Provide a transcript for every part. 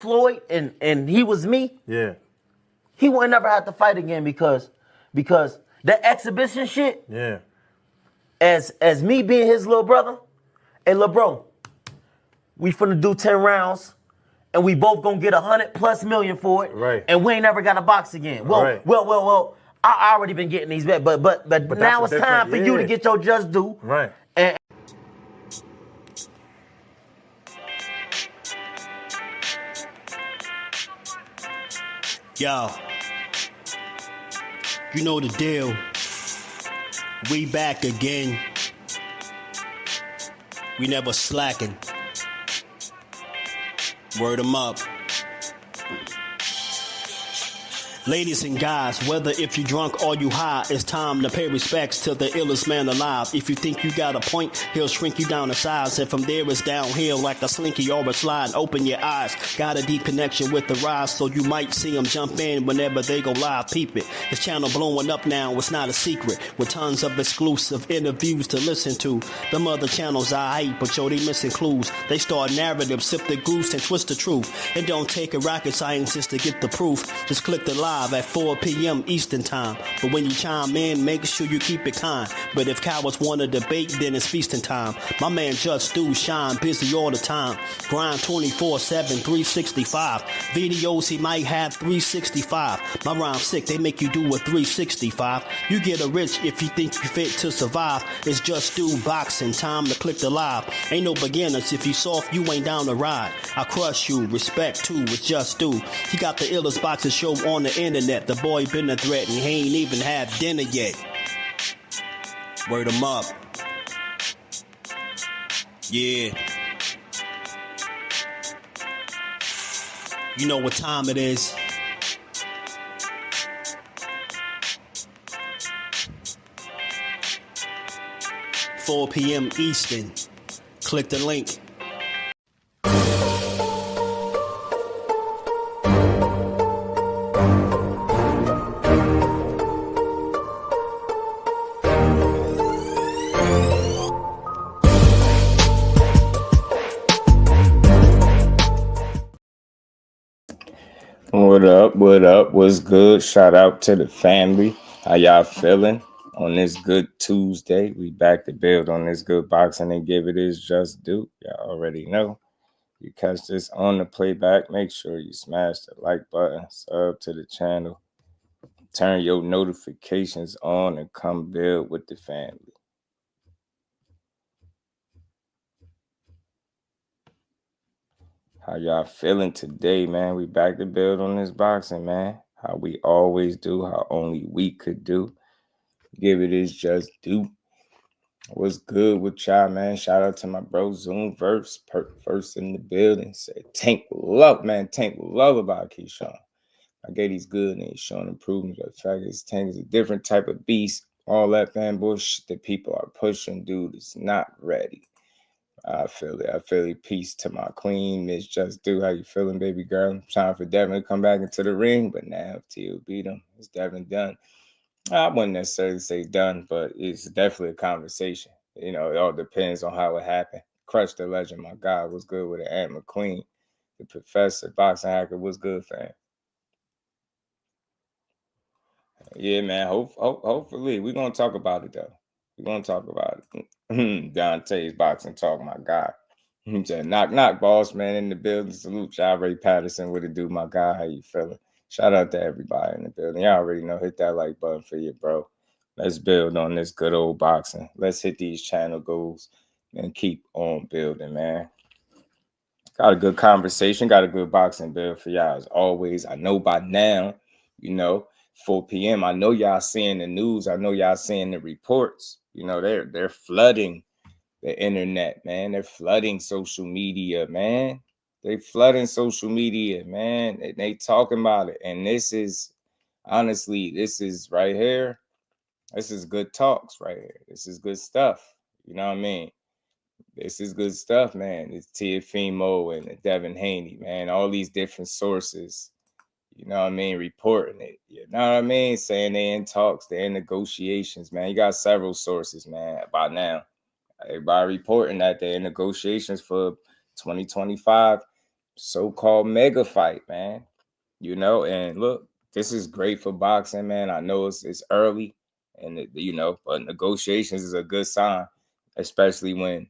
Floyd and he was me, Yeah. he would never have to fight again because that exhibition shit, Yeah. as me being his little brother, hey, little bro, we finna do 10 rounds and we both gonna get 100+ million for it. Right. And we ain't never got to box again. Well, Right. well, I already been getting these back, but now it's time for you to get your just due. Right. And Yo, you know the deal. We back again. We never slacking. Word 'em up. Ladies and guys, whether if you drunk or you high, it's time to pay respects to the illest man alive. If you think you got a point, he'll shrink you down to size. And from there it's downhill like a slinky or a slide. Open your eyes, got a deep connection with the rise, so you might see them jump in whenever they go live. Peep it, this channel blowing up now, it's not a secret. With tons of exclusive interviews to listen to. Them other channels I hate, but yo, they missing clues. They start narratives, sip the goose and twist the truth. It don't take a rocket scientist to get the proof. Just click the live at 4 p.m. Eastern time. But when you chime in, make sure you keep it kind. But if cowards want to debate, then it's feasting time. My man Jusdu shine busy all the time. Grind 24/7, 365. Videos he might have 365. My rhyme sick, they make you do a 365. You get a rich if you think you fit to survive. It's Jusdueboxing, time to click the live. Ain't no beginners, if you soft, you ain't down to ride. I crush you, respect too, it's Jusdu. He got the illest boxing show on the internet. The boy been a threat and he ain't even had dinner yet. Word 'em up. Yeah. You know what time it is. $4 p.m. Eastern. Click the link. What up? What up? What's good? Shout out to the family. How y'all feeling on this good Tuesday? We back to build on this good boxing and give it its just due. Y'all already know. You catch this on the playback. Make sure you smash the like button, sub to the channel, turn your notifications on, and come build with the family. How y'all feeling today, man? We back to build on this boxing, man. How we always do, how only we could do. Give it its just due. What's good with y'all, man? Shout out to my bro Zoom first in the building. Said Tank love, man. Tank love about Keyshawn. I get he's good and he's showing improvements. But the fact is, Tank is a different type of beast. All that fanboy shit that people are pushing, dude, is not ready. I feel it. I feel it. Peace to my queen, Miss Just Do. How you feeling, baby girl? Time for Devin to come back into the ring, but now if Teo beat him, is Devin done? I wouldn't necessarily say done, but it's definitely a conversation. You know, it all depends on how it happened. Crush the legend, my God, was good with it. Aunt McQueen, the professor, boxing hacker, was good, fam. Yeah, man. Hopefully, we're gonna talk about it though. We're gonna talk about it. Dante's boxing talk, my God. He said, knock, boss man in the building. Salute y'all, Ray Patterson. What it do, my guy? How you feeling? Shout out to everybody in the building. Y'all already know, hit that like button for you, bro. Let's build on this good old boxing. Let's hit these channel goals and keep on building, man. Got a good conversation. Got a good boxing build for y'all as always. I know by now, 4 p.m. I know y'all seeing the news. I know y'all seeing the reports. They're flooding the internet, man. They're flooding social media, man. They flooding social media, man. And they talking about it. And this is, honestly, this is right here. This is good talks right here. This is good stuff. You know what I mean? This is good stuff, man. It's Teofimo and Devin Haney, man. All these different sources, you know what I mean, reporting it. You know what I mean? Saying they in talks, they in negotiations, man. You got several sources, man, by now. Everybody reporting that they're in negotiations for 2025 so-called mega fight, man. You know, and look, this is great for boxing, man. I know it's early, and you know, but negotiations is a good sign, especially when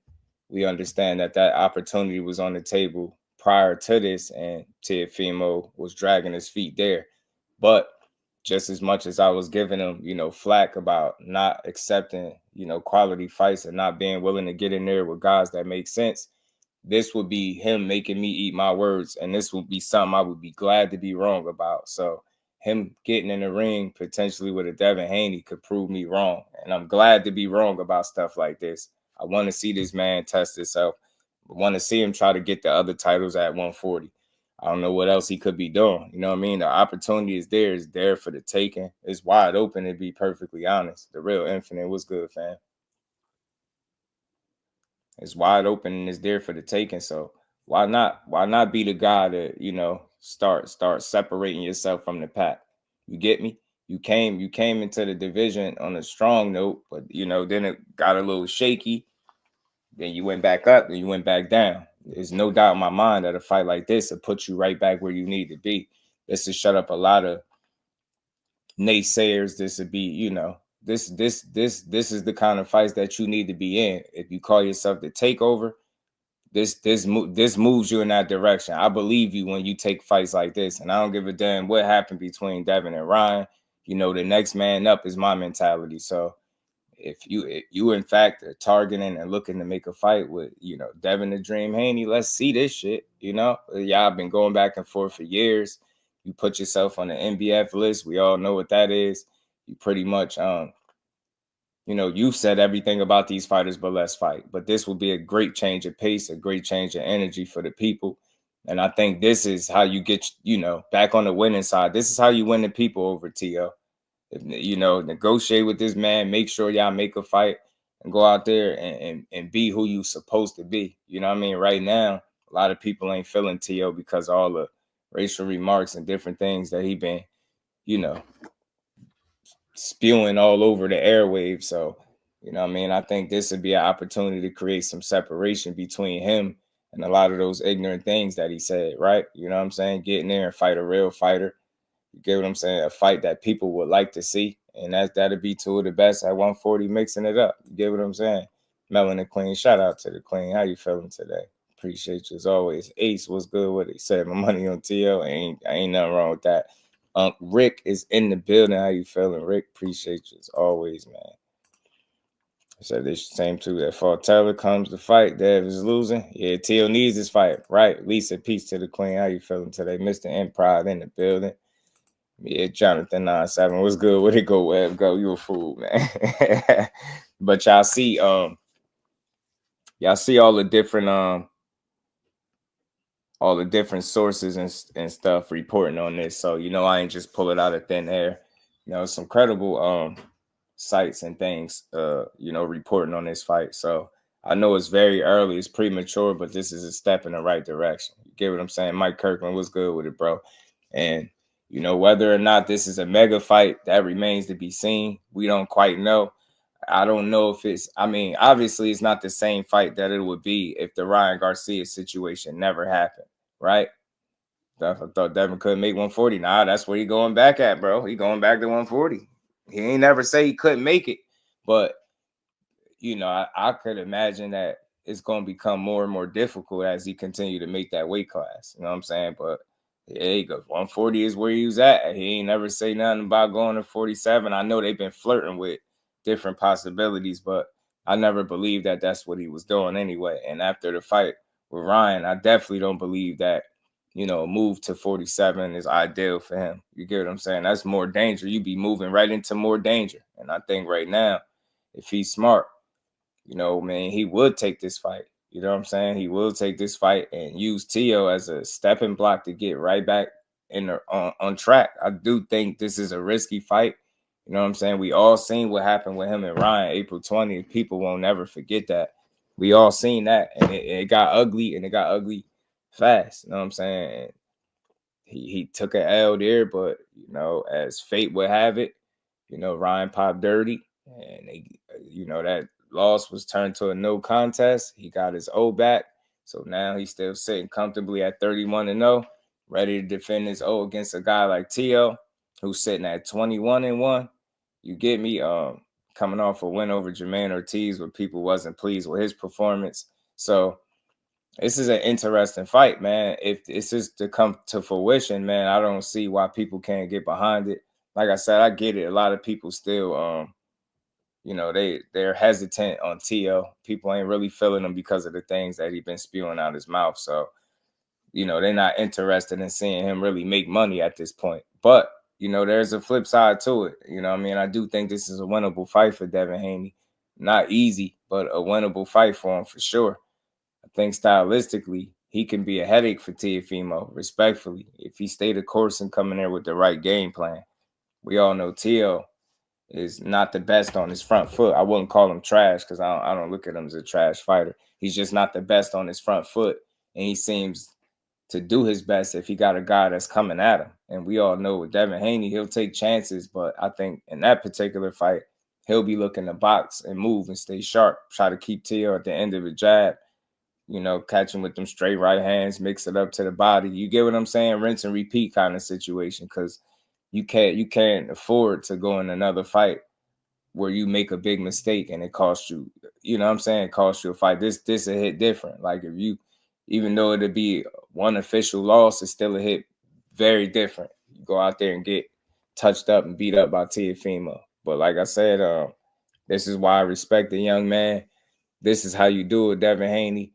we understand that opportunity was on the table prior to this, and Teofimo was dragging his feet there. But just as much as I was giving him, you know, flack about not accepting, you know, quality fights and not being willing to get in there with guys that make sense, this would be him making me eat my words, and this would be something I would be glad to be wrong about. So him getting in the ring potentially with a Devin Haney could prove me wrong, and I'm glad to be wrong about stuff like this. I want to see this man test himself. I want to see him try to get the other titles at 140. I don't know what else he could be doing. You know what I mean? The opportunity is there for the taking. It's wide open, to be perfectly honest. The real Infinite was good, fam. It's wide open and it's there for the taking. So why not be the guy to, you know, start separating yourself from the pack? You get me? You came into the division on a strong note, but you know, then it got a little shaky. Then you went back up, then you went back down. There's no doubt in my mind that a fight like this will put you right back where you need to be. This will shut up a lot of naysayers. This would be, you know, this is the kind of fights that you need to be in. If you call yourself the takeover, this moves you in that direction. I believe you when you take fights like this, and I don't give a damn what happened between Devin and Ryan. You know, the next man up is my mentality. So if you in fact are targeting and looking to make a fight with, you know, Devin the Dream Haney, let's see this shit. You know, y'all been going back and forth for years. You put yourself on the NBF list. We all know what that is. You pretty much, you know, you've said everything about these fighters, but let's fight. But this will be a great change of pace, a great change of energy for the people. And I think this is how you get, you know, back on the winning side. This is how you win the people over, T.O. You know, negotiate with this man, make sure y'all make a fight and go out there and be who you supposed to be. You know what I mean? Right now, a lot of people ain't feeling T.O. because of all the racial remarks and different things that he been, you know, spewing all over the airwaves. So, you know what I mean? I think this would be an opportunity to create some separation between him and a lot of those ignorant things that he said, right? You know what I'm saying? Get in there and fight a real fighter. You get what I'm saying? A fight that people would like to see. And that'd be two of the best at 140, mixing it up. You get what I'm saying? Melanin Queen, shout out to the Queen. How you feeling today? Appreciate you as always. Ace, what's good with it? Said my money on T.O. Ain't nothing wrong with that. Rick is in the building. How you feeling, Rick? Appreciate you as always, man. I said this same too. That fall Taylor comes to fight. Dev is losing. Yeah, T.O. needs this fight, right? Lisa, peace to the Queen. How you feeling today? Mr. Improv in the building. Yeah, Jonathan 97. What's good? Where'd it go, Web? Go, you a fool, man. But y'all see all the different sources and stuff reporting on this. So, you know, I ain't just pull it out of thin air. You know, some credible sites and things you know, reporting on this fight. So I know it's very early, it's premature, but this is a step in the right direction. You get what I'm saying? Mike Kirkland, what's good with it, bro? And you know, whether or not this is a mega fight, that remains to be seen. We don't quite know. I don't know if it's, I mean, obviously it's not the same fight that it would be if the Ryan Garcia situation never happened, right? I thought Devin couldn't make 140. Nah, that's where he going back at, bro. He going back to 140. He ain't never say he couldn't make it. But, you know, I could imagine that it's going to become more and more difficult as he continue to make that weight class. You know what I'm saying? But yeah, he goes 140 is where he was at. He ain't never say nothing about going to 47. I know they've been flirting with different possibilities, but I never believed that that's what he was doing anyway. And after the fight with Ryan, I definitely don't believe that, you know, a move to 47 is ideal for him. You get what I'm saying? That's more danger. You be moving right into more danger. And I think right now, if he's smart, you know, man, he would take this fight. You know what I'm saying? He will take this fight and use T.O. as a stepping block to get right back in the, on track. I do think this is a risky fight. You know what I'm saying? We all seen what happened with him and Ryan April 20th. People won't never forget that. We all seen that. And it got ugly, and it got ugly fast. You know what I'm saying? And he took an L there, but, you know, as fate would have it, you know, Ryan popped dirty. And, they, you know, that loss was turned to a no contest. He got his O back. So now he's still sitting comfortably at 31-0, ready to defend his O against a guy like Teo, who's sitting at 21-1. You get me? Coming off a win over Jermaine Ortiz, where people wasn't pleased with his performance. So this is an interesting fight, man. If this is to come to fruition, man, I don't see why people can't get behind it. Like I said, I get it. A lot of people still, they're hesitant on Teo. People ain't really feeling him because of the things that he's been spewing out his mouth. So, they're not interested in seeing him really make money at this point. But, there's a flip side to it. I do think this is a winnable fight for Devin Haney. Not easy, but a winnable fight for him for sure. I think stylistically, he can be a headache for Teofimo, respectfully, if he stayed the course and come in there with the right game plan. We all know Teo is not the best on his front foot. I wouldn't call him trash because I don't look at him as a trash fighter. He's just not the best on his front foot, and he seems to do his best if he got a guy that's coming at him. And we all know with Devin Haney, he'll take chances, but I think in that particular fight, he'll be looking to box and move and stay sharp, try to keep Teo at the end of the jab, catch him with them straight right hands, mix it up to the body. You get what I'm saying? Rinse and repeat kind of situation, because you can't afford to go in another fight where you make a big mistake and it costs you, it costs you a fight. This a hit different. Like if you, even though it'd be one official loss, it's still a hit very different. You go out there and get touched up and beat up by Teofimo. But like I said, this is why I respect the young man. This is how you do it, Devin Haney.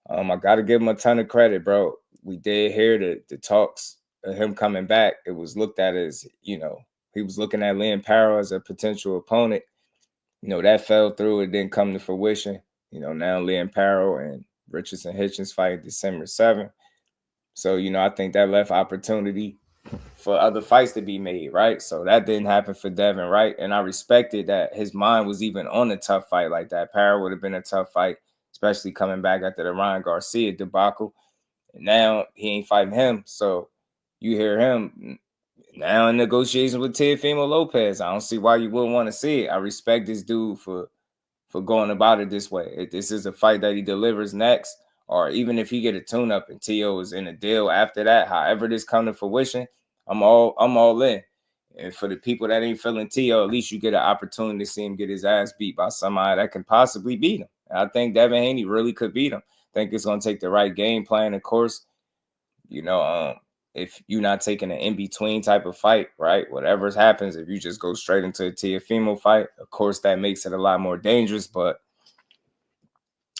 I got to give him a ton of credit, bro. We did hear the talks of him coming back. It was looked at as, he was looking at Liam Parrow as a potential opponent. That fell through. It didn't come to fruition. Now Liam Parrow and Richardson Hitchens fight December 7th. So, I think that left opportunity for other fights to be made, right? So that didn't happen for Devin, right? And I respected that his mind was even on a tough fight like that. Parrow would have been a tough fight, especially coming back after the Ryan Garcia debacle. And now he ain't fighting him. So you hear him now in negotiations with Teofimo Lopez. I don't see why you wouldn't want to see it. I respect this dude for going about it this way. If this is a fight that he delivers next, or even if he get a tune-up and Teo is in a deal after that, however this come to fruition, I'm all in. And for the people that ain't feeling Teo, at least you get an opportunity to see him get his ass beat by somebody that can possibly beat him. And I think Devin Haney really could beat him. I think it's going to take the right game plan, of course. If you're not taking an in-between type of fight, right, whatever happens, if you just go straight into a Teofimo fight, of course, that makes it a lot more dangerous. But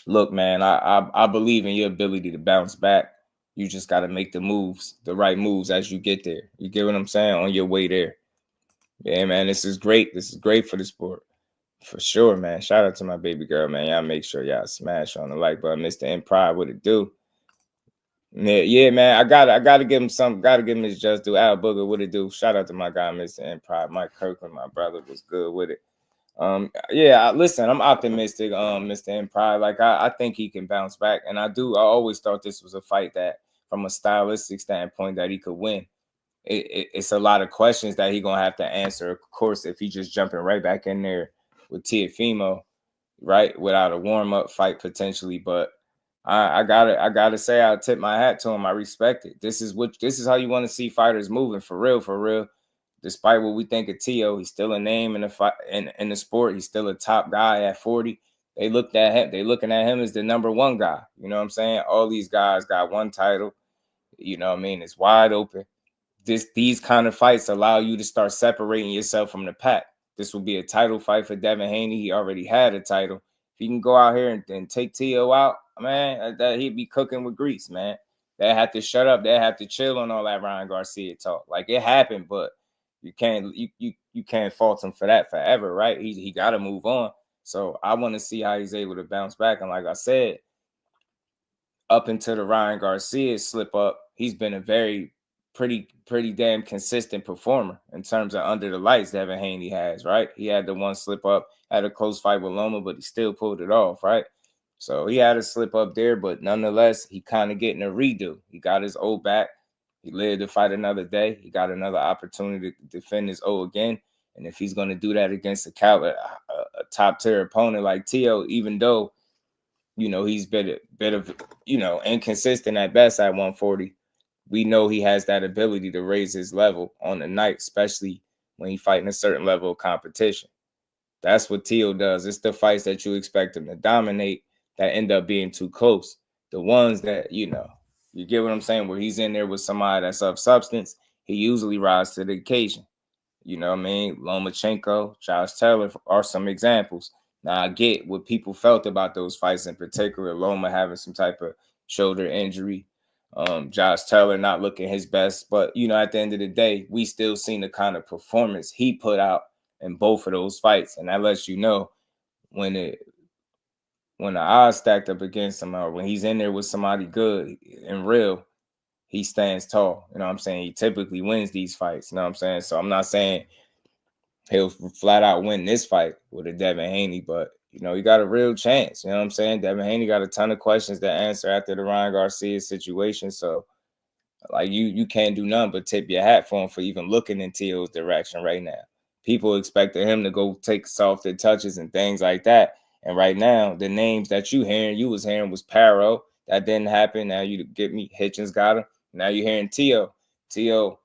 look, man, I believe in your ability to bounce back. You just got to make the moves, the right moves as you get there. You get what I'm saying? On your way there. Yeah, man, this is great. This is great for the sport. For sure, man. Shout out to my baby girl, man. Y'all make sure y'all smash on the like button. Mr. M Pride, what it do? Yeah, man. I gotta give him some. Gotta give him his just due. Al Booger, what it do? Shout out to my guy, Mr. M Pride. Mike Kirkland, my brother, was good with it. Listen, I'm optimistic, Mr. M Pride. Like I think he can bounce back, and I always thought this was a fight that, from a stylistic standpoint, that he could win. It's a lot of questions that he's gonna have to answer, of course, if he's just jumping right back in there with Teofimo, right, without a warm-up fight potentially. But I gotta say, I'll tip my hat to him. I respect it. This is how you want to see fighters moving, for real. Despite what we think of Teo, he's still a name in the fight, in the sport. He's still a top guy at 40. They looked at him. They looking at him as the number one guy. You know what I'm saying? All these guys got one title. You know what I mean? It's wide open. These kind of fights allow you to start separating yourself from the pack. This will be a title fight for Devin Haney. He already had a title. If he can go out here and take Teo out, man, that he'd be cooking with grease, man. They have to shut up. They have to chill on all that Ryan Garcia talk. Like, it happened, but you can't fault him for that forever, right? He got to move on. So I want to see how he's able to bounce back. And like I said, up until the Ryan Garcia slip up, he's been a pretty damn consistent performer in terms of under the lights. Devin Haney has, right? He had the one slip up, had a close fight with Loma, but he still pulled it off, right? So he had a slip up there, but nonetheless, he kind of getting a redo. He got his O back. He lived to fight another day. He got another opportunity to defend his O again. And if he's going to do that against a top tier opponent like Teo, even though you know, he's bit of, you know, inconsistent at best at 140. We know he has that ability to raise his level on the night, especially when he's fighting a certain level of competition. That's what Teo does. It's the fights that you expect him to dominate that end up being too close. The ones that, you know, you get what I'm saying, where he's in there with somebody that's of substance, he usually rises to the occasion. You know what I mean? Lomachenko, Josh Taylor are some examples. Now, I get what people felt about those fights, in particular, Loma having some type of shoulder injury, Josh Taylor not looking his best. But, you know, at the end of the day, we still seen the kind of performance he put out in both of those fights. And that lets you know when the odds stacked up against him, or when he's in there with somebody good and real, he stands tall. You know what I'm saying? He typically wins these fights. You know what I'm saying? So I'm not saying he'll flat out win this fight with a Devin Haney, but, you know, he got a real chance. You know what I'm saying? Devin Haney got a ton of questions to answer after the Ryan Garcia situation. So, like, you can't do nothing but tip your hat for him for even looking in Teo's direction right now. People expected him to go take softer touches and things like that. And right now, the names that you was hearing was Paro. That didn't happen. Now you get me. Hitchens got him. Now you're hearing Teo. Teo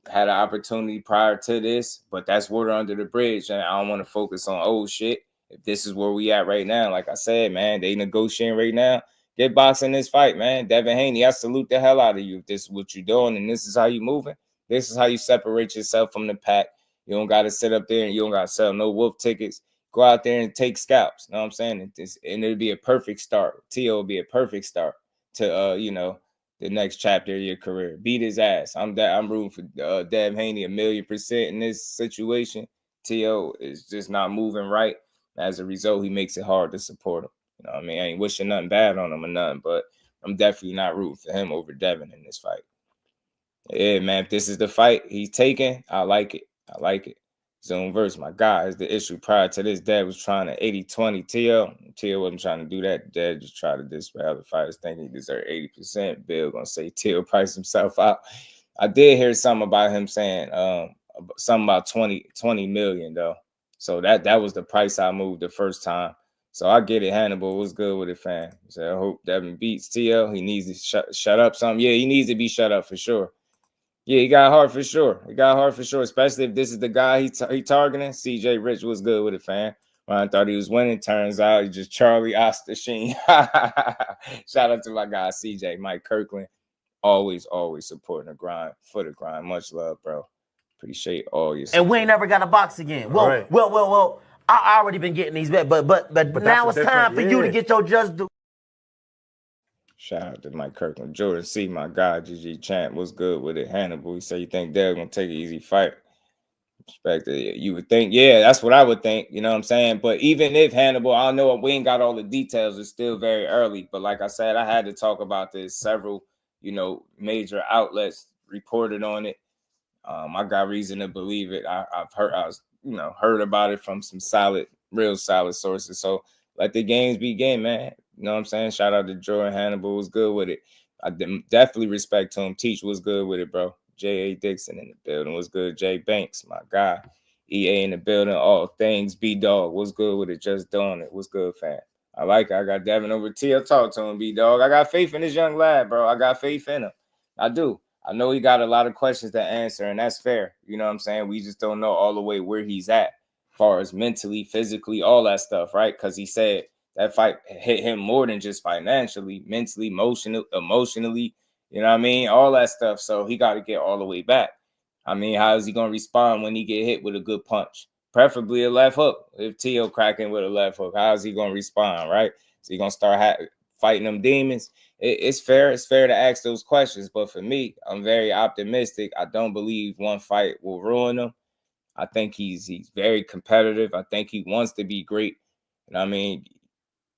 had an opportunity prior to this, but that's water under the bridge. And I don't want to focus on old shit. If this is where we at right now, like I said, man, they negotiating right now. Get boxing this fight, man. Devin Haney, I salute the hell out of you. If this is what you're doing and this is how you moving, this is how you separate yourself from the pack. You don't got to sit up there and you don't got to sell no wolf tickets. Go out there and take scalps. You know what I'm saying? And it'll be a perfect start. T.O. will be a perfect start to, you know, the next chapter of your career. Beat his ass. I'm rooting for Dev Haney 1,000,000% in this situation. T.O. is just not moving right. As a result, he makes it hard to support him. You know what I mean? I ain't wishing nothing bad on him or nothing, but I'm definitely not rooting for him over Devin in this fight. Yeah, man, if this is the fight he's taking, I like it. I like it. Zone verse, my guy, is the issue. Prior to this, Dad was trying to 80-20 T.O. T.O. wasn't trying to do that. Dad just tried to display other fighters thinking he deserved 80%. Bill gonna say T.O. priced himself out. I did hear something about him saying something about 20 million though. So that was the price I moved the first time. So I get it. Hannibal was good with it, fam. So I hope Devin beats T.O. He needs to shut up something. Yeah, he needs to be shut up for sure. Yeah, he got hard for sure. He got hard for sure, especially if this is the guy he targeting. CJ Rich was good with it, fam. Ryan thought he was winning. Turns out he just Charlie Ostasheen. Shout out to my guy CJ, Mike Kirkland. Always supporting the grind, for the grind. Much love, bro. Appreciate all your support. And we ain't never got a box again. Well, right. well. I already been getting these back, but now it's time for you to get your just due. Shout out to Mike Kirkland. Jordan C, my guy, GG Champ, was good with it. Hannibal, he said, you think Dale's going to take an easy fight? Respect it. You would think, yeah, that's what I would think. You know what I'm saying? But even if Hannibal, I know we ain't got all the details. It's still very early. But like I said, I had to talk about this. Several, you know, major outlets reported on it. I got reason to believe it. I've heard about it from some real solid sources. So let the games begin, man. You know what I'm saying? Shout out to Jordan. Hannibal was good with it. I definitely respect him. Teach was good with it, bro. J.A. Dixon in the building was good. Jay Banks, my guy. EA in the building. All things. B-Dog was good with it. Just doing it. Was good, fam. I like it. I got Devin over T. I talk to him, B-Dog. I got faith in this young lad, bro. I got faith in him. I do. I know he got a lot of questions to answer, and that's fair. You know what I'm saying? We just don't know all the way where he's at, as far as mentally, physically, all that stuff, right? Because he said that fight hit him more than just financially, mentally, emotionally, you know what I mean? All that stuff. So he got to get all the way back. I mean, how is he going to respond when he get hit with a good punch? Preferably a left hook. If T.O. cracking with a left hook, how is he going to respond, right? So he going to start fighting them demons. It's fair. It's fair to ask those questions. But for me, I'm very optimistic. I don't believe one fight will ruin him. I think he's very competitive. I think he wants to be great. You know what I mean?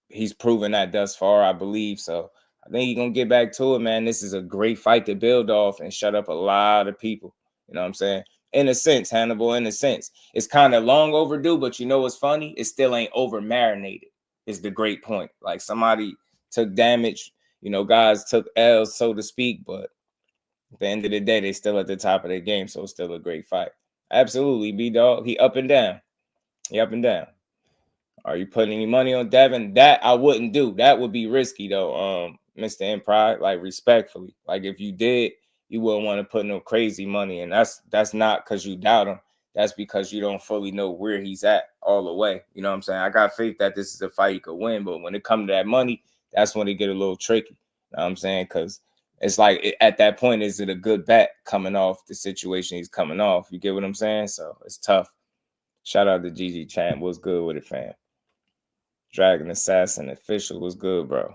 He's proven that thus far, I believe. So I think he's going to get back to it, man. This is a great fight to build off and shut up a lot of people. You know what I'm saying? In a sense, Hannibal, in a sense. It's kind of long overdue, but you know what's funny? It still ain't over-marinated is the great point. Like somebody took damage. You know, guys took L's, so to speak, but at the end of the day, they still at the top of their game, so it's still a great fight. Absolutely, B-Dog. He up and down. He up and down. Are you putting any money on Devin? That I wouldn't do. That would be risky though, Mr. Empire. Like respectfully, like if you did, you wouldn't want to put no crazy money, and that's not because you doubt him. That's because you don't fully know where he's at all the way. You know what I'm saying? I got faith that this is a fight he could win, but when it comes to that money, that's when it get a little tricky. You know what I'm saying? Because it's like at that point, is it a good bet coming off the situation he's coming off? You get what I'm saying? So it's tough. Shout out to GG Champ. What's good with it, fam? Dragon Assassin official was good, bro.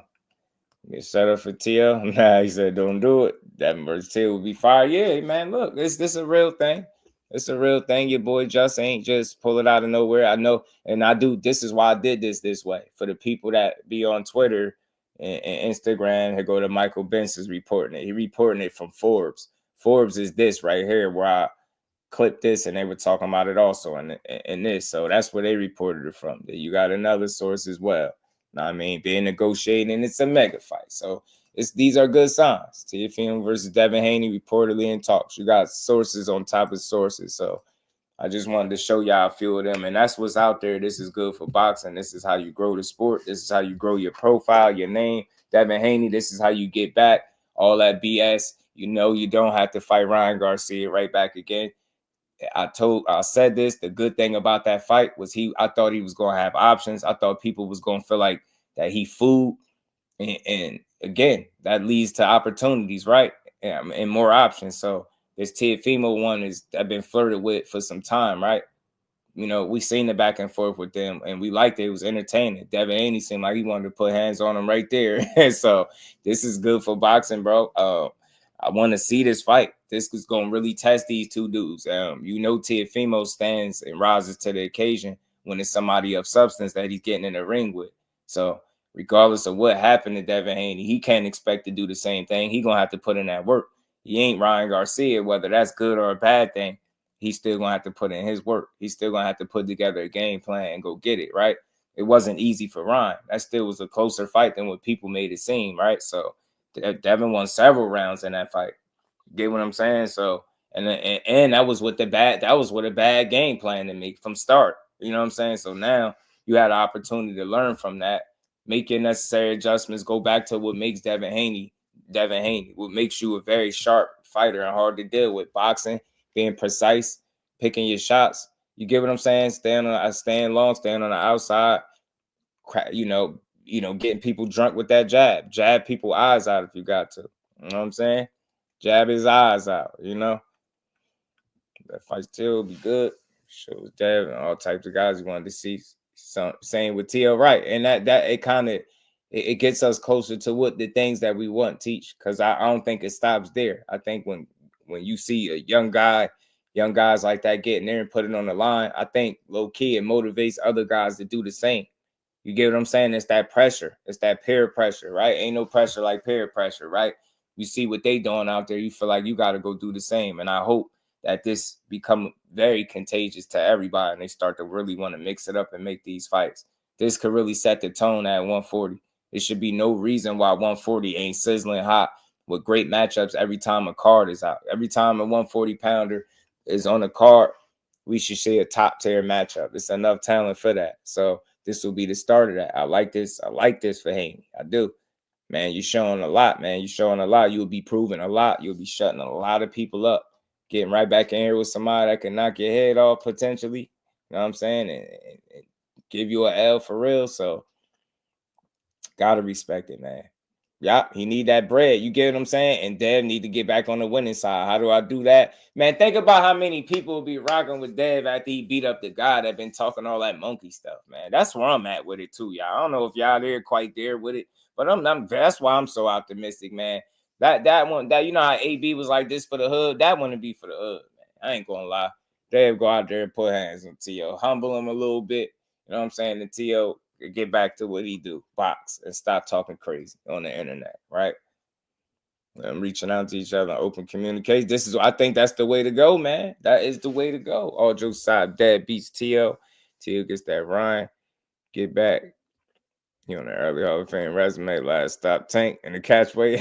Get set up for TL. Nah, he said don't do it. That versus TL would be fire. Yeah, man. Look, this a real thing. It's a real thing. Your boy just ain't just pull it out of nowhere. I know, and I do. This is why I did this way. For the people that be on Twitter and Instagram, they go to Michael Benson's reporting it. He reporting it from Forbes. Forbes is this right here where I clipped this and they were talking about it also in this. So that's where they reported it from. You got another source as well. Know what I mean? Being negotiating, it's a mega fight. So these are good signs. Teofimo versus Devin Haney reportedly in talks. You got sources on top of sources. So I just wanted to show y'all a few of them. And that's what's out there. This is good for boxing. This is how you grow the sport. This is how you grow your profile, your name. Devin Haney, this is how you get back all that BS. You know you don't have to fight Ryan Garcia right back again. I said this. The good thing about that fight was I thought he was going to have options. I thought people was going to feel like that he fooled. And again, that leads to opportunities, right? And more options. So this Teofimo one I've been flirted with for some time, right? You know, we seen the back and forth with them and we liked it. It was entertaining. Devin Haney seemed like he wanted to put hands on him right there. So this is good for boxing, bro. I want to see this fight. This is going to really test these two dudes. You know, Teofimo stands and rises to the occasion when it's somebody of substance that he's getting in the ring with. So regardless of what happened to Devin Haney, he can't expect to do the same thing. He's going to have to put in that work. He ain't Ryan Garcia, whether that's good or a bad thing. He's still going to have to put in his work. He's still going to have to put together a game plan and go get it, right? It wasn't easy for Ryan. That still was a closer fight than what people made it seem, right? So Devin won several rounds in that fight. Get what I'm saying? So, and that was with a bad game plan to make from start. You know what I'm saying? So now you had an opportunity to learn from that, make your necessary adjustments, go back to what makes Devin Haney, what makes you a very sharp fighter and hard to deal with. Boxing, being precise, picking your shots. You get what I'm saying? Staying long, staying on the outside, getting people drunk with that jab people eyes out if you got to. You know what I'm saying? Jab his eyes out, you know. That fight still will be good. Shows Devin, all types of guys you wanted to see. Same with T.O. Right. And that it kind of it gets us closer to what the things that we want teach. Because I don't think it stops there. I think when you see a young guys like that getting there and put it on the line, I think low key it motivates other guys to do the same. You get what I'm saying? It's that pressure. It's that peer pressure, right? Ain't no pressure like peer pressure, right? You see what they doing out there, you feel like you got to go do the same. And I hope that this become very contagious to everybody and they start to really want to mix it up and make these fights. This could really set the tone at 140. There should be no reason why 140 ain't sizzling hot with great matchups every time a card is out. Every time a 140-pounder is on the card, we should see a top-tier matchup. It's enough talent for that. So this will be the start of that. I like this. I like this for Haney. I do. Man, you're showing a lot, man. You're showing a lot. You'll be proving a lot. You'll be shutting a lot of people up. Getting right back in here with somebody that can knock your head off potentially. You know what I'm saying? And give you an L for real. So, gotta respect it, man. Yup, he need that bread. You get what I'm saying? And Dev need to get back on the winning side. How do I do that? Man, think about how many people will be rocking with Dev after he beat up the guy that been talking all that monkey stuff, man. That's where I'm at with it too, y'all. I don't know if y'all there quite there with it, but that's why I'm so optimistic, man. That one, you know how AB was like this for the hood? That one would be for the hood, man. I ain't gonna lie. Dev go out there and put hands on T.O. Humble him a little bit. You know what I'm saying? The T.O. get back to what he do, box, and stop talking crazy on the internet, right? And reaching out to each other, open communication. I think that's the way to go, man. That is the way to go. All jokes aside, Dad beats T.O. T.O. gets that Ryan. Get back. You on the early Hall of Fame resume, last stop Tank in the catchway.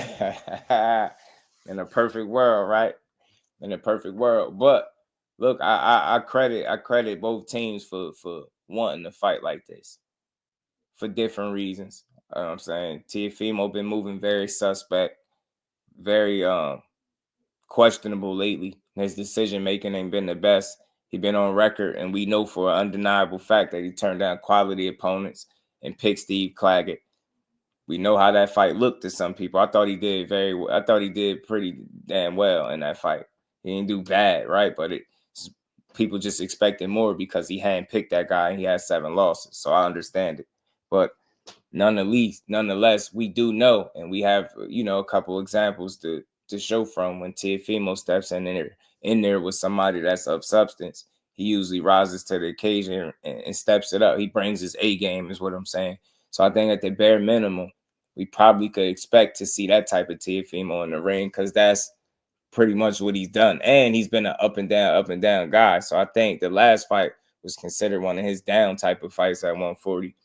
In a perfect world, right? In a perfect world. But look, I credit both teams for wanting to fight like this. for different reasons. I'm saying Teofimo been moving very suspect, very questionable lately. His decision making ain't been the best. He been on record, and we know for an undeniable fact that he turned down quality opponents and picked Steve Claggett. We know how that fight looked to some people. I thought he did very well. I thought he did pretty damn well in that fight. He didn't do bad, right? But people just expected more because he hadn't picked that guy and he had 7 losses. So I understand it. But nonetheless, we do know, and we have, a couple examples to show from when Teofimo steps in there with somebody that's of substance. He usually rises to the occasion and steps it up. He brings his A game, is what I'm saying. So I think at the bare minimum, we probably could expect to see that type of Teofimo in the ring, because that's pretty much what he's done. And he's been an up and down guy. So I think the last fight was considered one of his down type of fights at 140.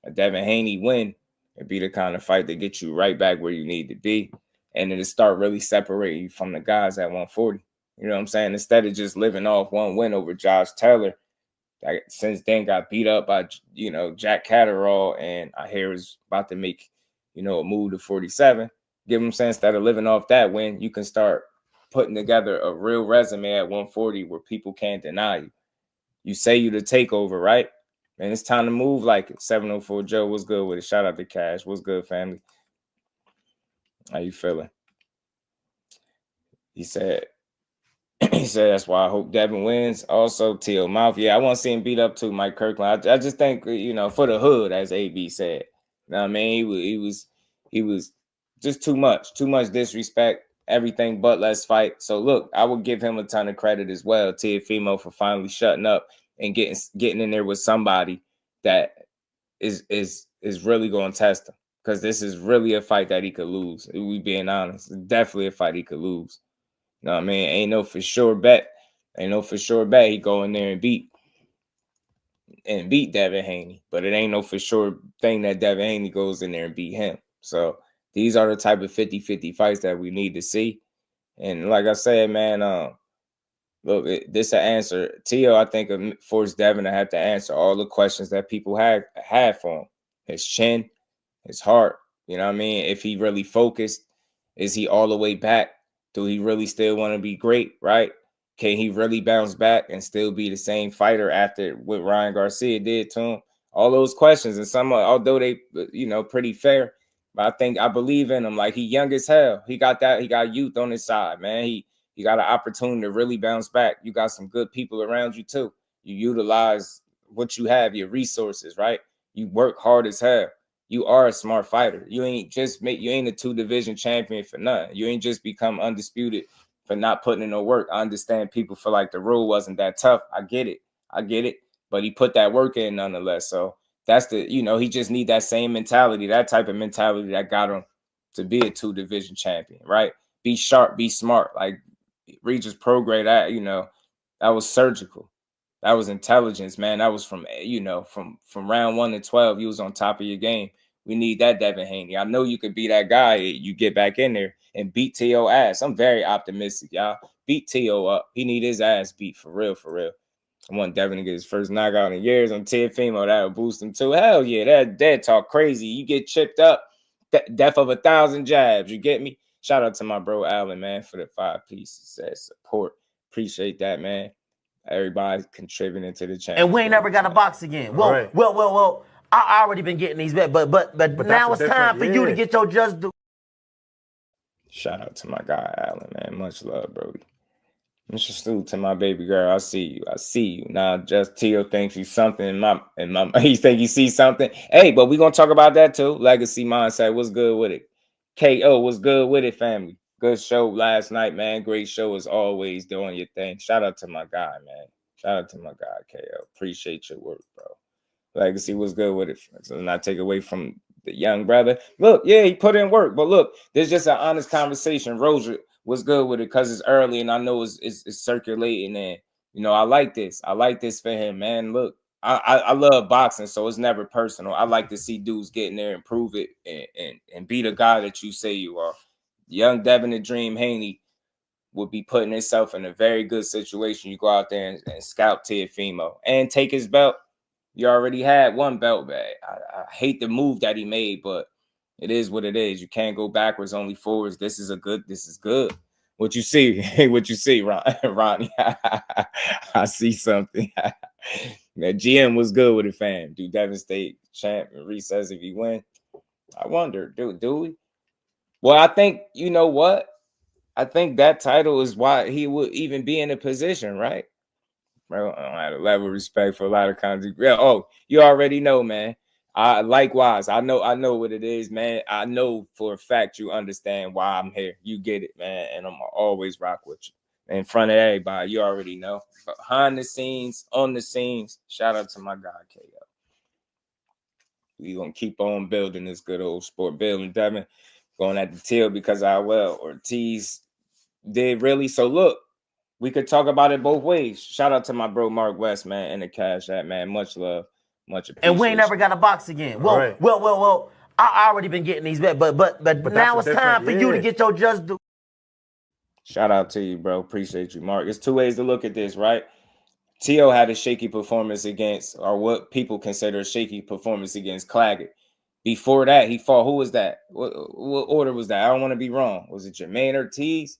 A Devin Haney win, it'd be the kind of fight that gets you right back where you need to be. And it'll start really separating you from the guys at 140. You know what I'm saying? Instead of just living off one win over Josh Taylor, that since then got beat up by, Jack Catterall, and I hear is about to make, a move to 47. Give him sense, instead of living off that win, you can start putting together a real resume at 140 where people can't deny you. You say you the takeover, right? And it's time to move like it. 704 Joe, what's good with it? Shout out to Cash. What's good, family? How you feeling? He said, that's why I hope Devin wins. Also, Teal Mouth. Yeah, I want to see him beat up too, Mike Kirkland. I just think, for the hood, as AB said. You know what I mean? He was just too much disrespect, everything but let's fight. So look, I would give him a ton of credit as well, Teofimo, for finally shutting up and getting in there with somebody that is really going to test him, because this is really a fight that he could lose. We being honest, it's definitely a fight he could lose. You know what I mean? Ain't no for sure bet he go in there and beat Devin Haney, but it ain't no for sure thing that Devin Haney goes in there and beat him. So these are the type of 50-50 fights that we need to see. And like I said, man, look, this an answer. Tio, I think, forced Devin to have to answer all the questions that people had for him. His chin, his heart, you know what I mean? If he really focused, is he all the way back? Do he really still want to be great, right? Can he really bounce back and still be the same fighter after what Ryan Garcia did to him? All those questions, and some, although they, pretty fair, but I believe in him. Like, he young as hell. He got youth on his side, man. He got an opportunity to really bounce back. You got some good people around you too. You utilize what you have, your resources, right? You work hard as hell. You are a smart fighter. You ain't a 2-division champion for nothing. You ain't just become undisputed for not putting in no work. I understand people feel like the rule wasn't that tough. I get it. But he put that work in nonetheless. So that's he just need that same mentality, that type of mentality that got him to be a 2-division champion, right? Be sharp, be smart. Like Regis Prograde, that was surgical. That was intelligence, man. That was from round 1 to 12. You was on top of your game. We need that Devin Haney. I know you could be that guy. You get back in there and beat T.O. ass. I'm very optimistic, y'all. Beat T.O. up. He need his ass beat for real, for real. I want Devin to get his first knockout in years on Teofimo. That'll boost him too. Hell yeah, that talk crazy. You get chipped up, death of 1,000 jabs. You get me? Shout out to my bro Allen, man, for the 5 pieces. That support. Appreciate that, man. Everybody contributing to the channel. And we ain't never got to box again. Well, Right. well, I already been getting these bets, but now it's time for you to get your just due. Shout out to my guy Allen, man. Much love, Brody. Mr. Stu, to my baby girl, I see you. Now, just Tio thinks he's something in my he think he sees something. Hey, but we gonna talk about that too. Legacy mindset. What's good with it? KO, what's good with it, family? Good show last night, man. Great show as always, doing your thing. Shout out to my guy, man. Shout out to my guy, KO. Appreciate your work, bro. Legacy was good with it. So not take away from the young brother. Look, yeah, he put in work, but look, there's just an honest conversation. Roger was good with it because it's early and I know it's circulating, and I like this. I like this for him, man. Look, I love boxing, so it's never personal. I like to see dudes get in there and prove it and be the guy that you say you are. Young Devin the Dream Haney would be putting himself in a very good situation. You go out there and scout Teofimo and take his belt. You already had one belt bag. I hate the move that he made, but it is what it is. You can't go backwards, only forwards. This is good. What you see, Ronnie. I see something. That GM was good with it, fam. Do Devin State champ and recess if he win? I wonder, do we? Well, I think, you know what? I think that title is why he would even be in a position, right? Bro, I had a level of respect for a lot of kinds of. Yeah, oh, you already know, man. Likewise, I know what it is, man. I know for a fact you understand why I'm here. You get it, man, and I'm always rock with you in front of everybody. You already know. Behind the scenes, on the scenes. Shout out to my guy KO. We gonna keep on building this good old sport. Building Devin going at the tail because Ortiz did really. So look. We could talk about it both ways. Shout out to my bro Mark West, man, and the Cash App, man. Much love, much appreciation. And we ain't never got a box again. Well, Right. well. I already been getting these bet, but now it's time for you to get your just do. Shout out to you, bro. Appreciate you, Mark. There's two ways to look at this, right? Teo had a shaky performance against, or what people consider a shaky performance against Claggett. Before that, he fought. Who was that? What order was that? I don't want to be wrong. Was it Jermaine Ortiz?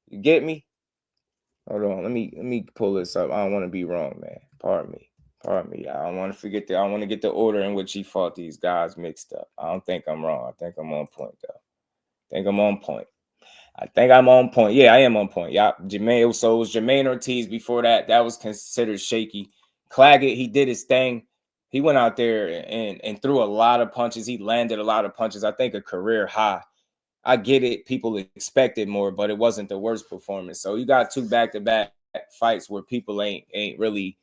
You get me? Hold on, let me pull this up. I don't want to be wrong, man. Pardon me. I don't want to forget I want to get the order in which he fought these guys mixed up. I don't think I'm wrong. I think I'm on point, though. I think I'm on point. Yeah, I am on point. Yeah, so it was Jermaine Ortiz before that. That was considered shaky. Claggett, he did his thing. He went out there and threw a lot of punches. He landed a lot of punches. I think a career high. I get it. People expected more, but it wasn't the worst performance. So you got two back-to-back fights where people ain't really,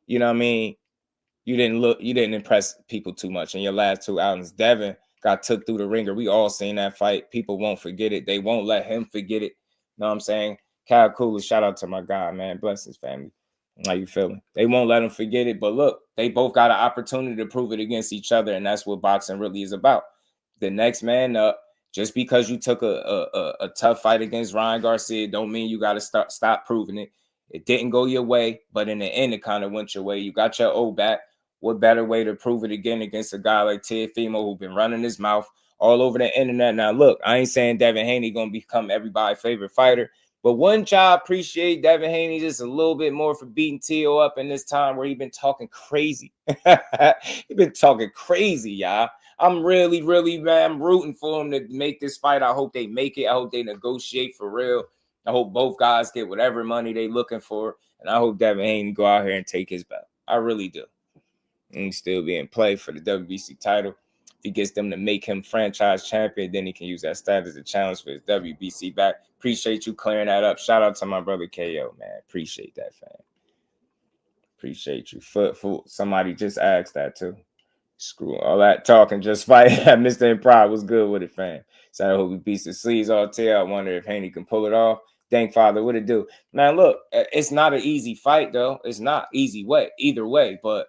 you know what I mean? You didn't impress people too much in your last two outings. Devin got took through the ringer. We all seen that fight. People won't forget it. They won't let him forget it. You know what I'm saying? Kyle Cooley, shout out to my guy, man. Bless his family. How you feeling? They won't let him forget it. But look, they both got an opportunity to prove it against each other, and that's what boxing really is about. The next man up. Just because you took a tough fight against Ryan Garcia don't mean you got to stop proving it. It didn't go your way, but in the end, it kind of went your way. You got your O back. What better way to prove it again against a guy like Teofimo who's been running his mouth all over the internet? Now, look, I ain't saying Devin Haney going to become everybody's favorite fighter, but wouldn't y'all appreciate Devin Haney just a little bit more for beating Teo up in this time where he been talking crazy? He been talking crazy, y'all. I'm really, man, I'm rooting for him to make this fight. I hope they make it. I hope they negotiate for real. I hope both guys get whatever money they looking for. And I hope Devin Haney go out here and take his belt. I really do. And he still be in play for the WBC title. If he gets them to make him franchise champion, then he can use that status as a challenge for his WBC back. Appreciate you clearing that up. Shout out to my brother KO, man. Appreciate that, fam. Appreciate you. Somebody just asked that too. Screw all that talking, just fight. Mr. Improv was good with it, fam. So I hope he beats the sleeves all tail. I wonder if Haney can pull it off. Thank Father, what it do? Man, look, it's not an easy fight, though. It's not either way. But,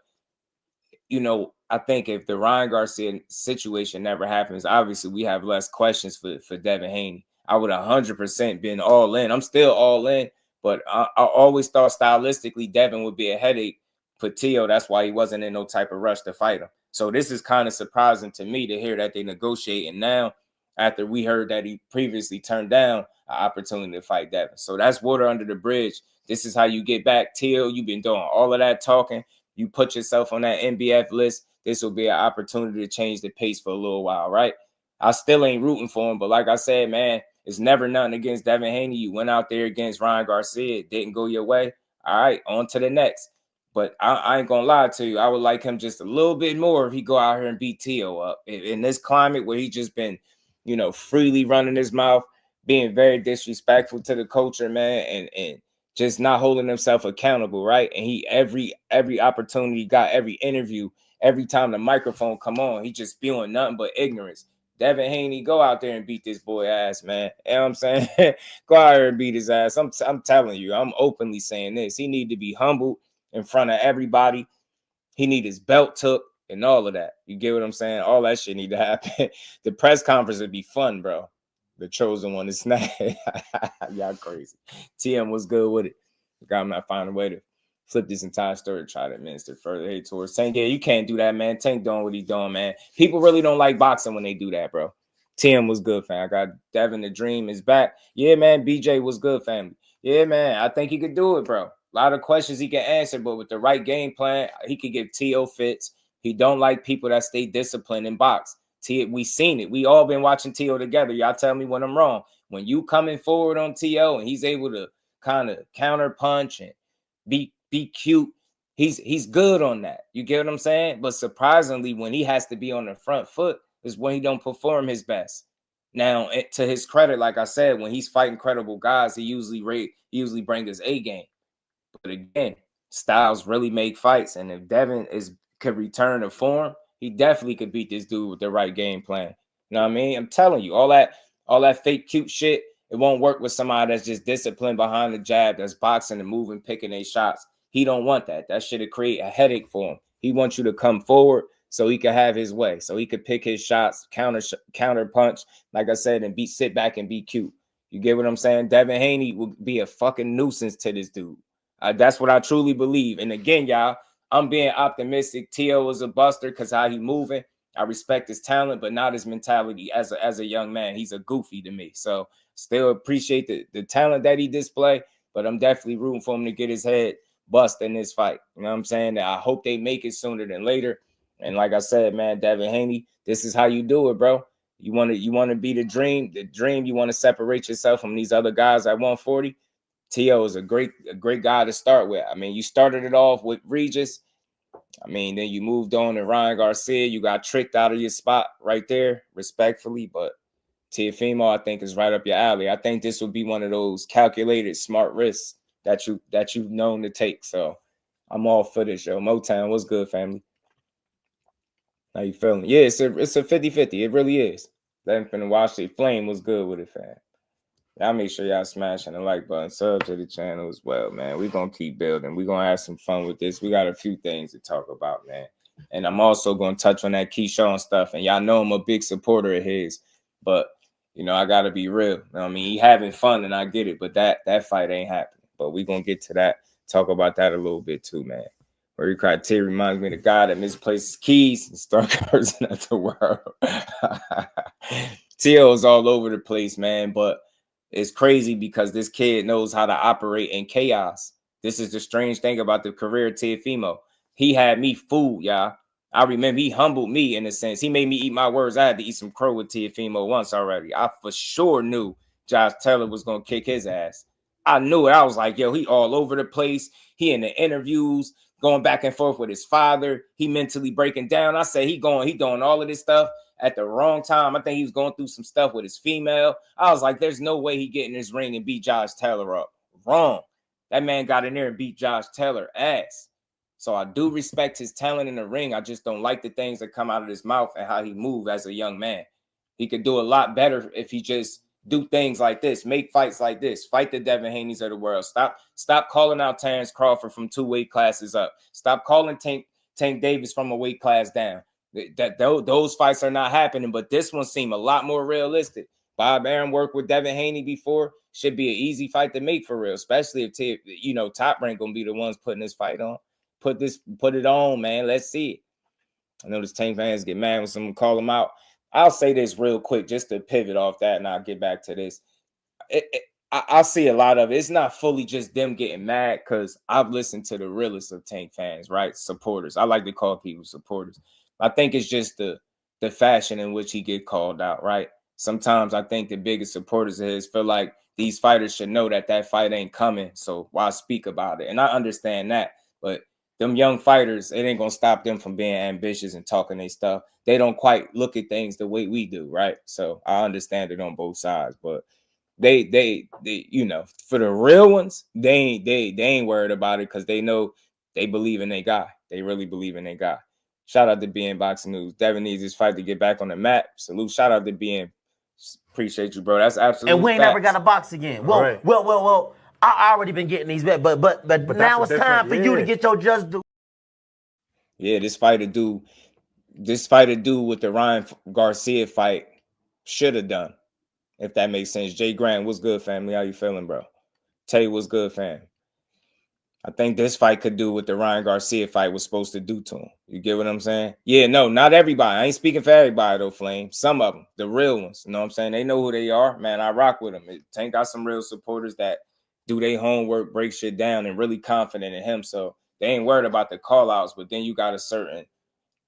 you know, I think if the Ryan Garcia situation never happens, obviously we have less questions for Devin Haney. I would 100% been all in. I'm still all in, but I always thought stylistically Devin would be a headache for Teo. That's why he wasn't in no type of rush to fight him. So this is kind of surprising to me to hear that they negotiate. And now, after we heard that he previously turned down an opportunity to fight Devin. So that's water under the bridge. This is how you get back. Teo, you've been doing all of that talking. You put yourself on that NBF list. This will be an opportunity to change the pace for a little while, right? I still ain't rooting for him. But like I said, man, it's never nothing against Devin Haney. You went out there against Ryan Garcia. It didn't go your way. All right, on to the next. But I ain't going to lie to you. I would like him just a little bit more if he go out here and beat Teo up. In this climate where he just been, you know, freely running his mouth, being very disrespectful to the culture, man, and just not holding himself accountable, right? And he every opportunity he got, every interview, every time the microphone come on, he just spewing nothing but ignorance. Devin Haney, go out there and beat this boy ass, man. You know what I'm saying? Go out there and beat his ass. I'm telling you, I'm openly saying this. He need to be humbled in front of everybody. He need his belt took and all of that. You get what I'm saying? All that shit need to happen. The press conference would be fun, bro. The chosen one is snag. Y'all crazy. TM was good with it. Got him not find a way to flip this entire story to try to administer further hate towards Tank. Yeah, you can't do that, man. Tank doing what he's doing, man. People really don't like boxing when they do that, bro. Tim was good, fam. I got Devin the Dream is back. Yeah, man. BJ was good, family. Yeah, man. I think he could do it, bro. A lot of questions he can answer, but with the right game plan, he could give T.O. fits. He don't like people that stay disciplined in box. We seen it. We all been watching T.O. together. Y'all tell me when I'm wrong. When you coming forward on T.O. and he's able to kind of counter punch and be cute, he's good on that. You get what I'm saying? But surprisingly, when he has to be on the front foot is when he don't perform his best. Now, to his credit, like I said, when he's fighting credible guys, he usually bring his A game. But again, styles really make fights, and if Devin could return to form, he definitely could beat this dude with the right game plan. You know what I mean? I'm telling you, all that fake cute shit, it won't work with somebody that's just disciplined behind the jab, that's boxing and moving, picking their shots. He don't want that. That shit'll create a headache for him. He wants you to come forward so he can have his way, so he could pick his shots, counter punch, like I said, and sit back and be cute. You get what I'm saying? Devin Haney will be a fucking nuisance to this dude. That's what I truly believe. And again, y'all, I'm being optimistic. T.O. is a buster because how he moving. I respect his talent, but not his mentality as a young man. He's a goofy to me. So still appreciate the talent that he display, but I'm definitely rooting for him to get his head bust in this fight. You know what I'm saying? I hope they make it sooner than later. And like I said, man, Devin Haney, this is how you do it, bro. You want to be the dream. You want to separate yourself from these other guys at 140. T.O. is a great guy to start with. I mean, you started it off with Regis. I mean, then you moved on to Ryan Garcia. You got tricked out of your spot right there, respectfully. But Teofimo, I think, is right up your alley. I think this would be one of those calculated, smart risks that you've known to take. So I'm all for this, yo. Motown, what's good, family? How you feeling? Yeah, it's a 50-50. It really is. Let him finna watch it. Flame was good with it, fam. Y'all make sure y'all smashing the like button, sub to the channel as well, man. We're going to keep building. We're going to have some fun with this. We got a few things to talk about, man. And I'm also going to touch on that Keyshawn stuff. And y'all know I'm a big supporter of his. But, you know, I got to be real. You know what I mean? He having fun, and I get it. But that fight ain't happening. But we're going to get to that. Talk about that a little bit too, man. Where criteria reminds me of the guy that misplaces keys and start cursing at the world. T.O.'s all over the place, man. But it's crazy because this kid knows how to operate in chaos. This is the strange thing about the career of Teofimo. He had me fooled, y'all. I remember he humbled me in a sense. He made me eat my words. I had to eat some crow with Teofimo once already. I for sure knew Josh Taylor was going to kick his ass. I knew it. I was like, yo, he all over the place. He in the interviews, going back and forth with his father. He mentally breaking down. I said he doing all of this stuff at the wrong time. I think he was going through some stuff with his female. I was like, there's no way he get in this ring and beat Josh Taylor up. Wrong. That man got in there and beat Josh Taylor ass. So I do respect his talent in the ring. I just don't like the things that come out of his mouth and how he moves as a young man. He could do a lot better if he just do things like this, make fights like this, fight the Devin Haneys of the world. Stop calling out Terrence Crawford from 2 weight classes up. Stop calling Tank Davis from a weight class down. Those fights are not happening, but this one seemed a lot more realistic. Bob Arum worked with Devin Haney before. Should be an easy fight to make for real, especially if Top Rank gonna be the ones putting this fight on. Put it on, man. Let's see it. I know this Tank fans get mad when someone call them out. I'll say this real quick just to pivot off that, and I'll get back to this. I see a lot of it. It's not fully just them getting mad because I've listened to the realest of Tank fans, right? Supporters. I like to call people supporters. I think it's just the fashion in which he get called out, right? Sometimes I think the biggest supporters of his feel like these fighters should know that fight ain't coming, so why speak about it? And I understand that, but them young fighters, it ain't gonna stop them from being ambitious and talking their stuff. They don't quite look at things the way we do, right? So I understand it on both sides, but they for the real ones, they ain't worried about it because they know they believe in their guy. They really believe in their guy. Shout out to BN Boxing News. Devin needs his fight to get back on the map. Salute. Shout out to BN. Appreciate you, bro. That's absolutely. And we ain't never got a box again. Well, Right. well. I already been getting these back, but now it's time for you to get your just due. Yeah, this fight to do with the Ryan Garcia fight should have done, if that makes sense. Jay Grant, what's good, family? How you feeling, bro? Tay, what's good, fam? I think this fight could do what the Ryan Garcia fight was supposed to do to him. You get what I'm saying? Yeah, no, not everybody. I ain't speaking for everybody, though, Flame. Some of them, the real ones. You know what I'm saying? They know who they are. Man, I rock with them. Tank got some real supporters that do their homework, break shit down, and really confident in him. So they ain't worried about the call-outs, but then you got a certain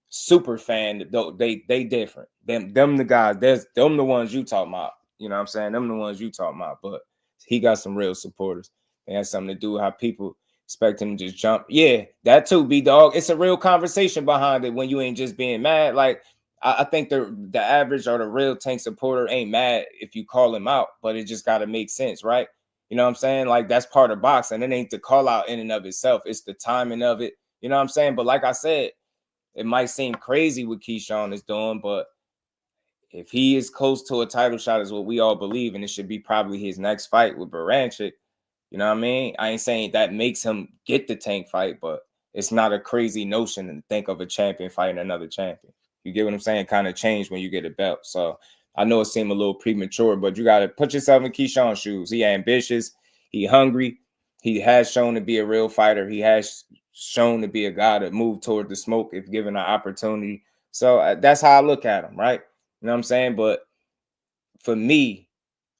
super fan that they different. Them the guys, them the ones you talking about. You know what I'm saying? Them the ones you talking about. But he got some real supporters. It has something to do with how people expect him to just jump. Yeah, that too, B-Dog. It's a real conversation behind it when you ain't just being mad. Like, I think the average or the real Tank supporter ain't mad if you call him out, but it just got to make sense, right? You know what I'm saying? Like, that's part of boxing. It ain't the call out in and of itself. It's the timing of it. You know what I'm saying? But like I said, it might seem crazy what Keyshawn is doing, but if he is close to a title shot is what we all believe, and it should be probably his next fight with Baranchik. You know what I mean? I ain't saying that makes him get the Tank fight, but it's not a crazy notion to think of a champion fighting another champion. You get what I'm saying? Kind of change when you get a belt. So I know it seemed a little premature, but you got to put yourself in Keyshawn's shoes. He ambitious. He hungry. He has shown to be a real fighter. He has shown to be a guy that move toward the smoke if given an opportunity. So that's how I look at him, right? You know what I'm saying? But for me,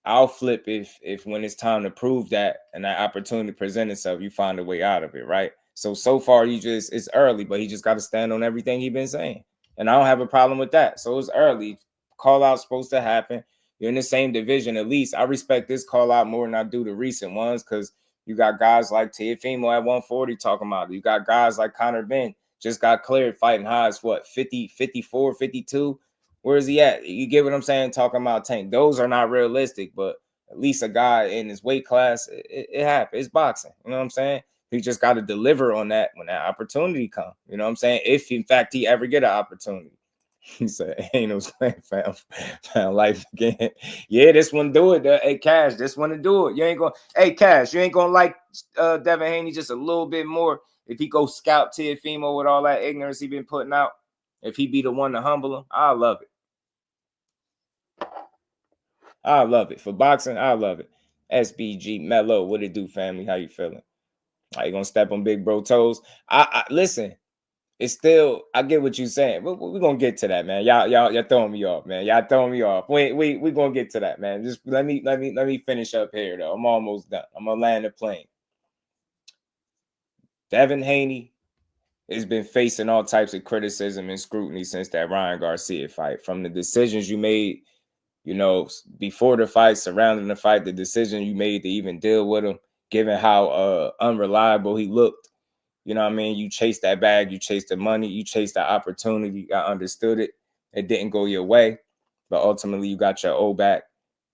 I'll flip if when it's time to prove that and that opportunity presents itself, you find a way out of it, right? So far, it's early, but he just got to stand on everything he's been saying. And I don't have a problem with that. So it's early. Call out's supposed to happen. You're in the same division at least. I respect this call out more than I do the recent ones because you got guys like Teofimo at 140 talking about it. You got guys like Conor Ben just got cleared fighting high as what, 50, 54, 52? Where is he at? You get what I'm saying? Talking about Tank. Those are not realistic, but at least a guy in his weight class, it happens. It's boxing. You know what I'm saying? He just got to deliver on that when that opportunity comes. You know what I'm saying? If, in fact, he ever get an opportunity. He said, ain't no found life again. Yeah, this one do it. Hey, Cash, this one to do it. You ain't going to, hey, Cash, you ain't going to like Devin Haney just a little bit more if he go scout Teofimo with all that ignorance he been putting out. If he be the one to humble him, I love it. I love it. For boxing, I love it. SBG Mello, what it do, family? How you feeling? Are you gonna step on big bro toes? I listen. It's still, I get what you're saying. We're gonna get to that, man. Y'all throwing me off, man. Y'all throwing me off. We gonna get to that, man. Just let me finish up here though. I'm almost done. I'm gonna land the plane. Devin Haney has been facing all types of criticism and scrutiny since that Ryan Garcia fight. From the decisions you made, you know, before the fight, surrounding the fight, the decision you made to even deal with him, given how unreliable he looked. You know what I mean? You chased that bag, you chased the money, you chased the opportunity. I understood it. It didn't go your way, but ultimately you got your O back.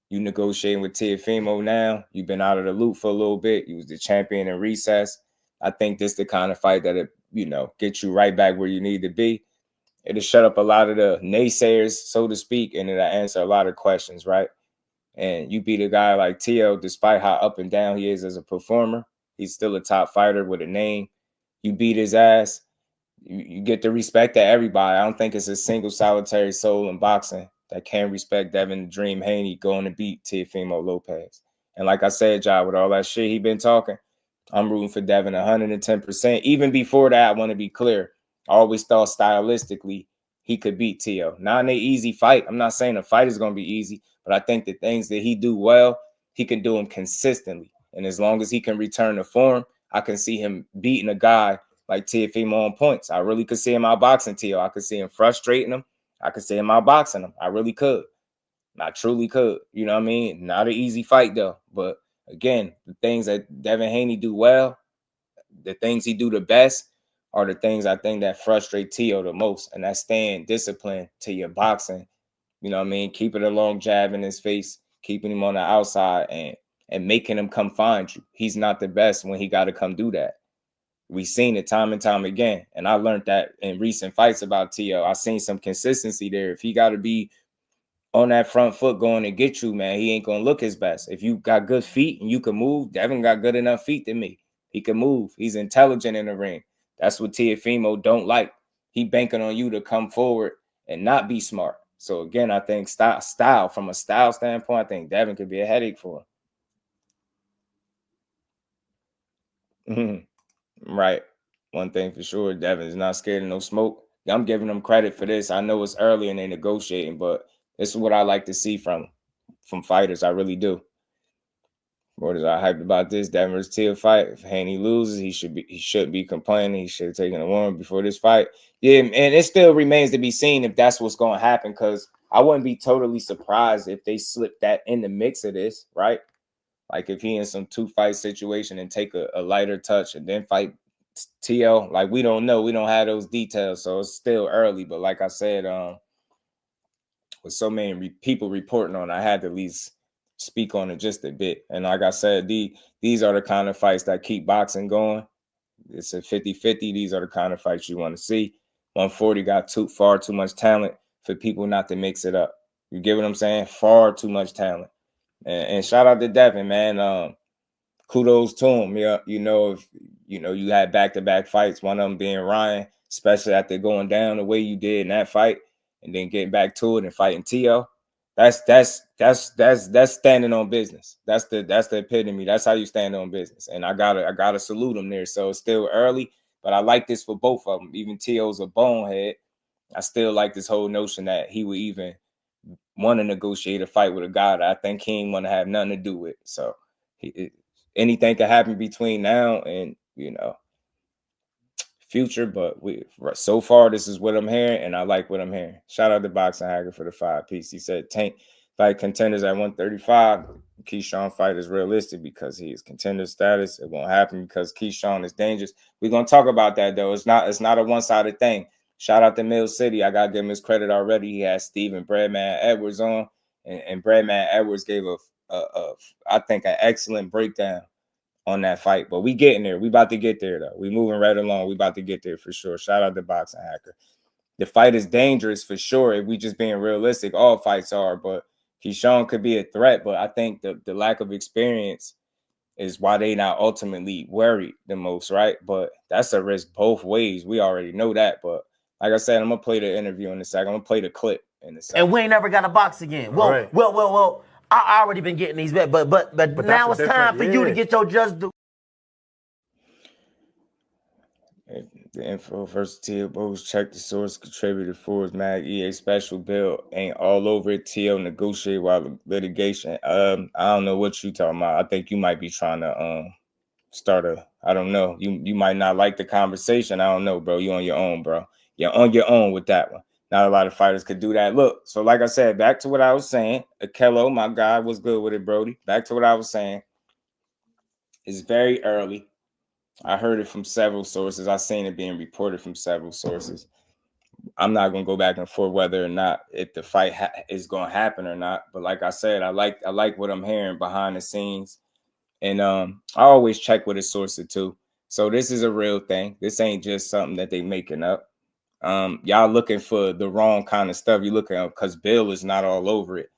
You negotiating with Teofimo now. You've been out of the loop for a little bit. You was the champion in recess. I think this is the kind of fight that, get you right back where you need to be. It'll shut up a lot of the naysayers, so to speak, and it'll answer a lot of questions, right? And you beat a guy like Teo, despite how up and down he is as a performer. He's still a top fighter with a name. You beat his ass. You get the respect of everybody. I don't think it's a single solitary soul in boxing that can respect Devin Dream Haney going to beat Teofimo Lopez. And like I said, John, with all that shit he been talking, I'm rooting for Devin 110%. Even before that, I want to be clear. I always thought stylistically he could beat Teo. Not an easy fight. I'm not saying the fight is going to be easy, but I think the things that he do well, he can do them consistently. And as long as he can return to form, I can see him beating a guy like Teofimo on points. I really could see him outboxing Teo. I could see him frustrating him. I could see him outboxing him. I really could. I truly could. You know what I mean? Not an easy fight, though. But again, the things that Devin Haney do well, the things he do the best are the things I think that frustrate Teo the most. And that's staying disciplined to your boxing. You know what I mean? Keeping a long jab in his face, keeping him on the outside and making him come find you. He's not the best when he got to come do that. We've seen it time and time again. And I learned that in recent fights about Teo. I've seen some consistency there. If he got to be on that front foot going to get you, man, he ain't going to look his best. If you got good feet and you can move, Devin got good enough feet to me. He can move. He's intelligent in the ring. That's what Teofimo don't like. He banking on you to come forward and not be smart. So, again, I think style from a style standpoint, I think Devin could be a headache for him. Right. One thing for sure, Devin is not scared of no smoke. I'm giving them credit for this. I know it's early and they negotiating, but this is what I like to see from fighters. I really do. What is I hyped about this? Devin versus Teal fight. If Haney loses, he shouldn't be complaining. He should have taken a warning before this fight. Yeah, and it still remains to be seen if that's what's going to happen, because I wouldn't be totally surprised if they slip that in the mix of this, right? Like if he in some 2-fight situation and take a lighter touch and then fight TL, like we don't know. We don't have those details, so it's still early. But like I said, with so many people reporting on, I had to at least speak on it just a bit. And like I said, these are the kind of fights that keep boxing going. It's a 50-50. These are the kind of fights you want to see. 140 got far too much talent for people not to mix it up. You get what I'm saying? Far too much talent. And shout out to Devin, man. Kudos to him. Yeah, if you had back-to-back fights, one of them being Ryan, especially after going down the way you did in that fight, and then getting back to it and fighting T.O. That's standing on business. That's the epitome. That's how you stand on business. And I gotta salute him there. So it's still early, but I like this for both of them. Even T.O.'s a bonehead. I still like this whole notion that he would even want to negotiate a fight with a guy that I think he ain't want to have nothing to do with. So anything can happen between now and future, but so far this is what I'm hearing, and I like what I'm hearing. Shout out to Boxing Hacker for the 5-piece. He said Tank fight contenders at 135. Keyshawn fight is realistic because he is contender status. It won't happen because Keyshawn is dangerous. We're gonna talk about that though. It's not a one-sided thing. Shout out to Mill City. I gotta give him his credit already. He had Steven Breadman Edwards on, and Breadman Edwards gave I think an excellent breakdown on that fight. But we getting there. We about to get there though. We moving right along. We about to get there for sure. Shout out to Boxing Hacker. The fight is dangerous for sure. If we just being realistic, all fights are, but Keyshawn could be a threat. But I think the lack of experience is why they not ultimately worried the most, right? But that's a risk both ways. We already know that. But like I said, I'm gonna play the interview in a second. I'm gonna play the clip in a second. And we ain't never got a box again. Well, Right. well. I already been getting these back, but now it's time for you to get your just due. The info versus Teofimo, check the source, contributed for his Mag EA special bill. Ain't all over it. Teo negotiate while litigation. I don't know what you talking about. I think you might be trying to start I don't know. You might not like the conversation. I don't know, bro. You on your own, bro. You're on your own with that one. Not a lot of fighters could do that. Look, so like I said, back to what I was saying. Akello, my guy, was good with it, Brody. Back to what I was saying. It's very early. I heard it from several sources. I've seen it being reported from several sources. I'm not going to go back and forth whether or not if the fight is going to happen or not. But like I said, I like what I'm hearing behind the scenes. And I always check with a source or two. So this is a real thing. This ain't just something that they making up. Y'all looking for the wrong kind of stuff. You looking up because Bill is not all over it.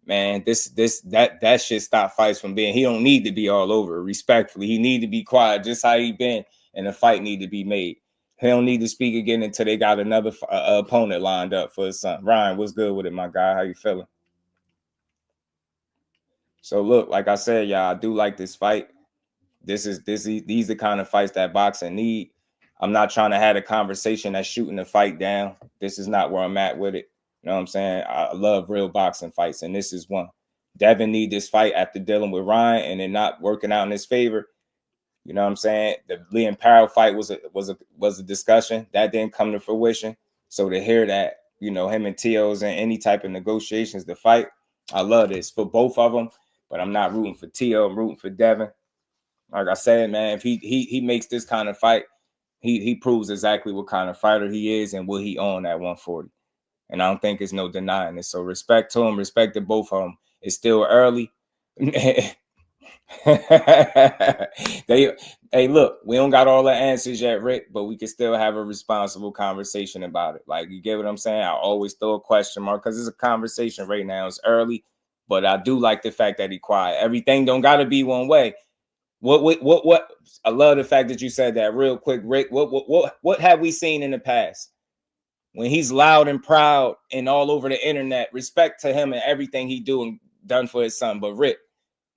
Man, that shit stop fights from being. He don't need to be all over it, respectfully. He need to be quiet, just how he been, and the fight need to be made. He don't need to speak again until they got another opponent lined up for his son. Ryan, what's good with it, my guy? How you feeling? So look, like I said, y'all, I do like this fight. These are the kind of fights that boxing need. I'm not trying to have a conversation that's shooting the fight down. This is not where I'm at with it. You know what I'm saying? I love real boxing fights, and this is one. Devin need this fight after dealing with Ryan and it not working out in his favor. You know what I'm saying? The Liam Powell fight was a discussion that didn't come to fruition. So to hear that, him and Teo's in any type of negotiations to fight, I love this for both of them. But I'm not rooting for Teo. I'm rooting for Devin. Like I said, man, if he makes this kind of fight, he proves exactly what kind of fighter he is and what he own at 140. And I don't think there's no denying it. So respect to him, respect to both of them. It's still early. Hey, look, we don't got all the answers yet, Rick, but we can still have a responsible conversation about it. Like, you get what I'm saying? I always throw a question mark because it's a conversation right now. It's early, but I do like the fact that he quiet. Everything don't got to be one way. What? I love the fact that you said that real quick, Rick. What have we seen in the past? When he's loud and proud and all over the internet, respect to him and everything he done for his son. But Rick,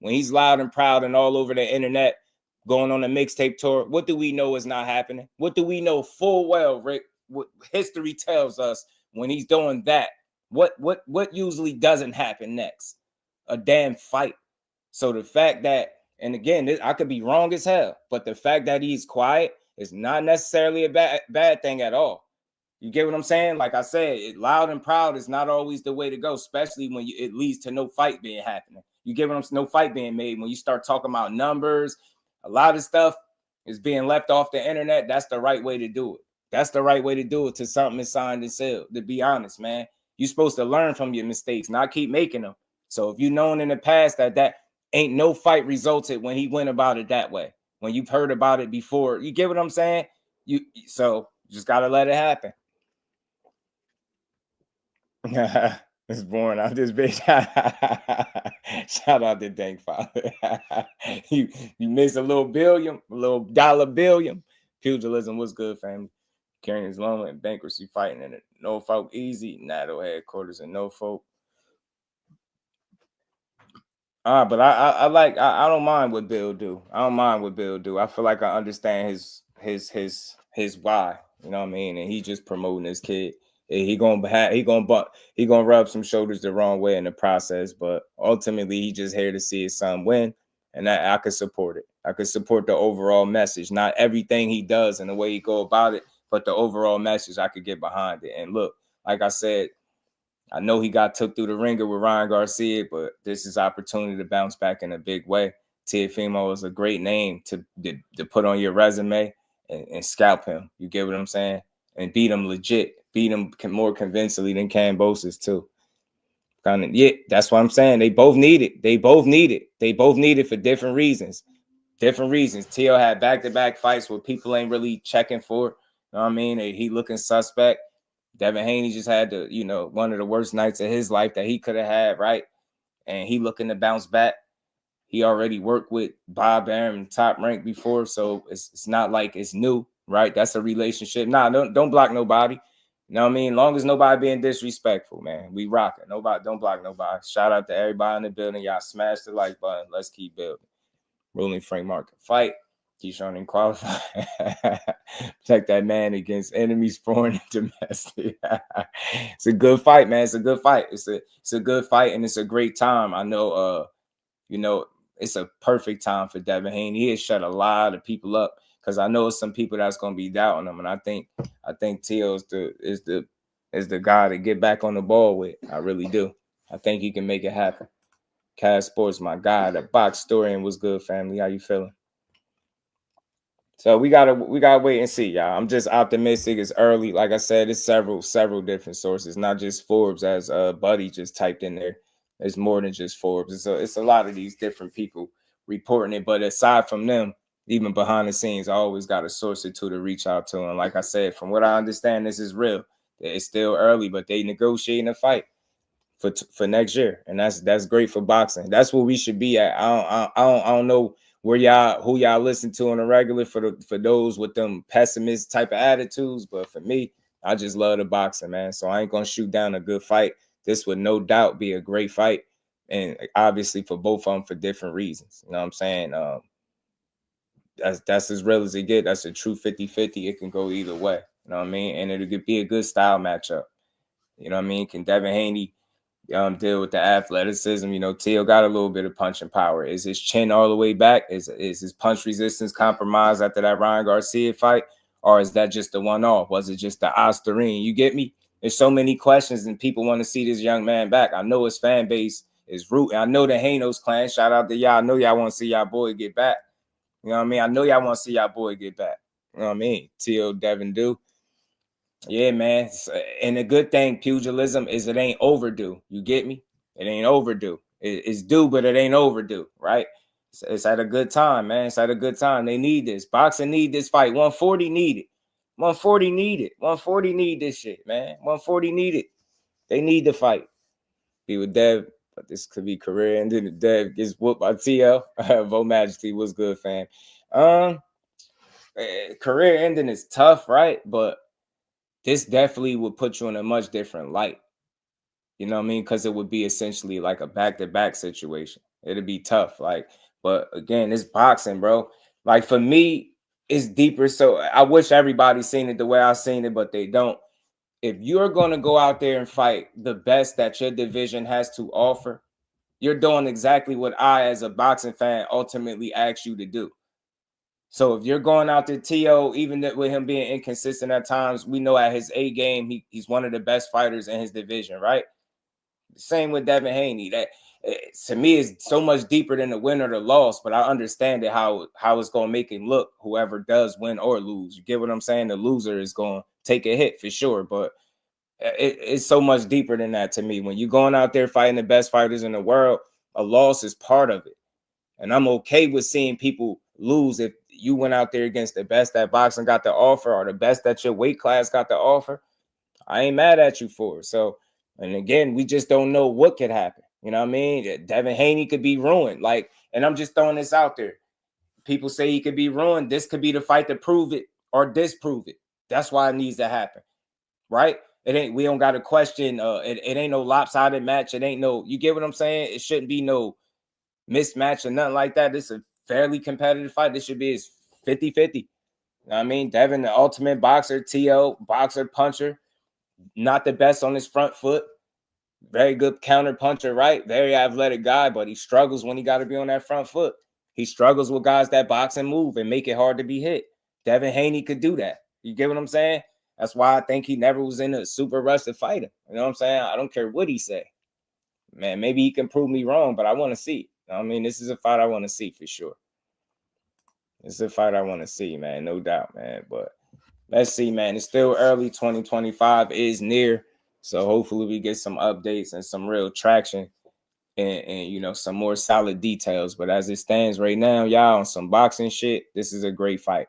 when he's loud and proud and all over the internet, going on a mixtape tour. What do we know is not happening? What do we know full well, Rick? What history tells us when he's doing that? What usually doesn't happen next? A damn fight. So the fact that, and again, I could be wrong as hell, but the fact that he's quiet is not necessarily a bad thing at all. You get what I'm saying? Like I said, loud and proud is not always the way to go, especially when it leads to no fight being happening. You get what I'm saying? No fight being made. When you start talking about numbers, a lot of stuff is being left off the internet. That's the right way to do it. That's the right way to do it to something is signed and sealed. To be honest, man, you're supposed to learn from your mistakes, not keep making them. So if you've known in the past that ain't no fight resulted when he went about it that way, when you've heard about it before, you get what I'm saying? So you just got to let it happen. It's born out this bitch. Shout out to Dank Father. you miss a little billion, a little dollar billion. Pugilism was good, family. Carrying his loan and bankruptcy fighting in it. Norfolk easy. NATO headquarters in Norfolk. But I don't mind what Bill do. I don't mind what Bill do. I feel like I understand his why. You know what I mean? And he just promoting his kid. He gonna rub some shoulders the wrong way in the process, but ultimately he just here to see his son win, and I could support it. I could support the overall message, not everything he does and the way he go about it, but the overall message I could get behind it. And look, like I said, I know he got took through the ringer with Ryan Garcia, but this is opportunity to bounce back in a big way. Teofimo is a great name to put on your resume and scalp him. You get what I'm saying? And beat him legit. Beat him more convincingly than Kambosos too. Yeah, that's what I'm saying. They both need it. They both need it. They both need it for different reasons. Different reasons. Teo had back-to-back fights where people ain't really checking for. You know what I mean? He looking suspect. Devin Haney just had one of the worst nights of his life that he could have had, right? And he looking to bounce back. He already worked with Bob Arum Top Rank before, so it's not like it's new, right? That's a relationship. Nah, don't block nobody. You know what I mean? Long as nobody being disrespectful, man. We rocking. Nobody, don't block nobody. Shout out to everybody in the building. Y'all smash the like button. Let's keep building. Ruling Frank Market fight. Keyshawn didn't qualify. Protect that man against enemies, foreign and domestic. It's a good fight, man. It's a good fight. It's a good fight, and it's a great time. I know, it's a perfect time for Devin Haney. He has shut a lot of people up because I know some people that's gonna be doubting him, and I think Teo is the guy to get back on the ball with. I really do. I think he can make it happen. Cash Sports, my guy. The box story and was good, family. How you feeling? So we gotta wait and see, y'all. I'm just optimistic. It's early. Like I said, it's several different sources, not just Forbes, as Buddy just typed in there. There's more than just Forbes. It's a lot of these different people reporting it. But aside from them, even behind the scenes, I always got a source or two to reach out to. And like I said, from what I understand, this is real. It's still early, but they negotiating a fight for next year, and that's great for boxing. That's where we should be at. I don't know who y'all listen to on a regular for those with them pessimist type of attitudes, but for me, I just love the boxing, man. So I ain't gonna shoot down a good fight. This would no doubt be a great fight, and obviously for both of them for different reasons. You know what I'm saying? That's as real as it get. That's a true 50-50. It can go either way. You know what I mean? And it could be a good style matchup. You know what I mean? Can Devin Haney deal with the athleticism? Teo got a little bit of punching power. Is his chin all the way back? Is his punch resistance compromised after that Ryan Garcia fight? Or is that just the one-off? Was it just the Osterine? You get me? There's so many questions, and people want to see this young man back. I know his fan base is rooting. I know the Hanos clan. Shout out to y'all. I know y'all want to see y'all boy get back. You know what I mean? I know y'all want to see y'all boy get back. You know what I mean? Teo, Devin do. Yeah, man. And the good thing, pugilism, is it ain't overdue. You get me? It ain't overdue. It's due, but it ain't overdue, right? It's at a good time, man. It's at a good time. They need this. Boxing need this fight. 140 need it. 140 need it. 140 need this shit, man. 140 need it. They need the fight. Be with Dev, but this could be career ending. Dev gets whooped by TL. Vo Majesty was good, fam. Career ending is tough, right? But this definitely would put you in a much different light. You know what I mean? Because it would be essentially like a back-to-back situation. It'd be tough. But again, it's boxing, bro. Like for me, it's deeper. So I wish everybody seen it the way I seen it, but they don't. If you're going to go out there and fight the best that your division has to offer, you're doing exactly what I, as a boxing fan, ultimately asked you to do. So if you're going out to Tio, even with him being inconsistent at times, we know at his A game, he's one of the best fighters in his division, right? Same with Devin Haney. That to me is so much deeper than the win or the loss, but I understand it how it's going to make him look, whoever does win or lose. You get what I'm saying? The loser is going to take a hit for sure, but it's so much deeper than that to me. When you're going out there fighting the best fighters in the world, a loss is part of it. And I'm okay with seeing people lose if you went out there against the best that boxing got to offer or the best that your weight class got to offer. I ain't mad at you for it. So, and again, we just don't know what could happen. You know what I mean? Devin Haney could be ruined. Like, and I'm just throwing this out there. People say he could be ruined. This could be the fight to prove it or disprove it. That's why it needs to happen, right? It ain't, we don't got to question. It ain't no lopsided match. It ain't no, you get what I'm saying? It shouldn't be no mismatch or nothing like that. This is a fairly competitive fight. This should be his 50-50. You know what I mean? Devin, the ultimate boxer, T.O., boxer, puncher, not the best on his front foot. Very good counter puncher, right? Very athletic guy, but he struggles when he got to be on that front foot. He struggles with guys that box and move and make it hard to be hit. Devin Haney could do that. You get what I'm saying? That's why I think he never was in a super rush to fight him. You know what I'm saying? I don't care what he say. Man, maybe he can prove me wrong, but I want to see it. I mean, this is a fight I want to see for sure. This is a fight I want to see, man. No doubt, man. But let's see, man. It's still early. 2025 is near. So hopefully we get some updates and some real traction and you know, some more solid details. But as it stands right now, y'all, on some boxing shit, this is a great fight.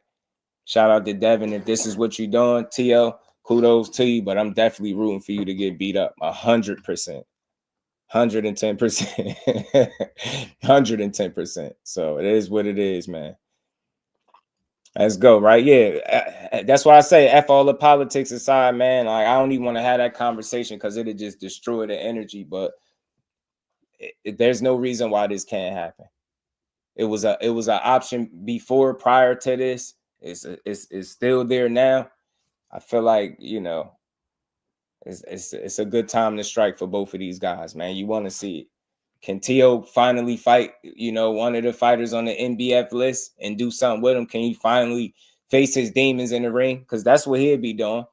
Shout out to Devin. If this is what you're doing, TL, kudos to you. But I'm definitely rooting for you to get beat up 100%. 110%. 110%. So it is what it is, man. Let's go, right? Yeah, that's why I say F all the politics aside, man. Like, I don't even want to have that conversation because it'll just destroy the energy. But there's no reason why this can't happen. It was an option before, prior to this. It's still there now. I feel like, you know, it's a good time to strike for both of these guys, man. You want to see it. Can Tio finally fight, you know, one of the fighters on the NBF list and do something with him? Can he finally face his demons in the ring? Because that's what he'll be doing.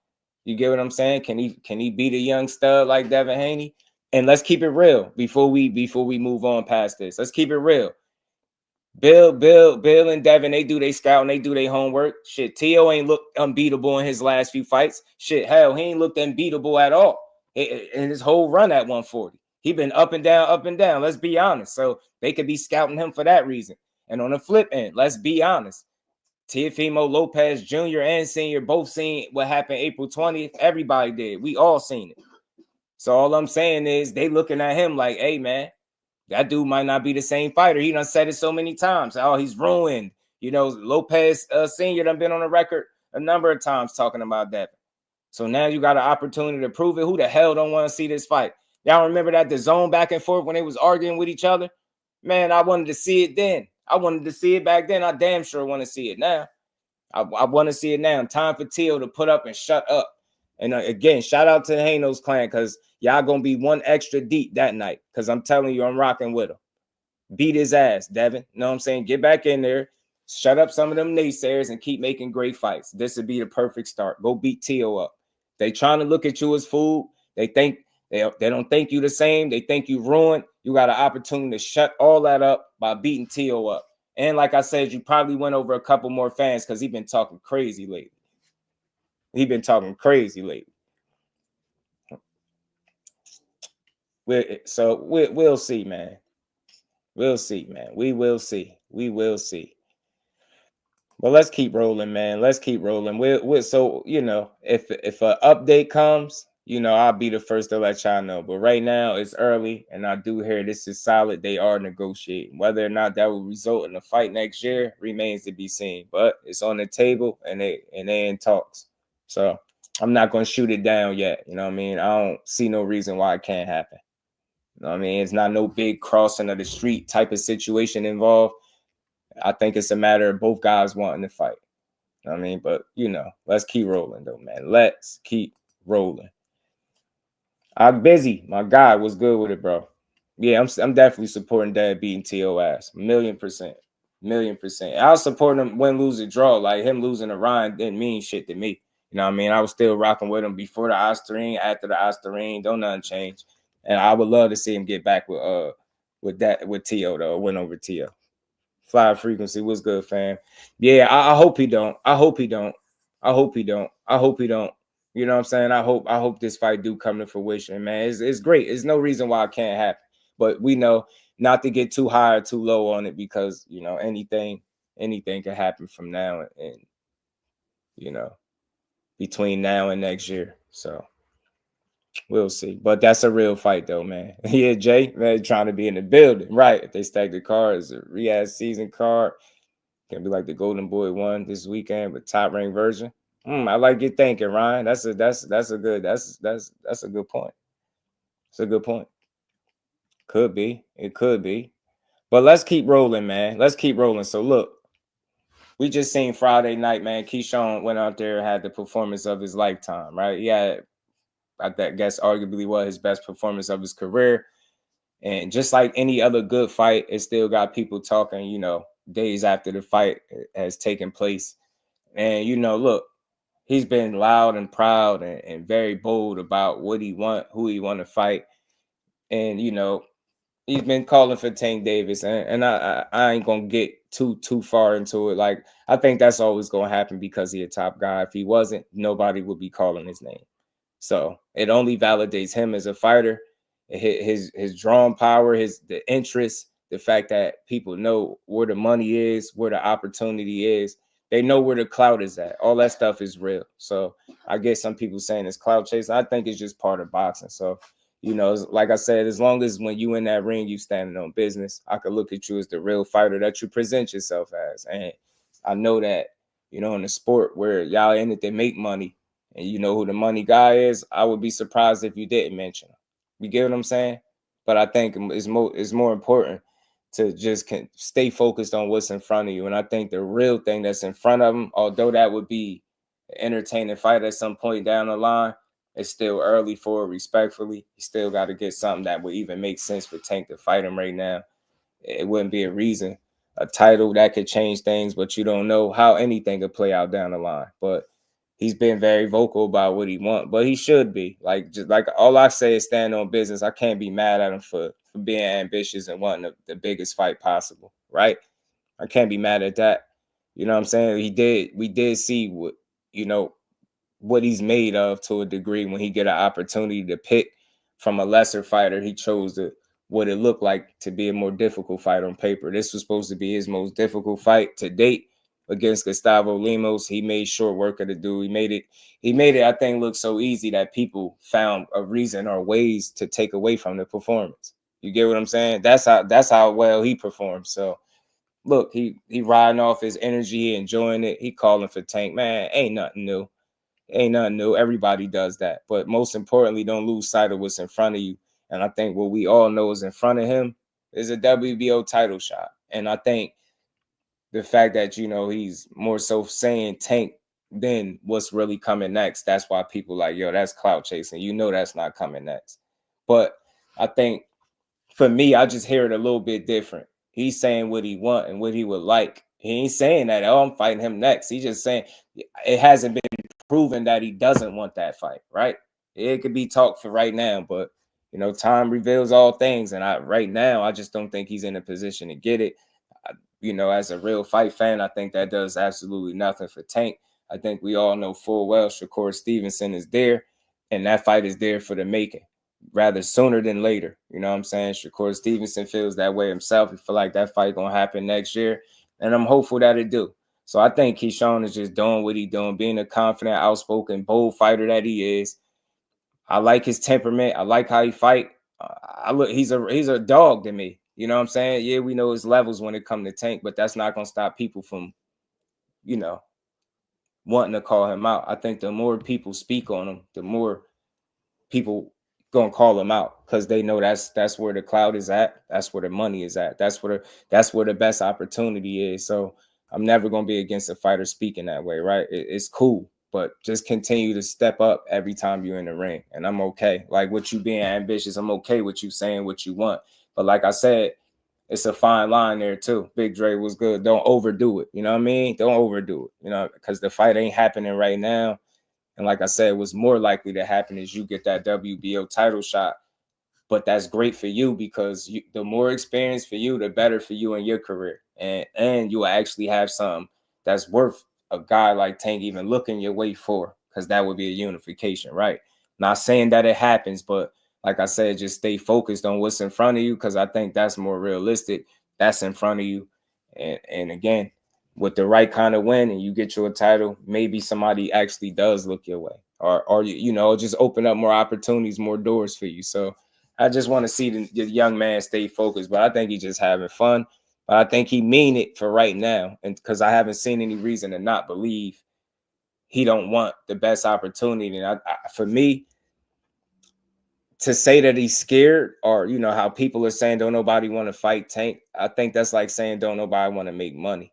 You get what I'm saying? Can he beat a young stud like Devin Haney? And let's keep it real before we move on past this. Let's keep it real. Bill and Devin, they do their scout and they do their homework. Shit, Tio ain't looked unbeatable in his last few fights. Shit, hell, he ain't looked unbeatable at all in his whole run at 140. He been up and down, up and down. Let's be honest. So they could be scouting him for that reason. And on the flip end, let's be honest. Teofimo Lopez Jr. and Sr. both seen what happened April 20th. Everybody did. We all seen it. So all I'm saying is they looking at him like, hey, man, that dude might not be the same fighter. He done said it so many times. Oh, he's ruined. You know, Lopez Sr. done been on the record a number of times talking about that. So now you got an opportunity to prove it. Who the hell don't want to see this fight? Y'all remember that the zone back and forth when they was arguing with each other? Man, I wanted to see it then. I wanted to see it back then. I damn sure want to see it now. I want to see it now. Time for Tio to put up and shut up. And again, shout out to Haino's clan because y'all going to be one extra deep that night because I'm telling you, I'm rocking with him. Beat his ass, Devin. You know what I'm saying? Get back in there. Shut up some of them naysayers and keep making great fights. This would be the perfect start. Go beat Tio up. They trying to look at you as food. They think they don't think you the same. They think you ruined. You got an opportunity to shut all that up by beating Tio up. And like I said, you probably went over a couple more fans because he's been talking crazy lately. We'll see, man. We'll see, man. We will see. But let's keep rolling, man. Let's keep rolling. So, you know, if an update comes, you know, I'll be the first to let y'all know. But right now it's early, and I do hear this is solid. They are negotiating. Whether or not that will result in a fight next year remains to be seen. But it's on the table, and they in talks. So I'm not gonna shoot it down yet. You know what I mean? I don't see no reason why it can't happen. You know what I mean? It's not no big crossing of the street type of situation involved. I think it's a matter of both guys wanting to fight. You know what I mean? But, you know, let's keep rolling, though, man. Let's keep rolling. I'm busy. My guy was good with it, bro. Yeah, I'm definitely supporting Dad beating T.O. ass. 1,000,000%. 1,000,000%. I was supporting him win, lose, or draw. Like, him losing to Ryan didn't mean shit to me. You know what I mean? I was still rocking with him before the Osterine, after the Osterine. Don't nothing change. And I would love to see him get back with T.O. though. Win over T.O. Fly frequency. What's good, fam? Yeah, I hope he don't. I hope he don't. I hope he don't. I hope he don't. You know what I'm saying? I hope this fight do come to fruition, man. It's great. There's no reason why it can't happen. But we know not to get too high or too low on it because, you know, anything can happen from now and you know, between now and next year. So we'll see. But that's a real fight though, man. Yeah, Jay, man, trying to be in the building. Right. If they stack the cards, a Riyadh season card. Can be like the Golden Boy one this weekend, but top rank version. I like your thinking, Ryan. That's a good point. It's a good point. Could be. It could be. But let's keep rolling, man. Let's keep rolling. So look, we just seen Friday night, man. Keyshawn went out there and had the performance of his lifetime, right? Yeah, I guess arguably was his best performance of his career. And just like any other good fight, it still got people talking, you know, days after the fight has taken place. And, you know, look, he's been loud and proud and very bold about what he want, who he want to fight. And, you know, he's been calling for Tank Davis. And I ain't going to get too far into it. Like, I think that's always going to happen because he's a top guy. If he wasn't, nobody would be calling his name. So it only validates him as a fighter, his drawing power, the interest, the fact that people know where the money is, where the opportunity is. They know where the clout is at. All that stuff is real. So I get some people saying it's clout chasing. I think it's just part of boxing. So, you know, like I said, as long as when you in that ring, you standing on business, I could look at you as the real fighter that you present yourself as. And I know that, you know, in the sport where y'all in it to make money, and you know who the money guy is, I would be surprised if you didn't mention him. You get what I'm saying? But I think it's more important to just stay focused on what's in front of you. And I think the real thing that's in front of him, although that would be an entertaining fight at some point down the line, it's still early for it, respectfully. You still got to get something that would even make sense for Tank to fight him right now. It wouldn't be a reason. A title that could change things, but you don't know how anything could play out down the line. But he's been very vocal about what he wants, but he should be. Like, just like all I say is stand on business. I can't be mad at him for being ambitious and wanting the biggest fight possible, right? I can't be mad at that. You know what I'm saying? We did see what, you know, what he's made of to a degree when he get an opportunity to pick from a lesser fighter. He chose what it looked like to be a more difficult fight on paper. This was supposed to be his most difficult fight to date against Gustavo Lemos. He made short work of the dude. He made it, I think, look so easy that people found a reason or ways to take away from the performance. You get what I'm saying? That's how well he performed. So look, he riding off his energy, enjoying it. He calling for Tank. Man, ain't nothing new. Ain't nothing new. Everybody does that. But most importantly, don't lose sight of what's in front of you. And I think what we all know is in front of him is a WBO title shot. And I think the fact that, you know, he's more so saying Tank than what's really coming next, that's why people like, yo, that's clout chasing. You know that's not coming next. But I think for me, I just hear it a little bit different. He's saying what he want and what he would like. He ain't saying that, oh, I'm fighting him next. He's just saying it hasn't been proven that he doesn't want that fight, right? It could be talk for right now, but, you know, time reveals all things. And right now, I just don't think he's in a position to get it. You know, as a real fight fan, I think that does absolutely nothing for Tank. I think we all know full well Shakur Stevenson is there, and that fight is there for the making, rather sooner than later. You know what I'm saying? Shakur Stevenson feels that way himself. He feel like that fight gonna happen next year, and I'm hopeful that it do. So I think Keyshawn is just doing what he's doing, being a confident, outspoken, bold fighter that he is. I like his temperament. I like how he fight. He's a dog to me. You know what I'm saying? Yeah, we know his levels when it comes to Tank, but that's not gonna stop people from, you know, wanting to call him out. I think the more people speak on him, the more people gonna call him out because they know that's where the clout is at. That's where the money is at. That's where the best opportunity is. So I'm never gonna be against a fighter speaking that way, right? It's cool, but just continue to step up every time you're in the ring, and I'm okay. Like with you being ambitious, I'm okay with you saying what you want. But like I said, it's a fine line there too. Big Dre was good. Don't overdo it. You know what I mean? Don't overdo it. You know, because the fight ain't happening right now. And like I said, what's more likely to happen is you get that WBO title shot. But that's great for you because the more experience for you, the better for you in your career. And you will actually have something that's worth a guy like Tank even looking your way for, because that would be a unification, right? Not saying that it happens, but like I said, just stay focused on what's in front of you, because I think that's more realistic. That's in front of you. And again, with the right kind of win and you get you a title, maybe somebody actually does look your way, or you know, just open up more opportunities, more doors for you. So I just want to see the young man stay focused, but I think he's just having fun. But I think he mean it for right now, and because I haven't seen any reason to not believe he don't want the best opportunity. And for me, to say that he's scared, or you know how people are saying don't nobody want to fight Tank, I think that's like saying don't nobody want to make money.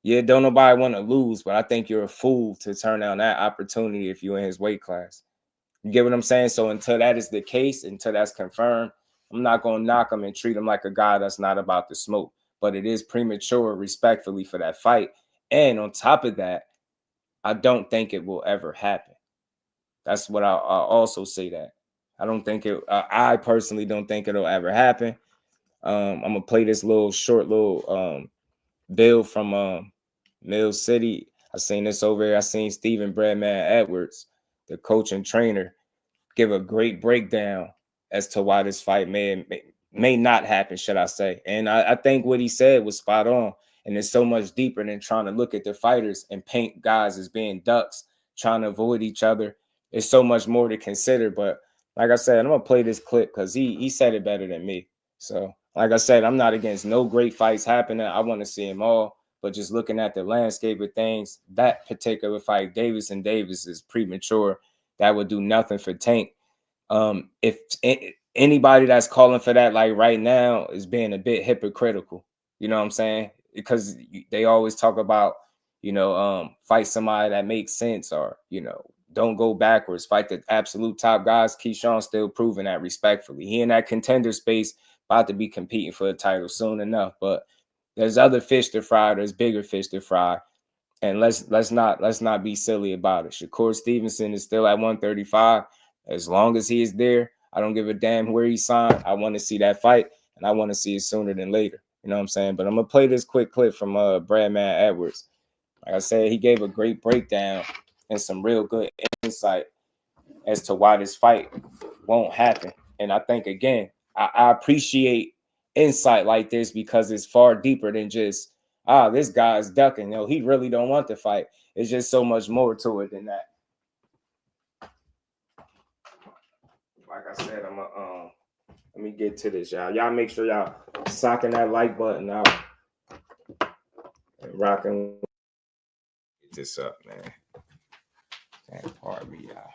Yeah, don't nobody want to lose, but I think you're a fool to turn down that opportunity if you're in his weight class. You get what I'm saying? So until that is the case, until that's confirmed, I'm not going to knock him and treat him like a guy that's not about to smoke. But it is premature, respectfully, for that fight. And on top of that, I don't think it will ever happen. That's what I'll also say that. I don't think it, I personally don't think it'll ever happen. I'm going to play this short little build from Mill City. I seen this over here. I seen Stephen Breadman Edwards, the coach and trainer, give a great breakdown as to why this fight may not happen, should I say. And I think what he said was spot on. And it's so much deeper than trying to look at the fighters and paint guys as being ducks, trying to avoid each other. It's so much more to consider. But like I said, I'm going to play this clip because he said it better than me. So like I said, I'm not against no great fights happening. I want to see them all. But just looking at the landscape of things, that particular fight, Davis and Davis, is premature. That would do nothing for Tank. If anybody that's calling for that, like right now, is being a bit hypocritical, you know what I'm saying? Because they always talk about, you know, fight somebody that makes sense, or, you know, don't go backwards, fight the absolute top guys. Keyshawn still proving that respectfully. He in that contender space, about to be competing for the title soon enough. But there's other fish to fry. There's bigger fish to fry. And let's not be silly about it. Shakur Stevenson is still at 135. As long as he is there, I don't give a damn where he signed. I want to see that fight, and I want to see it sooner than later. You know what I'm saying? But I'm going to play this quick clip from Breadman Edwards. Like I said, he gave a great breakdown and some real good insight as to why this fight won't happen. And I think, again, I appreciate insight like this because it's far deeper than just, this guy's ducking. You know, he really don't want to fight. It's just so much more to it than that. Like I said, I'm gonna let me get to this, y'all. Y'all make sure y'all socking that like button out and rocking. Get this up, man. Pardon me, y'all.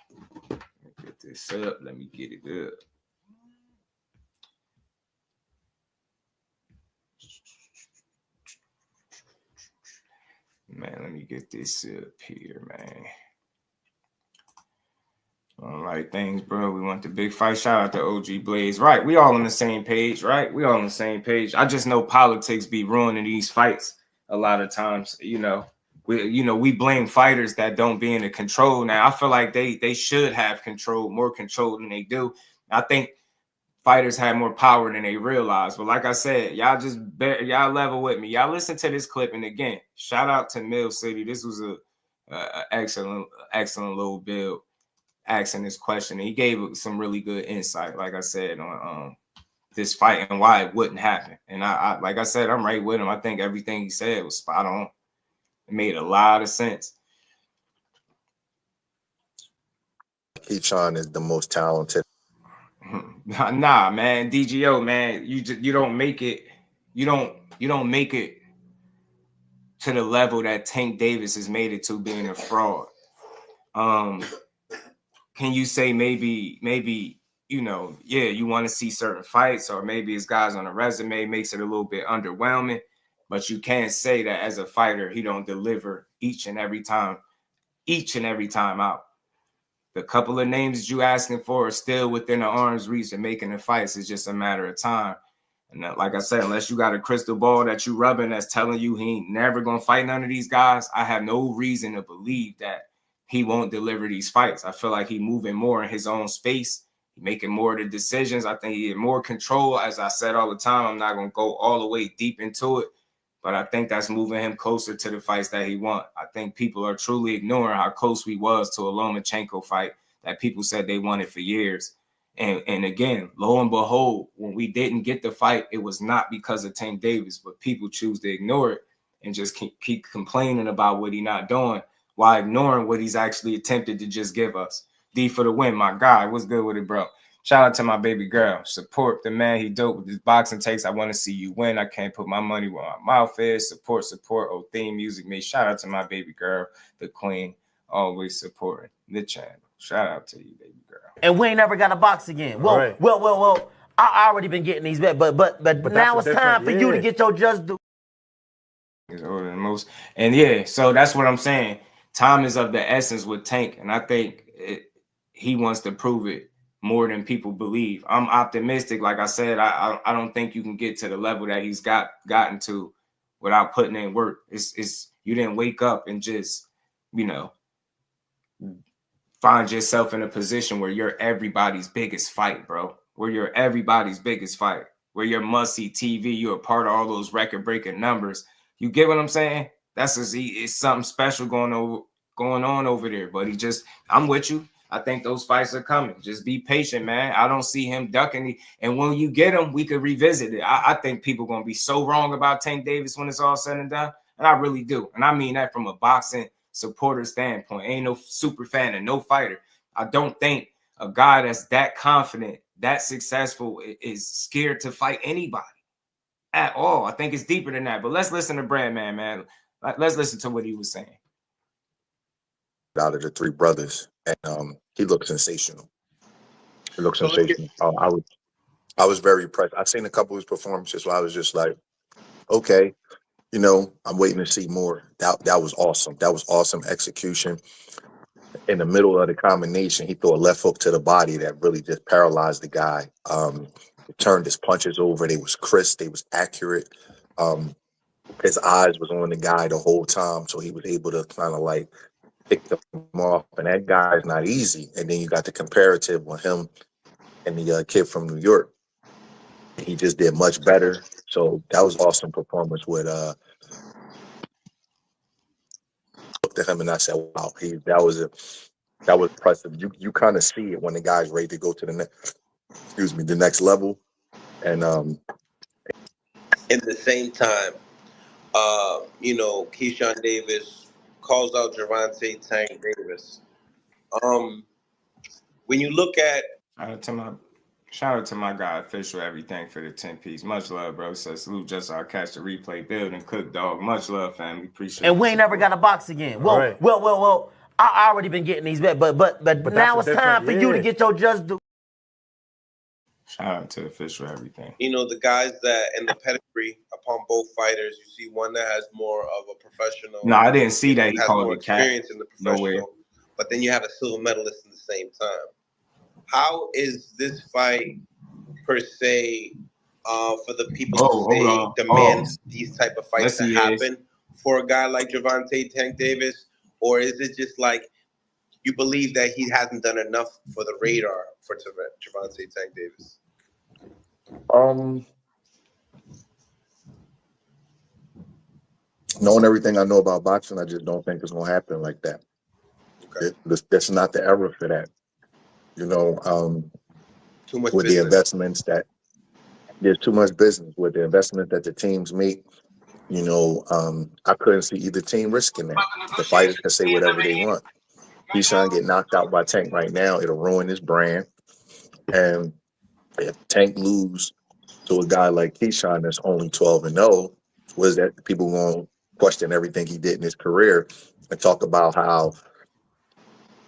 Let me get this up. Let me get it up. Man, let me get this up here, man. All right, thanks, bro. We want the big fight. Shout out to OG Blaze. Right, we all on the same page, right? We all on the same page. I just know politics be ruining these fights a lot of times. You know, we blame fighters that don't be in the control. Now, I feel like they should have control, more control than they do. I think fighters have more power than they realize. But like I said, y'all level with me. Y'all listen to this clip, and again, shout out to Mill City. This was a excellent little build. Asking this question, and he gave some really good insight, like I said, on this fight and why it wouldn't happen. And I like I said, I'm right with him. I think everything he said was spot on. It made a lot of sense. Keyshawn is the most talented. Nah, man, DGO, man, you don't make it. You don't make it to the level that Tank Davis has made it to, being a fraud. Can you say maybe you know, yeah, you want to see certain fights, or maybe it's guys on a resume, makes it a little bit underwhelming. But you can't say that as a fighter, he don't deliver each and every time out. The couple of names that you asking for are still within the arm's reach and making the fights. It's just a matter of time. And like I said, unless you got a crystal ball that you rubbing that's telling you he ain't never going to fight none of these guys, I have no reason to believe that he won't deliver these fights. I feel like he moving more in his own space, making more of the decisions. I think he had more control. As I said all the time, I'm not going to go all the way deep into it, but I think that's moving him closer to the fights that he wants. I think people are truly ignoring how close we was to a Lomachenko fight that people said they wanted for years. And again, lo and behold, when we didn't get the fight, it was not because of Tank Davis, but people choose to ignore it and just keep complaining about what he's not doing while ignoring what he's actually attempted to just give us. D for the win, my guy. What's good with it, bro? Shout out to my baby girl. Support the man. He dope with his boxing takes. I want to see you win. I can't put my money where my mouth is. Support. Oh, theme music. Me. Shout out to my baby girl, the queen, always supporting the channel. Shout out to you, baby girl. And we ain't never got a box again. Well, Right. well. I already been getting these bet, but now it's time for you to get your just due. Is older than most, and yeah, so that's what I'm saying. Time is of the essence with Tank, and I think he wants to prove it more than people believe. I'm optimistic. Like I said, I don't think you can get to the level that he's gotten to without putting in work. It's you didn't wake up and just, you know, find yourself in a position where you're everybody's biggest fight, bro. Where you're everybody's biggest fight. Where you're must-see TV. You're a part of all those record-breaking numbers. You get what I'm saying? It's something special going on over there. But I'm with you. I think those fights are coming. Just be patient, man. I don't see him ducking. And when you get him, we could revisit it. I think people are going to be so wrong about Tank Davis when it's all said and done. And I really do. And I mean that from a boxing supporter standpoint. Ain't no super fan and no fighter. I don't think a guy that's that confident, that successful is scared to fight anybody at all. I think it's deeper than that. But let's listen to Breadman, man. Let's listen to what he was saying. Out of the three brothers, and he looked sensational. He looked sensational. I was very impressed. I've seen a couple of his performances where I was just like, okay, you know, I'm waiting to see more. That was awesome. That was awesome execution. In the middle of the combination, he threw a left hook to the body that really just paralyzed the guy. He turned his punches over. They was crisp. They was accurate. His eyes was on the guy the whole time, so he was able to kind of like pick them off. And that guy is not easy. And then you got the comparative with him and the kid from New York. He just did much better. So that was awesome performance with looked at him and I said, wow, that was impressive. You kind of see it when the guy's ready to go to the next level. And in the same time, you know, Keyshawn Davis calls out Gervonta Tank Davis. When you look at Shout out to my guy, Official Everything, for the 10-piece. Much love, bro. Says salute, just so I catch the replay, build and cook, dog. Much love, family. Appreciate it. And we ain't never got a box again. Well. I already been getting these bet, but now it's time for you to get your just due. Shout out to Official Everything. You know, the guys that in the pedigree upon both fighters, you see one that has more of a professional. No, I didn't see that. He has called more it cat. experience in the professional. Nowhere. But then you have a silver medalist in the same time. How is this fight per se for the people to demand these type of fights to happen for a guy like Gervonta Tank Davis? Or is it just like you believe that he hasn't done enough for the radar for Gervonta Tank Davis? Knowing everything I know about boxing, I just don't think it's going to happen like that. Okay. That's not the era for that. You know, too much with business. The investments that there's too much business with the investment that the teams make. You know, I couldn't see either team risking that. The fighters can say whatever they want. Keyshawn get knocked out by Tank right now, it'll ruin his brand. And if Tank lose to a guy like Keyshawn that's only 12-0, was that people going to question everything he did in his career and talk about how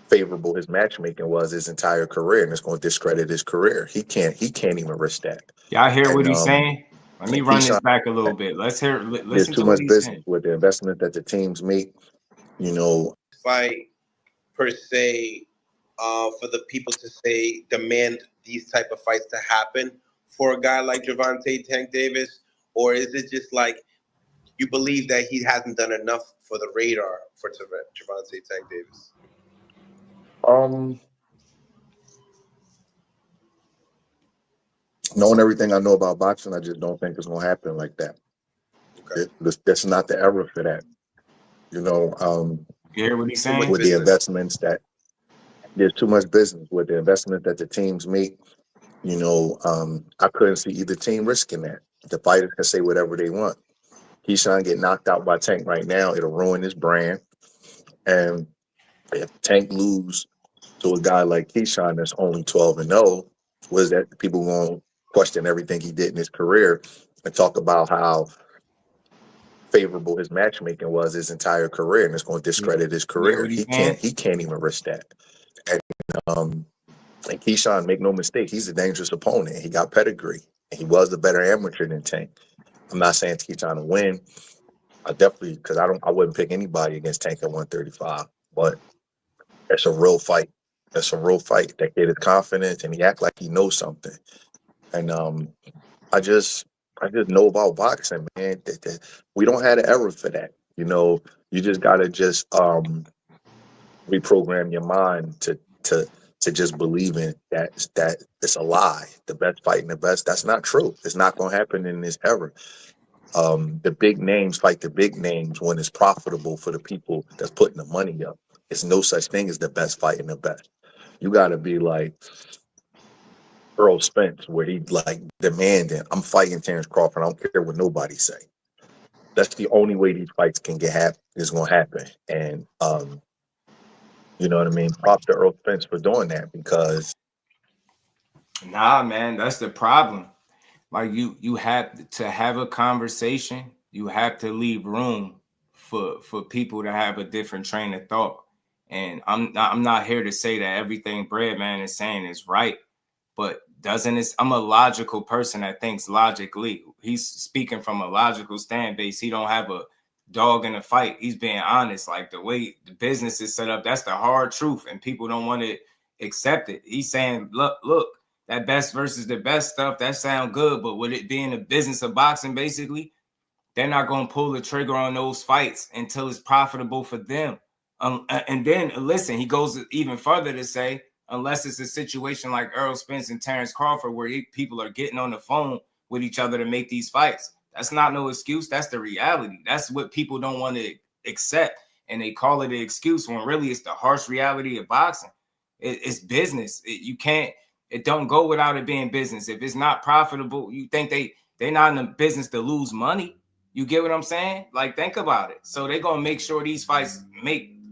favorable his matchmaking was his entire career, and it's going to discredit his career. He can't even risk that. Y'all hear And, what he's saying? Let me run this back a little bit. Let's hear. There's Listen too to what much he's business saying. with the investment that the teams make. You know, fight per se for the people to say demand these type of fights to happen for a guy like Gervonta Tank Davis, or is it just like you believe that he hasn't done enough for the radar for Gervonta Tank Davis? Knowing everything I know about boxing, I just don't think it's gonna happen like that. Okay. That's not the era for that. You know, you hear what he's saying? With the investments that there's too much business with the investment that the teams make. You know, I couldn't see either team risking that. The fighters can say whatever they want. Keyshawn get knocked out by Tank right now, it'll ruin his brand. And if Tank lose to a guy like Keyshawn that's only 12-0, was that people won't question everything he did in his career and talk about how favorable his matchmaking was his entire career, and it's going to discredit his career. He can't even risk that. And Keyshawn, make no mistake, he's a dangerous opponent. He got pedigree, and he was the better amateur than Tank. I'm not saying Keyshawn to win. I definitely, because I wouldn't pick anybody against Tank at 135, but it's a real fight. It's a real fight. That kid is confident, and he act like he knows something. And I just know about boxing, man. That we don't have an era for that. You know, you just gotta just reprogram your mind to just believing that it's a lie. The best fighting the best. That's not true. It's not gonna happen in this era. The big names fight the big names when it's profitable for the people that's putting the money up. It's no such thing as the best fighting the best. You gotta be like Earl Spence, where he like demanding, I'm fighting Terrence Crawford. I don't care what nobody say. That's the only way these fights can is gonna happen. And you know what I mean? Props to Earl Spence for doing that, because nah, man, that's the problem. Like you have to have a conversation. You have to leave room for people to have a different train of thought. And I'm not here to say that everything Breadman is saying is right, but I'm a logical person that thinks logically. He's speaking from a logical stand base. He don't have a dog in a fight. He's being honest. Like the way the business is set up, that's the hard truth, and people don't want to accept it. He's saying, look, that best versus the best stuff, that sound good, but with it being a business of boxing, basically, they're not going to pull the trigger on those fights until it's profitable for them. And then, listen, he goes even further to say, unless it's a situation like Earl Spence and Terrence Crawford, where people are getting on the phone with each other to make these fights. That's not no excuse. That's the reality. That's what people don't want to accept, and they call it an excuse when really it's the harsh reality of boxing. It's business. It don't go without it being business. If it's not profitable, you think they're not in the business to lose money. You get what I'm saying? Like, think about it. So they're gonna make sure these fights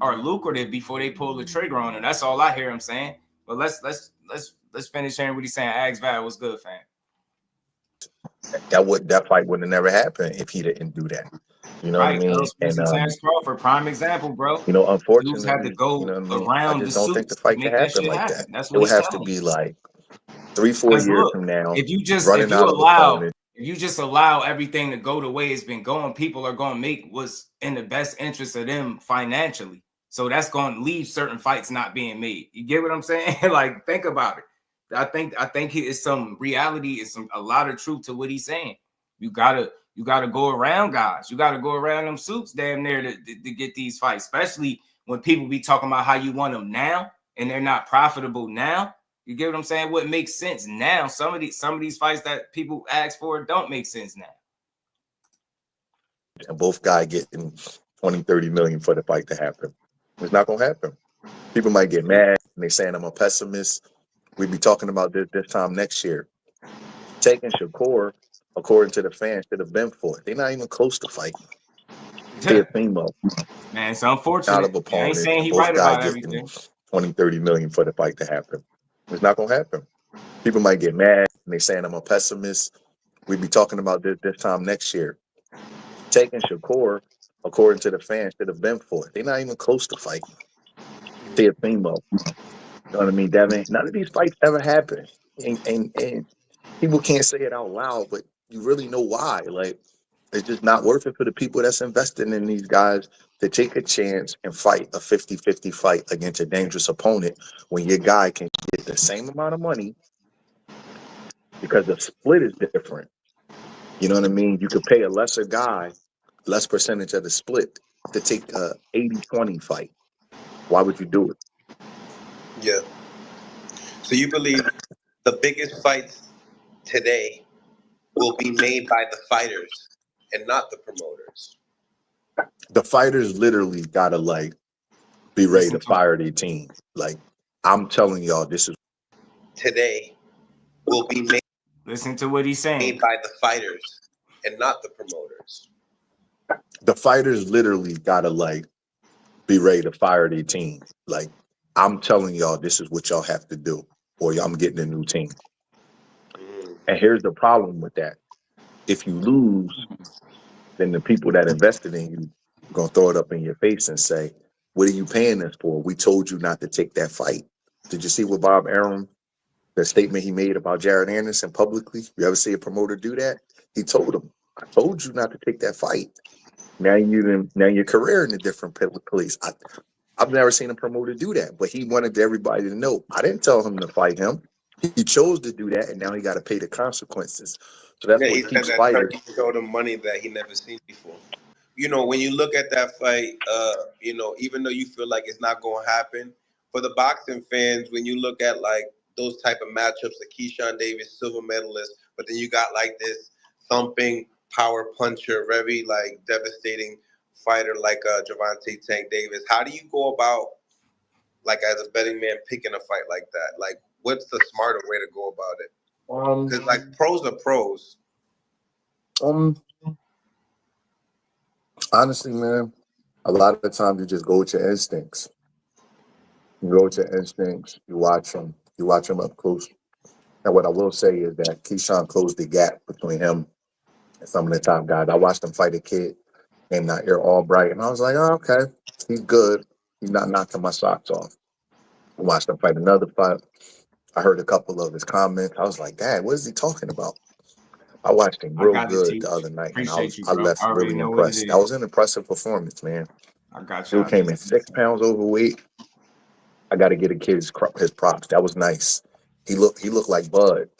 are lucrative before they pull the trigger on it. That's all I hear him saying. But let's finish hearing what he's saying. Ask Val, what's good, fam? That fight would have never happened if he didn't do that. You know what I mean? And Terrence Crawford, prime example, bro. You know, unfortunately, had to go you know what I mean? around I just the don't think the suits fight to can make that happen shit like happen. that. That's It what would he's have to telling be you. like 3-4 years from now. If you just allow everything to go the way it's been going, people are going to make what's in the best interest of them financially. So that's going to leave certain fights not being made. You get what I'm saying? Like, think about it. I think it's some reality. It's a lot of truth to what he's saying. You gotta go around guys. You gotta go around them suits damn near to get these fights, especially when people be talking about how you want them now and they're not profitable now. You get what I'm saying? What makes sense now? Some of these fights that people ask for don't make sense now. And both guys getting 20-30 million for the fight to happen. It's not gonna happen. People might get mad and they saying I'm a pessimist. We'd be talking about this time next year. Taking Shakur, according to the fans, should have been for it. They're not even close to fighting. Teofimo. Man, it's unfortunate. Out of opponent. I ain't saying he both right guys about getting everything. 20-30 million for the fight to happen. It's not gonna happen. People might get mad and they saying I'm a pessimist. We'd be talking about this time next year. Taking Shakur, according to the fans, should have been for it. They're not even close to fighting. Teofimo. You know what I mean, Devin? None of these fights ever happen. And people can't say it out loud, but you really know why. Like, it's just not worth it for the people that's investing in these guys to take a chance and fight a 50-50 fight against a dangerous opponent when your guy can get the same amount of money because the split is different. You know what I mean? You could pay a lesser guy, less percentage of the split to take a 80-20 fight. Why would you do it? Yeah. So you believe the biggest fights today will be made by the fighters and not the promoters? The fighters literally gotta like be ready to fire their team. Like, I'm telling y'all, this is today will be made. Listen to what he's saying. Made by the fighters and not the promoters. The fighters literally gotta like be ready to fire their team. Like, I'm telling y'all, this is what y'all have to do, or I'm getting a new team. And here's the problem with that: if you lose, then the people that invested in you are gonna throw it up in your face and say, "What are you paying us for? We told you not to take that fight." Did you see what Bob Arum, the statement he made about Jaron Ennis publicly? You ever see a promoter do that? He told him, "I told you not to take that fight." Now your career in a different place. I've never seen a promoter do that, but he wanted everybody to know, I didn't tell him to fight him. He chose to do that, and now he got to pay the consequences. So that's He what said keeps that fighters. Turkey showed him money that he never seen before. You know, when you look at that fight, you know, even though you feel like it's not going to happen, for the boxing fans, when you look at like those type of matchups, like Keyshawn Davis, silver medalist, but then you got like this thumping power puncher, very like devastating fighter like Gervonta Tank Davis. How do you go about, like, as a betting man, picking a fight like that? Like, what's the smarter way to go about it? Because like pros are pros. Honestly, man, a lot of the time you just go with your instincts. You go with your instincts. You watch them. You watch them up close. And what I will say is that Keyshawn closed the gap between him and some of the top guys. I watched him fight a kid named Nair Albright, and I was like, oh, okay, he's good. He's not knocking my socks off. I watched him fight another fight. I heard a couple of his comments. I was like, Dad, what is he talking about? I watched him real good the other night, and I left really impressed. That was an impressive performance, man. I got you. Dude came in 6 pounds overweight. I got to get a kid his props. That was nice. He looked like Bud.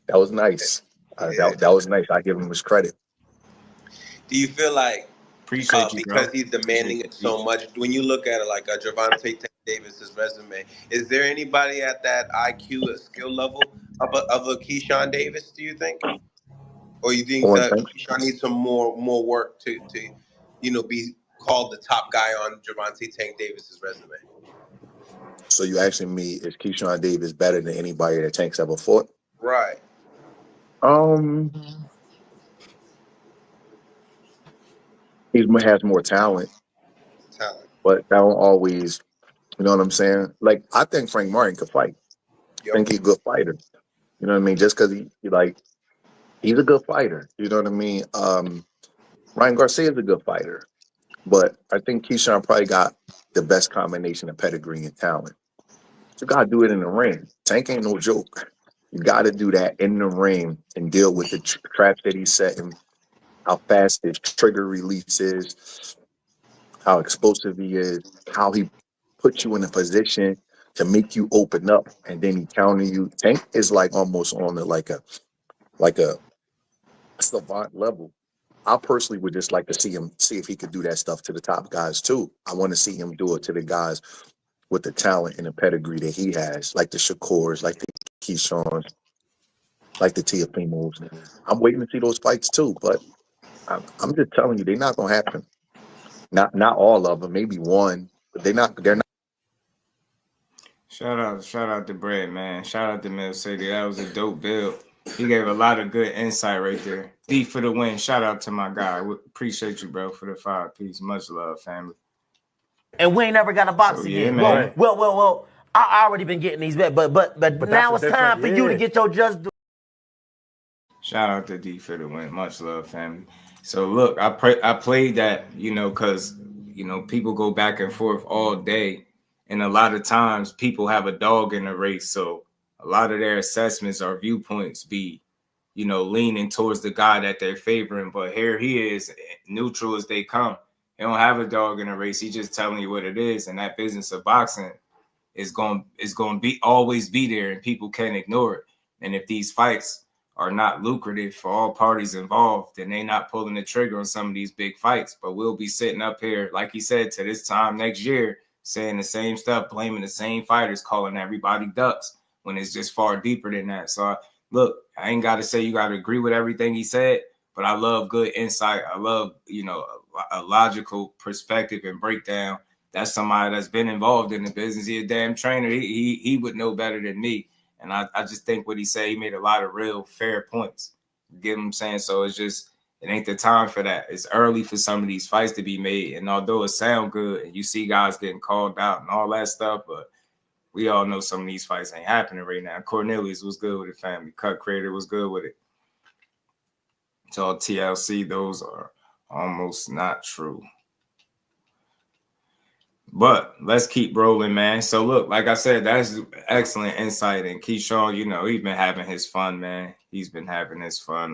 That was nice. That was nice. I give him his credit. Do you feel like Appreciate you, because bro. he's demanding it so much, when you look at it like a Gervonta Tank Davis's resume, is there anybody at that IQ skill level of a Keyshawn Davis, do you think? Or you think that Keyshawn needs some more work to you know, be called the top guy on Gervonta Tank Davis's resume? So you asking me, is Keyshawn Davis better than anybody that Tank's ever fought? Right. He has more talent, but that don't always, you know what I'm saying? Like, I think Frank Martin could fight. I think he's a good fighter. You know what I mean? Just because he's a good fighter. You know what I mean? Ryan Garcia is a good fighter, but I think Keyshawn probably got the best combination of pedigree and talent. You got to do it in the ring. Tank ain't no joke. You got to do that in the ring and deal with the traps that he's setting, how fast his trigger release is, how explosive he is, how he puts you in a position to make you open up, and then he counter you. Tank is like almost on like a savant level. I personally would just like to see if he could do that stuff to the top guys too. I want to see him do it to the guys with the talent and the pedigree that he has, like the Shakurs, like the Keyshawns, like the Teofimos. I'm waiting to see those fights too, but I'm just telling you, they're not gonna happen. Not all of them, maybe one, but they're not. Shout out to Breadman. Shout out to Mill City. That was a dope build. He gave a lot of good insight right there. D for the win. Shout out to my guy. Appreciate you, bro, for the 5-piece. Much love, family. And we ain't never got a box again. Man. Well. I already been getting these bets, but now it's time for you to get your just. Shout out to D for the win. Much love, family. So look, I played that, you know, because, you know, people go back and forth all day And a lot of times people have a dog in the race. So a lot of their assessments or viewpoints be, you know, leaning towards the guy that they're favoring. But here he is, neutral as they come. He don't have a dog in the race. He's just telling you what it is. And that business of boxing is going to be always be there, and people can't ignore it. And if these fights are not lucrative for all parties involved, then they're not pulling the trigger on some of these big fights. But we'll be sitting up here, like he said, to this time next year, saying the same stuff, blaming the same fighters, calling everybody ducks, when it's just far deeper than that. So, look, I ain't got to say you got to agree with everything he said, but I love good insight. I love, you know, a logical perspective and breakdown. That's somebody that's been involved in the business. He a damn trainer. He would know better than me. And I just think what he said, he made a lot of real fair points. You get what I'm saying? So it's just, it ain't the time for that. It's early for some of these fights to be made. And although it sound good and you see guys getting called out and all that stuff, but we all know some of these fights ain't happening right now. Cornelius was good with it, family. Cut Creator was good with it. To all TLC, those are almost not true. But let's keep rolling, man. So look, like I said, that's excellent insight. And Keyshawn, you know, he's been having his fun, man. He's been having his fun,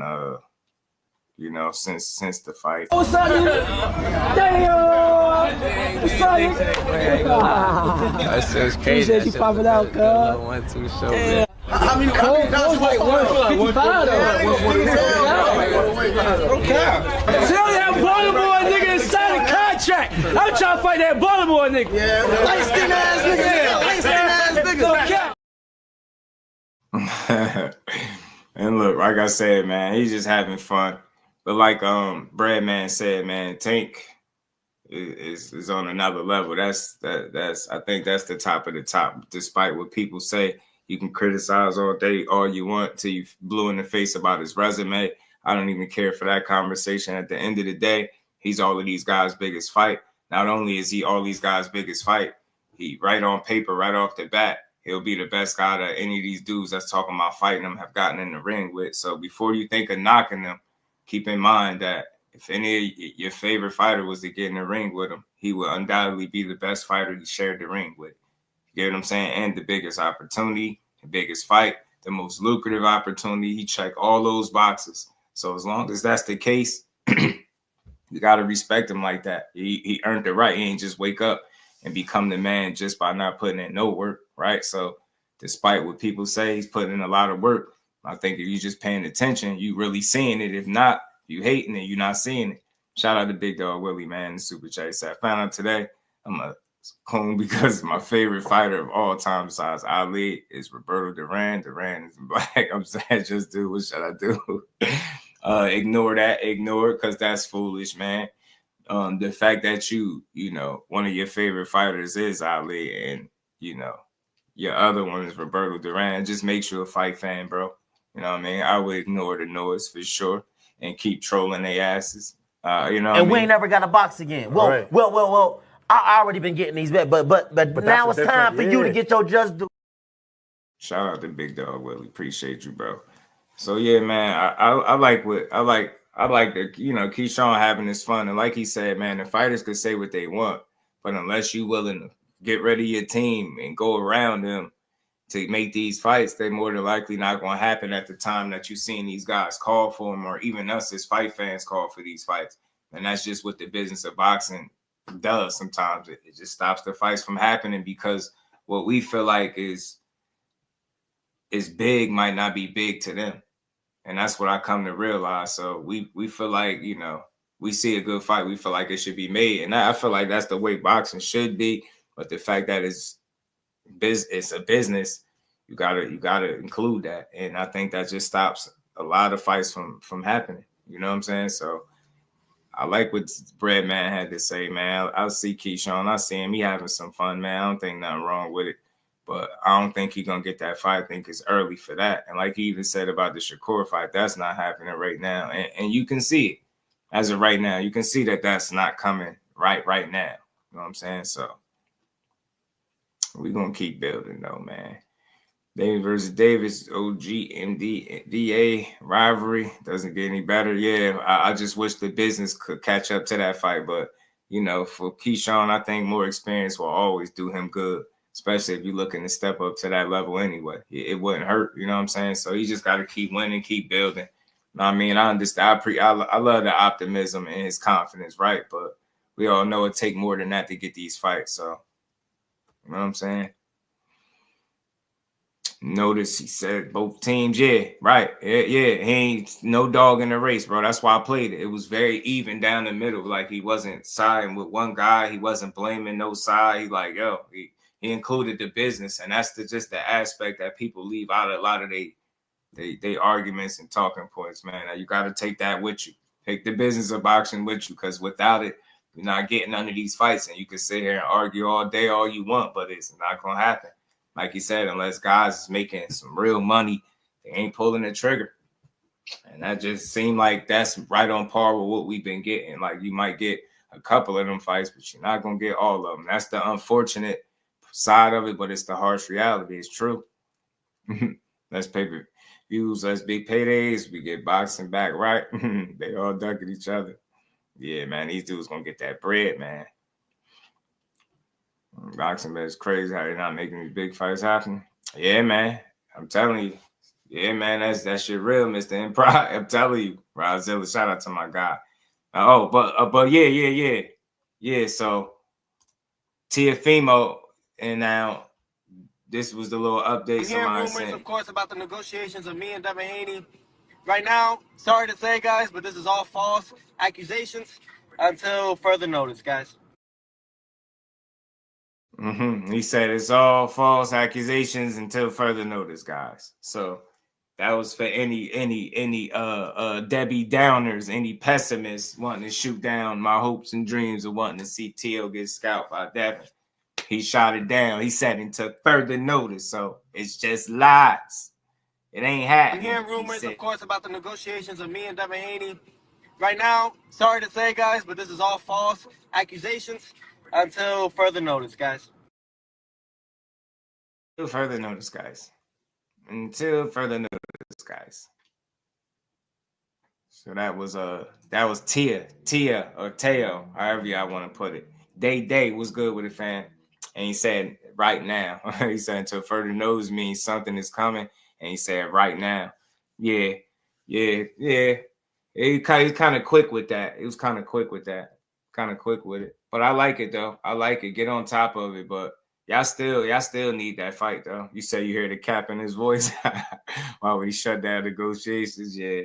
you know, since the fight. What's up, nigga? Damn! What's up, nigga? That's crazy. Appreciate you popping out, cuz. 1-2 show, man. How many was like 155 though. Tell that Baltimore nigga inside the contract. I'm trying to fight that Baltimore nigga. Yeah, light skin ass nigga. Light skin ass nigga. And look, like I said, man, he's just having fun. But like Breadman said, man, Tank is on another level. That's I think that's the top of the top. Despite what people say, you can criticize all day, all you want, till you blue in the face about his resume. I don't even care for that conversation. At the end of the day, he's all of these guys' biggest fight. Not only is he all these guys' biggest fight, he right on paper, right off the bat, he'll be the best guy that any of these dudes that's talking about fighting him have gotten in the ring with. So before you think of knocking them, keep in mind that if any of your favorite fighter was to get in the ring with him, he would undoubtedly be the best fighter he shared the ring with. You get what I'm saying? And the biggest opportunity, the biggest fight, the most lucrative opportunity. He checked all those boxes. So as long as that's the case, you got to respect him like that. He earned the right. He ain't just wake up and become the man just by not putting in no work, right? So despite what people say, he's putting in a lot of work. I think if you're just paying attention, you really seeing it. If not, you hating it, you're not seeing it. Shout out to Big Dog Willie, man, the Super Chat. So I found out today I'm a clone because my favorite fighter of all time besides Ali is Roberto Duran. Duran is black. I'm saying, just do what should I do? Ignore it because that's foolish, man. The fact that you know, one of your favorite fighters is Ali and, you know, your other one is Roberto Duran, just makes you a fight fan, bro. You know what I mean? I would ignore the noise for sure and keep trolling their asses. You know, and we ain't never got a box again. Well, right. well. I already been getting these back, but now it's time for you to get your just due. Shout out to Big Dog Willie, appreciate you, bro. So yeah, man, I like that, you know, Keyshawn having his fun, and like he said, man, the fighters could say what they want, but unless you willing to get rid of your team and go around them to make these fights, they're more than likely not going to happen at the time that you're seeing these guys call for them, or even us as fight fans call for these fights. And that's just what the business of boxing does sometimes. It just stops the fights from happening because what we feel like is big might not be big to them. And that's what I come to realize. So we feel like, you know, we see a good fight, we feel like it should be made. And I feel like that's the way boxing should be. But the fact that it's a business, you gotta include that. And I think that just stops a lot of fights from happening. You know what I'm saying? So I like what Breadman had to say, man. I see Keyshawn. I see him. He having some fun, man. I don't think nothing wrong with it. But I don't think he's going to get that fight. I think it's early for that. And like he even said about the Shakur fight, that's not happening right now. And you can see it. As of right now, you can see that that's not coming right now. You know what I'm saying? So we're going to keep building, though, man. David versus Davis, OG, MD, DA rivalry doesn't get any better. Yeah, I just wish the business could catch up to that fight. But, you know, for Keyshawn, I think more experience will always do him good, especially if you're looking to step up to that level anyway. It wouldn't hurt, you know what I'm saying? So he just got to keep winning, keep building. I mean, I understand. I love the optimism and his confidence, right? But we all know it take more than that to get these fights. So, you know what I'm saying? Notice he said both teams, yeah, right. Yeah, he ain't no dog in the race, bro. That's why I played it. It was very even down the middle. Like he wasn't siding with one guy. He wasn't blaming no side. He like, yo, he included the business. And that's just the aspect that people leave out of a lot of they arguments and talking points, man. Now, you got to take that with you. Take the business of boxing with you, because without it, you're not getting none of these fights. And you can sit here and argue all day, all you want, but it's not going to happen. Like you said, unless guys is making some real money, they ain't pulling the trigger. And that just seemed like that's right on par with what we've been getting. Like you might get a couple of them fights, but you're not going to get all of them. That's the unfortunate side of it, but it's the harsh reality. It's true. Let's pay-per-views, let's big paydays. We get boxing back, right? They all ducking each other. Yeah, man, these dudes going to get that bread, man. Boxing is crazy how they're not making these big fights happen. Yeah, man. I'm telling you. Yeah, man, that shit real, Mr. Improv. I'm telling you. Rozilla, shout out to my guy. But yeah. Yeah, so Teofimo, and now this was the little update somebody sent. Of course, about the negotiations of me and Devin Haney. Right now, sorry to say, guys, but this is all false accusations until further notice, guys. He said it's all false accusations until further notice, guys. So that was for any Debbie Downers, any pessimists wanting to shoot down my hopes and dreams of wanting to see Teo get scalped by Devin. He shot it down. He said until further notice. So it's just lies. It ain't happening. I'm hearing rumors, of course, about the negotiations of me and Devin Haney. Right now, sorry to say, guys, but this is all false accusations until further notice, guys. Until further notice, guys. Until further notice, guys. So that was Tia or Teo, however y'all want to put it. Day was good with it, fam. And he said right now. He said until further notice means something is coming. And he said right now. Yeah. He's kind of quick with that. It was kind of quick with that. Kind of quick with it. But I like it, though. I like it. Get on top of it. But y'all still need that fight, though. You say you hear the cap in his voice. Why would he shut down negotiations? Yeah.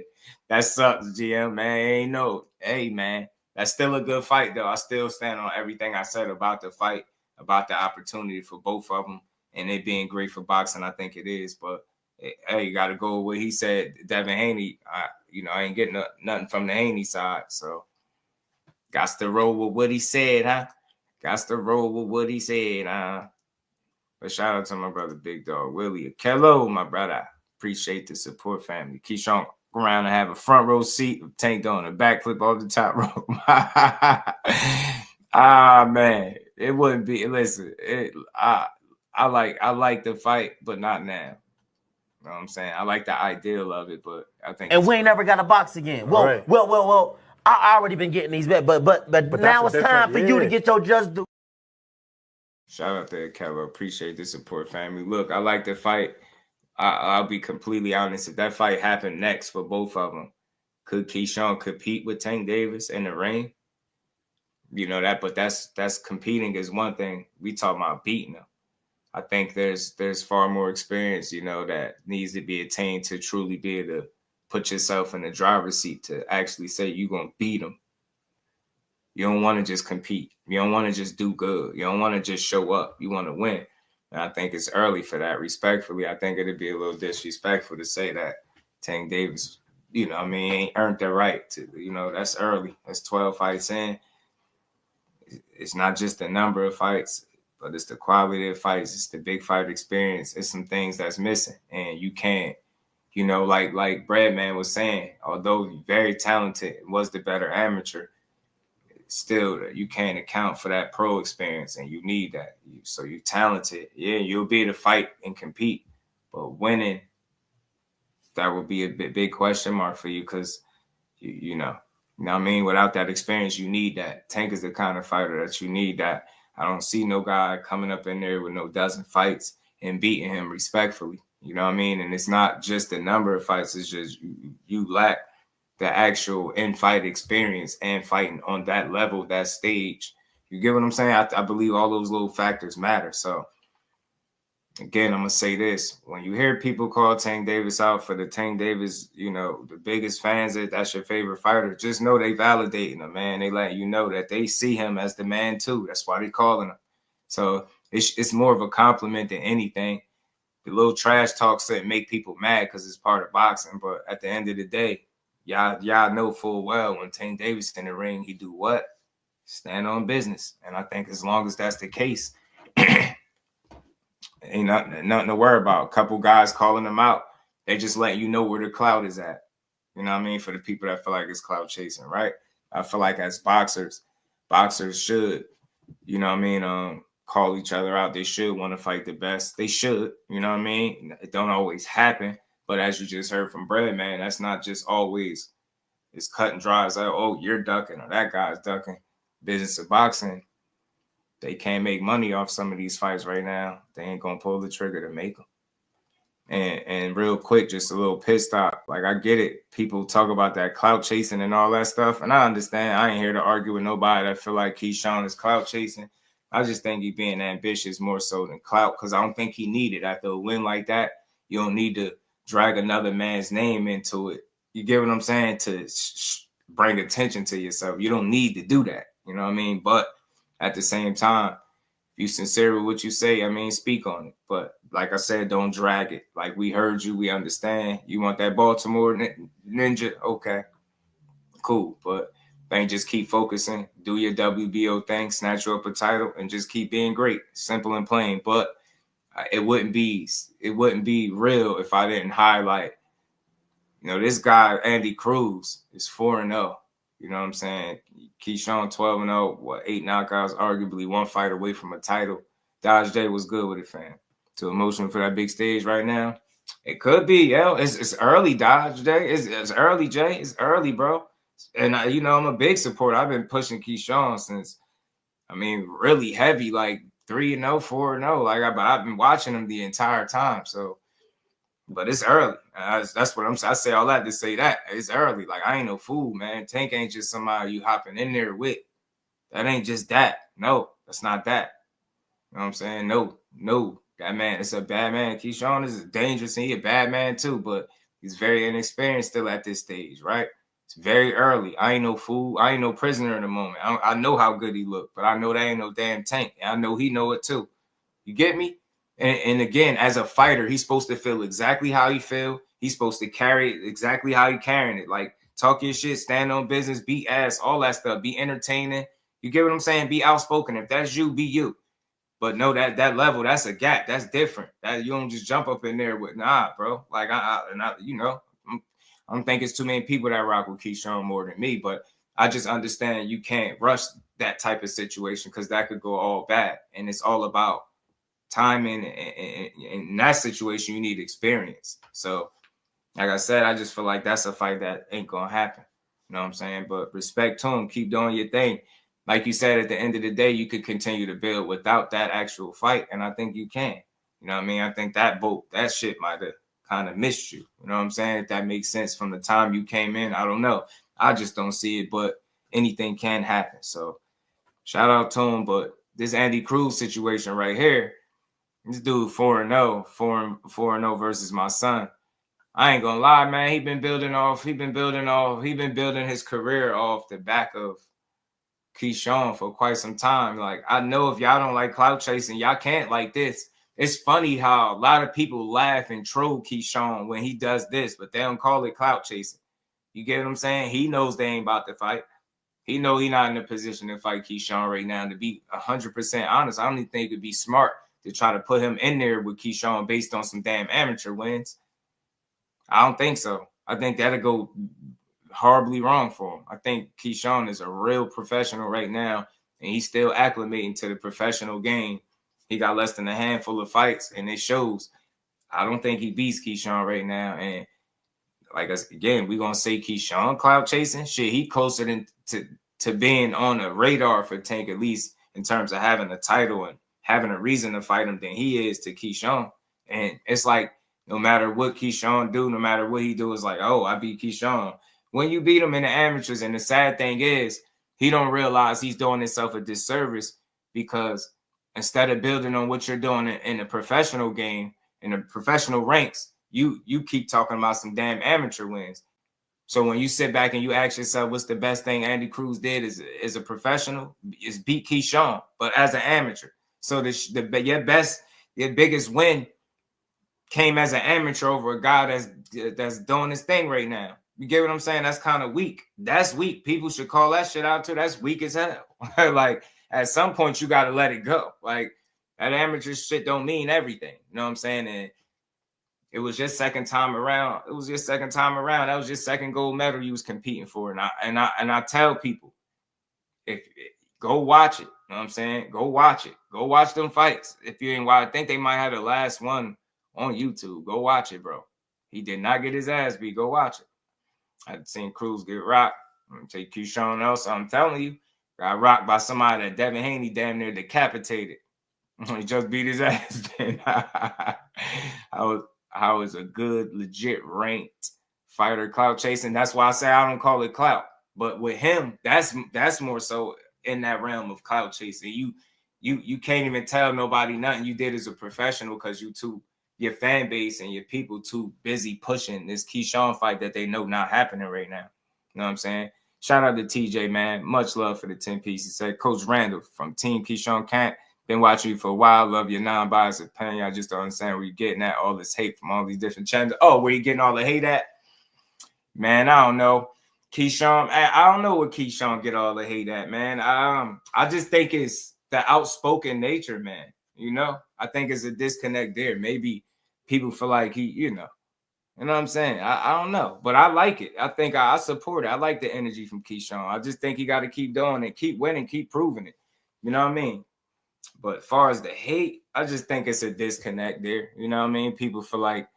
That sucks, GM, man. Ain't no. Hey, man. That's still a good fight, though. I still stand on everything I said about the fight, about the opportunity for both of them, and it being great for boxing. I think it is. But, hey, you got to go with what he said. Devin Haney, I ain't getting nothing from the Haney side. So, got to roll with what he said, huh? Got to roll with what he said, huh? But shout out to my brother, Big Dog Willie. Hello, my brother. Appreciate the support, family. Keyshawn around and have a front row seat of Tank doing a backflip off the top rope. Man, it wouldn't be. Listen, I like the fight, but not now. You know what I'm saying? I like the ideal of it, but I think. And we ain't never got to box again. Well, right. well. I already been getting these bet, but now it's time for you to get your just due. Shout out to Kello. Appreciate the support, family. Look, I like the fight. I'll be completely honest. If that fight happened next for both of them, could Keyshawn compete with Tank Davis in the ring? You know that, but that's competing is one thing. We talking about beating them. I think there's far more experience, that needs to be attained to truly be able to put yourself in the driver's seat to actually say you're going to beat them. You don't want to just compete. You don't want to just do good. You don't want to just show up. You want to win. And I think it's early for that. Respectfully, I think it'd be a little disrespectful to say that Tank Davis, ain't earned the right to, that's early. That's 12 fights in. It's not just the number of fights, but it's the quality of fights. It's the big fight experience. It's some things that's missing. And you can't, like Breadman was saying, although very talented, was the better amateur, still you can't account for that pro experience, and you need that. So you're talented. Yeah, you'll be able to fight and compete, but winning, that would be a big question mark for you because, You know what I mean? Without that experience, you need that. Tank is the kind of fighter that you need that. I don't see no guy coming up in there with no dozen fights and beating him respectfully. You know what I mean? And it's not just the number of fights. It's just you lack the actual in-fight experience and fighting on that level, that stage. You get what I'm saying? I believe all those little factors matter. So, again, I'm going to say this. When you hear people call Tank Davis out for the Tank Davis, you know, the biggest fans, that's your favorite fighter, just know they validating him, man. They let you know that they see him as the man, too. That's why they calling him. So it's more of a compliment than anything. The little trash talk said make people mad because it's part of boxing. But at the end of the day, y'all know full well when Tank Davis in the ring, he do what? Stand on business. And I think as long as that's the case, ain't nothing to worry about. A couple guys calling them out. They just let you know where the clout is at. You know what I mean? For the people that feel like it's clout chasing, right? I feel like as boxers should, you know what I mean, call each other out. They should want to fight the best. They should, you know what I mean? It don't always happen. But as you just heard from Breadman, that's not just always, it's cut and dry. It's like, oh, you're ducking or that guy's ducking. Business of boxing, they can't make money off some of these fights right now. They ain't going to pull the trigger to make them. And real quick, just a little pit stop. Like, I get it. People talk about that clout chasing and all that stuff. And I understand. I ain't here to argue with nobody that feel like Keyshawn is clout chasing. I just think he being ambitious more so than clout because I don't think he needed after a win like that. You don't need to drag another man's name into it. You get what I'm saying? To bring attention to yourself. You don't need to do that. You know what I mean? But at the same time, if you sincere with what you say, I mean, speak on it. But like I said, don't drag it. Like, we heard you. We understand. You want that Baltimore ninja? Okay, cool. But just keep focusing. Do your WBO thing. Snatch you up a title and just keep being great. Simple and plain. But it wouldn't be real if I didn't highlight, you know, this guy, Andy Cruz, is 4-0. You know what I'm saying? Keyshawn 12-0, 8 knockouts, arguably one fight away from a title. Dodge J was good with it, fam. Too emotional for that big stage right now. It could be, yeah. It's early, Dodge J. It's early, Jay. It's early, bro. And you know, I'm a big supporter. I've been pushing Keyshawn since, I mean, really heavy, like 3-0, 4-0. Like, I've been watching him the entire time. So, but it's early. That's what I'm saying. I say all that to say that. It's early. Like, I ain't no fool, man. Tank ain't just somebody you hopping in there with. That ain't just that. No, that's not that. You know what I'm saying? No. That man, it's a bad man. Keyshawn is dangerous and he a bad man too, but he's very inexperienced still at this stage, right? It's very early. I ain't no fool. I ain't no prisoner in the moment. I know how good he looked, but I know that ain't no damn Tank. And I know he know it too. You get me? And again, as a fighter, he's supposed to feel exactly how he feel. He's supposed to carry it exactly how he carrying it. Like, talk your shit, stand on business, beat ass, all that stuff. Be entertaining. You get what I'm saying? Be outspoken. If that's you, be you. But no, that level, that's a gap. That's different. That you don't just jump up in there with, nah, bro. Like, you know, I don't think it's too many people that rock with Keyshawn more than me. But I just understand you can't rush that type of situation because that could go all bad. And it's all about timing. And in that situation, you need experience. So, like I said, I just feel like that's a fight that ain't going to happen. You know what I'm saying? But respect to him. Keep doing your thing. Like you said, at the end of the day, you could continue to build without that actual fight. And I think you can. You know what I mean? I think that shit might have kind of missed you. You know what I'm saying? If that makes sense from the time you came in, I don't know. I just don't see it, but anything can happen. So shout out to him. But this Andy Cruz situation right here, this dude 4-0, 4-0 versus my son. I ain't gonna lie, man. He been building his career off the back of Keyshawn for quite some time. Like, I know if y'all don't like clout chasing, y'all can't like this. It's funny how a lot of people laugh and troll Keyshawn when he does this, but they don't call it clout chasing. You get what I'm saying? He knows they ain't about to fight. He know he not in a position to fight Keyshawn right now. To be 100% honest, I don't even think it would be smart to try to put him in there with Keyshawn based on some damn amateur wins. I don't think so. I think that'll go horribly wrong for him. I think Keyshawn is a real professional right now, and he's still acclimating to the professional game. He got less than a handful of fights, and it shows. I don't think he beats Keyshawn right now, and like again, we're gonna say Keyshawn clout chasing. Shit, he closer than to being on a radar for Tank, at least in terms of having a title and having a reason to fight him than he is to Keyshawn. And it's like no matter what Keyshawn do, no matter what he do, it's like, oh, I beat Keyshawn. When you beat him in the amateurs, and the sad thing is, he don't realize he's doing himself a disservice because instead of building on what you're doing in the professional game, in the professional ranks, you keep talking about some damn amateur wins. So when you sit back and you ask yourself, what's the best thing Andy Cruz did as a professional, is beat Keyshawn, but as an amateur. So your biggest win came as an amateur over a guy that's doing his thing right now. You get what I'm saying? That's kind of weak. That's weak. People should call that shit out too. That's weak as hell. Like at some point you got to let it go. Like that amateur shit don't mean everything. You know what I'm saying? And it was your second time around. That was your second gold medal you was competing for. And I tell people, if go watch it. You know what I'm saying? Go watch it. Go watch them fights. If you ain't watch, I think they might have the last one on YouTube. Go watch it, bro. He did not get his ass beat. Go watch it. I've seen Cruz get rocked. I'm gonna take Keyshawn else. I'm telling you, got rocked by somebody that Devin Haney damn near decapitated. He just beat his ass. I was a good, legit ranked fighter clout chasing. That's why I say I don't call it clout. But with him, that's more so in that realm of clout chasing. You can't even tell nobody nothing you did as a professional because your fan base and your people too busy pushing this Keyshawn fight that they know not happening right now. You know what I'm saying? Shout out to TJ, man. Much love for the 10 piece. He said, Coach Randall from Team Keyshawn Camp. Been watching you for a while. Love your non-biased opinion. I just don't understand where you're getting at all this hate from all these different channels. Oh, where you getting all the hate at? Man, I don't know. Keyshawn, I don't know where Keyshawn get all the hate at, man. I just think it's the outspoken nature, man. You know, I think it's a disconnect there. Maybe people feel like you know what I'm saying? I don't know, but I like it. I think I support it. I like the energy from Keyshawn. I just think he got to keep doing it, keep winning, keep proving it. You know what I mean? But as far as the hate, I just think it's a disconnect there. You know what I mean? People feel like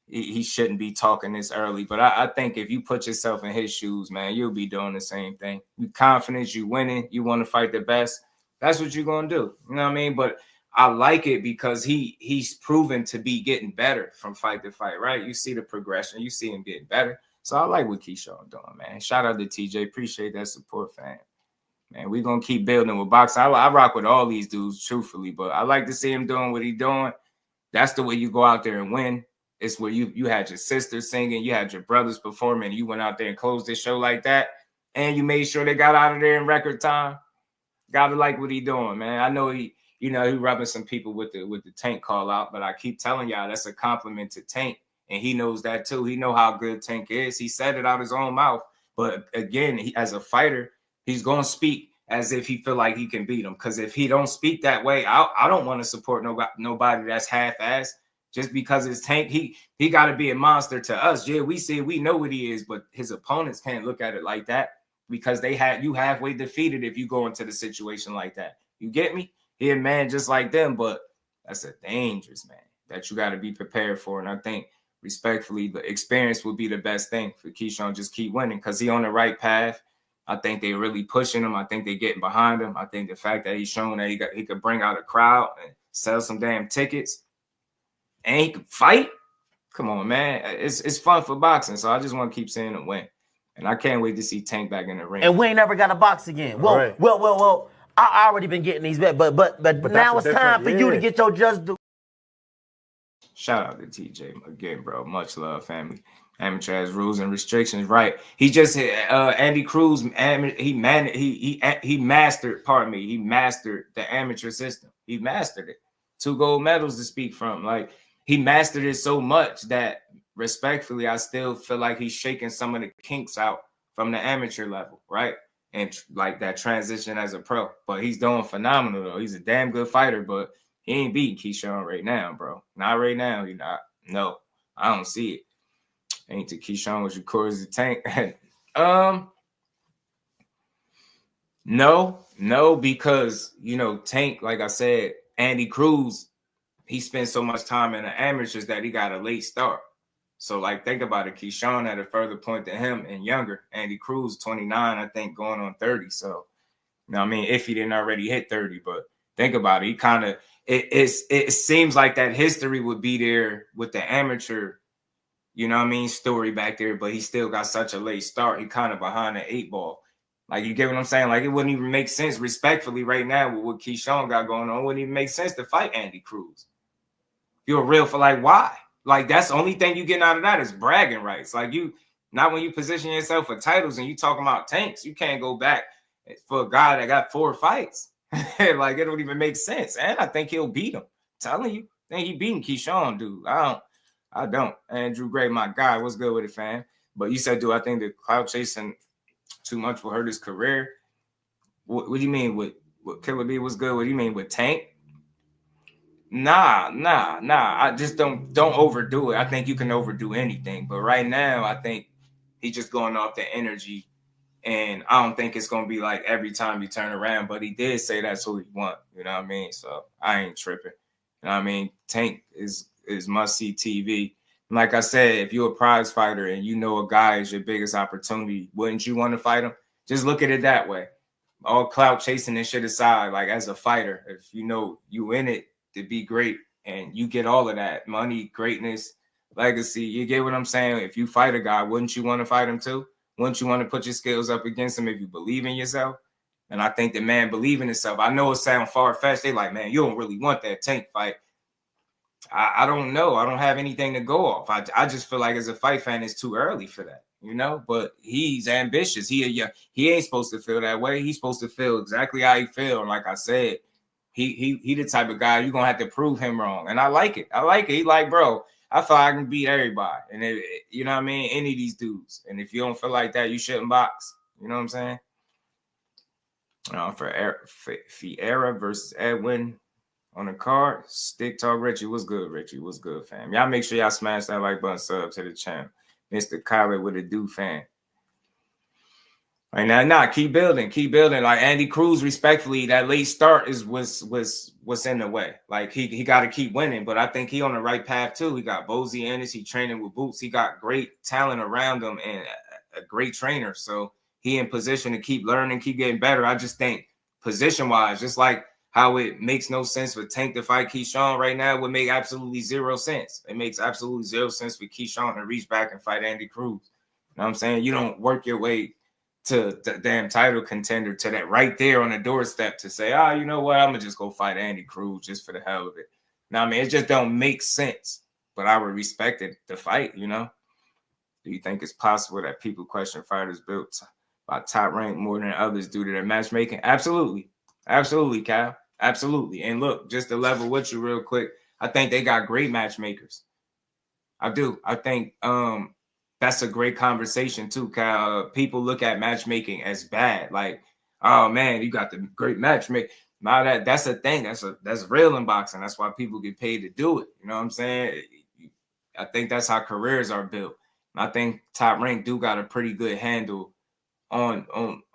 he shouldn't be talking this early. But I think if you put yourself in his shoes, man, you'll be doing the same thing. You confident, you winning, you want to fight the best. That's what you're going to do. You know what I mean? But I like it because he's proven to be getting better from fight to fight, right? You see the progression. You see him getting better. So I like what Keyshawn doing, man. Shout out to TJ. Appreciate that support, fam. Man, we're going to keep building with boxing. I rock with all these dudes, truthfully, but I like to see him doing what he's doing. That's the way you go out there and win. It's where you had your sisters singing, you had your brothers performing, you went out there and closed this show like that, and you made sure they got out of there in record time. Gotta like what he doing, man. I know he rubbing some people with the Tank call out, but I keep telling y'all that's a compliment to Tank, and he knows that too. He know how good Tank is. He said it out his own mouth. But again, as a fighter, he's gonna speak as if he feel like he can beat him. Because if he don't speak that way, I don't want to support nobody that's half-assed. Just because it's Tank, he got to be a monster to us. Yeah, we know what he is, but his opponents can't look at it like that because they had you halfway defeated if you go into the situation like that. You get me? He a man just like them, but that's a dangerous man that you got to be prepared for. And I think respectfully, the experience would be the best thing for Keyshawn. Just keep winning because he on the right path. I think they really pushing him. I think they getting behind him. I think the fact that he's shown that he could bring out a crowd and sell some damn tickets and he could fight. Come on, man. It's fun for boxing. So I just want to keep seeing him win. And I can't wait to see Tank back in the ring. And we ain't never got to box again. Well, right. well. I already been getting these bets, but now it's time for you to get your just do. Shout out to TJ again, bro. Much love, family. Amateur has rules and restrictions, right? He just Andy Cruz. He mastered. Pardon me. He mastered the amateur system. He mastered it. 2 gold medals to speak from. Like he mastered it so much that, respectfully, I still feel like he's shaking some of the kinks out from the amateur level, right? And like that transition as a pro. But he's doing phenomenal though. He's a damn good fighter, but he ain't beating Keyshawn right now, bro. Not right now. He not. No, I don't see it. Ain't the Keyshawn was recorded as a Tank. No, because Tank, like I said, Andy Cruz, he spent so much time in the amateurs that he got a late start. So, like, think about it. Keyshawn at a further point than him and younger. Andy Cruz, 29, I think, going on 30. So, you know what I mean? If he didn't already hit 30. But think about it. He kind of – it seems like that history would be there with the amateur, you know what I mean, story back there. But he still got such a late start. He kind of behind the 8 ball. Like, you get what I'm saying? Like, it wouldn't even make sense, respectfully, right now with what Keyshawn got going on. It wouldn't even make sense to fight Andy Cruz. You're real for, like, why? Like, that's the only thing you're getting out of that is bragging rights. Like, you, not when you position yourself for titles and you talking about tanks. You can't go back for a guy that got 4 fights. Like, it don't even make sense. And I think he'll beat him. I'm telling you. I think he beating Keyshawn, dude. I don't. Andrew Gray, my guy. What's good with it, fam? But you said, dude, I think the clout chasing too much will hurt his career. What do you mean with Killer B? What's good? What do you mean with Tank? Nah. I just don't overdo it. I think you can overdo anything. But right now, I think he's just going off the energy. And I don't think it's going to be like every time you turn around. But he did say that's who he want. You know what I mean? So I ain't tripping. You know what I mean? Tank is must-see TV. And like I said, if you're a prize fighter and you know a guy is your biggest opportunity, wouldn't you want to fight him? Just look at it that way. All clout chasing and shit aside, like as a fighter, if you know you in it to be great and you get all of that money, greatness, legacy, you get what I'm saying? If you fight a guy, wouldn't you want to fight him too? Wouldn't you want to put your skills up against him if you believe in yourself? And I think the man believe in himself. I know it sounds far-fetched. They like, man, you don't really want that Tank fight. I don't know. I don't have anything to go off. I just feel like as a fight fan, it's too early for that, you know? But he's ambitious. He ain't supposed to feel that way. He's supposed to feel exactly how he feel. And like I said, he the type of guy you're going to have to prove him wrong. And I like it. He like, bro, I thought I can beat everybody. And, you know what I mean? Any of these dudes. And if you don't feel like that, you shouldn't box. You know what I'm saying? For Fiera versus Edwin on the card, Stick Talk Richie. What's good, Richie? What's good, fam? Y'all make sure y'all smash that like button, sub to the channel. Mr. Kyler with a do fan. Right now, keep building. Like Andy Cruz, respectfully, that late start was in the way. Like he got to keep winning, but I think he on the right path too. He got Bozy Ennis. He training with Boots. He got great talent around him and a great trainer. So he in position to keep learning, keep getting better. I just think position-wise, just like how it makes no sense for Tank to fight Keyshawn right now would make absolutely 0 sense. It makes absolutely 0 sense for Keyshawn to reach back and fight Andy Cruz. You know what I'm saying? You don't work your way to the damn title contender to that right there on the doorstep to say, you know what? I'm going to just go fight Andy Cruz just for the hell of it. Now, I mean, it just don't make sense, but I would respect it to fight, you know? Do you think it's possible that people question fighters built by top rank more than others due to their matchmaking? Absolutely. Absolutely, Kyle. Absolutely. And look, just to level with you real quick, I think they got great matchmakers. I do. I think that's a great conversation too, Kyle. People look at matchmaking as bad. Like, oh man, you got the great matchmaking. Now that's a thing. That's real in boxing. That's why people get paid to do it. You know what I'm saying? I think that's how careers are built. And I think Top Rank do got a pretty good handle on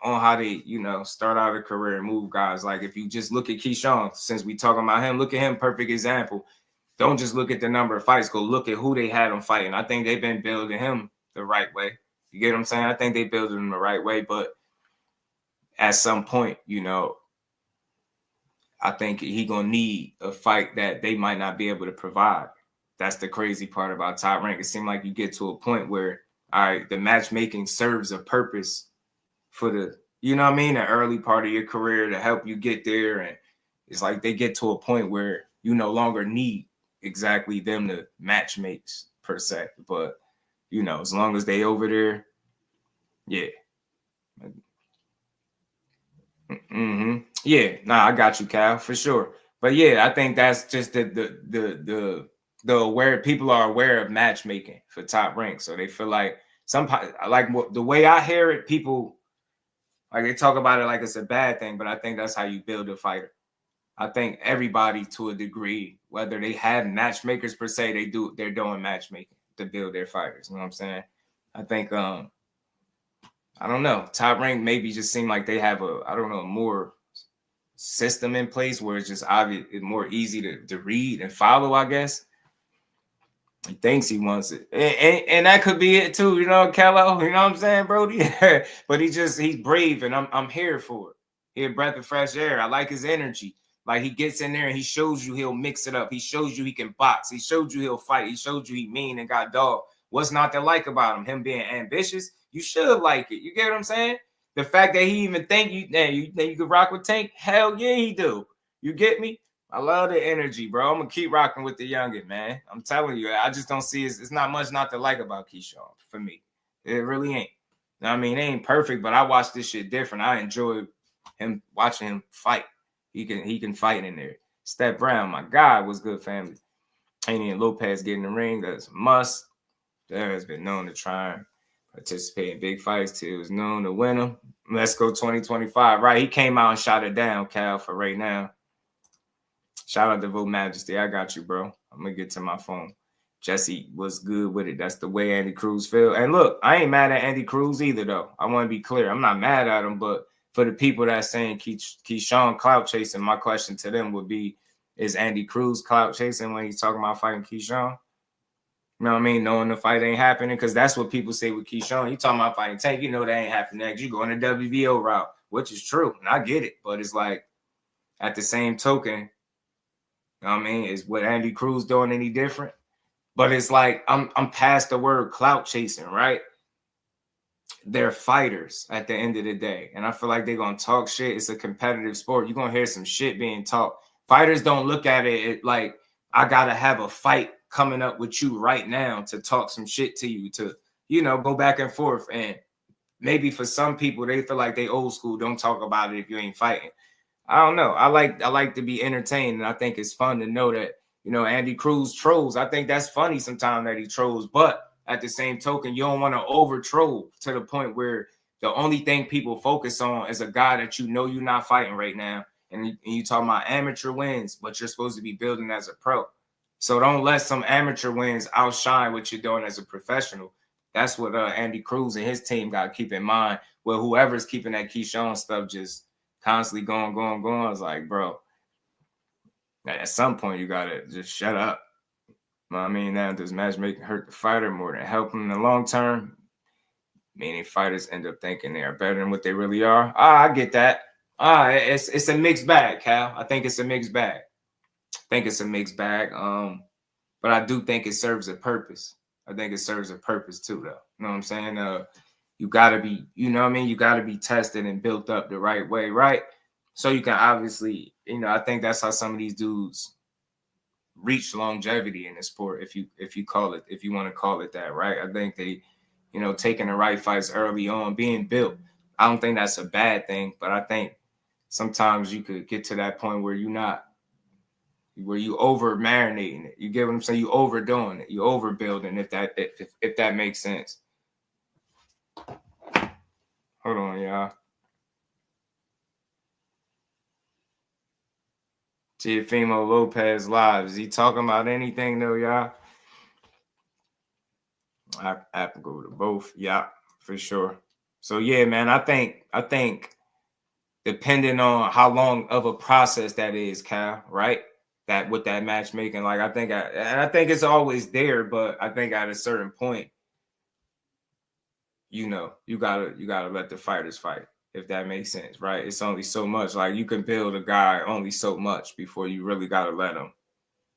how they, you know, start out a career and move guys. Like if you just look at Keyshawn, since we talking about him, look at him, perfect example. Don't just look at the number of fights, go look at who they had him fighting. I think they've been building him the right way. You get what I'm saying? I think they build him the right way, but at some point, you know, I think he gonna need a fight that they might not be able to provide. That's the crazy part about Top Rank. It seems like you get to a point where, all right, the matchmaking serves a purpose for the, you know what I mean, the early part of your career to help you get there. And it's like they get to a point where you no longer need exactly them to match mates per se. But, you know, as long as they over there, yeah. Yeah, I got you, Cal, for sure. But yeah, I think that's just the aware people are aware of matchmaking for Top Rank. So they feel like the way I hear it, people like they talk about it like it's a bad thing, but I think that's how you build a fighter. I think everybody to a degree, whether they have matchmakers per se, they're doing matchmaking to build their fighters. You know what I'm saying? I think I don't know. Top Rank maybe just seem like they have more system in place where it's just obvious, it's more easy to read and follow, I guess. He thinks he wants it. And that could be it too, you know, Kello. You know what I'm saying, Brody? But he's brave, and I'm here for it. He a breath of fresh air. I like his energy. Like, he gets in there and he shows you he'll mix it up. He shows you he can box. He showed you he'll fight. He showed you he mean and got dog. What's not to like about him? Him being ambitious. You should like it. You get what I'm saying? The fact that he even think you could rock with Tank, hell yeah, he do. You get me? I love the energy, bro. I'm gonna keep rocking with the youngin, man. I'm telling you, I just don't see it's not much not to like about Keyshawn for me. It really ain't. I mean, it ain't perfect, but I watch this shit different. I enjoy him watching him fight. He can fight in there. Step Brown, my God, was good family. Haney and Lopez get in the ring. That's a must. There has been known to try and participate in big fights till he was known to win them. Let's go 2025. Right, he came out and shot it down, Cal, for right now. Shout out to Vote Majesty. I got you, bro. I'm going to get to my phone. Jesse was good with it. That's the way Andy Cruz feel. And look, I ain't mad at Andy Cruz either, though. I want to be clear. I'm not mad at him, but for the people that's saying Keyshawn clout chasing, my question to them would be, is Andy Cruz clout chasing when he's talking about fighting Keyshawn? You know what I mean? Knowing the fight ain't happening, because that's what people say with Keyshawn. You talking about fighting Tank, you know that ain't happening next. You going the WBO route, which is true, and I get it. But it's like, at the same token, you know what I mean? Is what Andy Cruz doing any different? But it's like, I'm past the word clout chasing, right? They're fighters at the end of the day. And I feel like they're going to talk shit. It's a competitive sport. You're going to hear some shit being talked. Fighters don't look at it like, I got to have a fight coming up with you right now to talk some shit to you, to, you know, go back and forth. And maybe for some people, they feel like they old school. Don't talk about it if you ain't fighting. I don't know. I like to be entertained, and I think it's fun to know that, you know, Andy Cruz trolls. I think that's funny sometimes that he trolls, but at the same token, you don't want to over troll to the point where the only thing people focus on is a guy that you know you're not fighting right now, and you talking about amateur wins, but you're supposed to be building as a pro. So don't let some amateur wins outshine what you're doing as a professional. That's what Andy Cruz and his team got to keep in mind. Well, whoever's keeping that Keyshawn stuff just constantly going. I was like, bro, at some point you gotta just shut up. I mean, now does matchmaking hurt the fighter more than help him in the long term? Meaning fighters end up thinking they are better than what they really are. I get that. It's a mixed bag, Cal. I think it's a mixed bag. But I do think it serves a purpose. I think it serves a purpose too, though. You know what I'm saying? You got to be, you know what I mean? You got to be tested and built up the right way, right? So you can obviously, you know, I think that's how some of these dudes reach longevity in the sport, if you want to call it that, right? I think they, you know, taking the right fights early on, being built. I don't think that's a bad thing, but I think sometimes you could get to that point where you over marinating it. You get what I'm saying? You overdoing it. You overbuilding, if that makes sense. Hold on, y'all. Teofimo Lopez live. Is he talking about anything though, y'all? I have to go to both. Yeah, for sure. So yeah, man, I think depending on how long of a process that is, Cal, right? That with that matchmaking, like I think it's always there, but I think at a certain point, you know, you gotta let the fighters fight, if that makes sense, right? It's only so much. Like, you can build a guy only so much before you really gotta let him,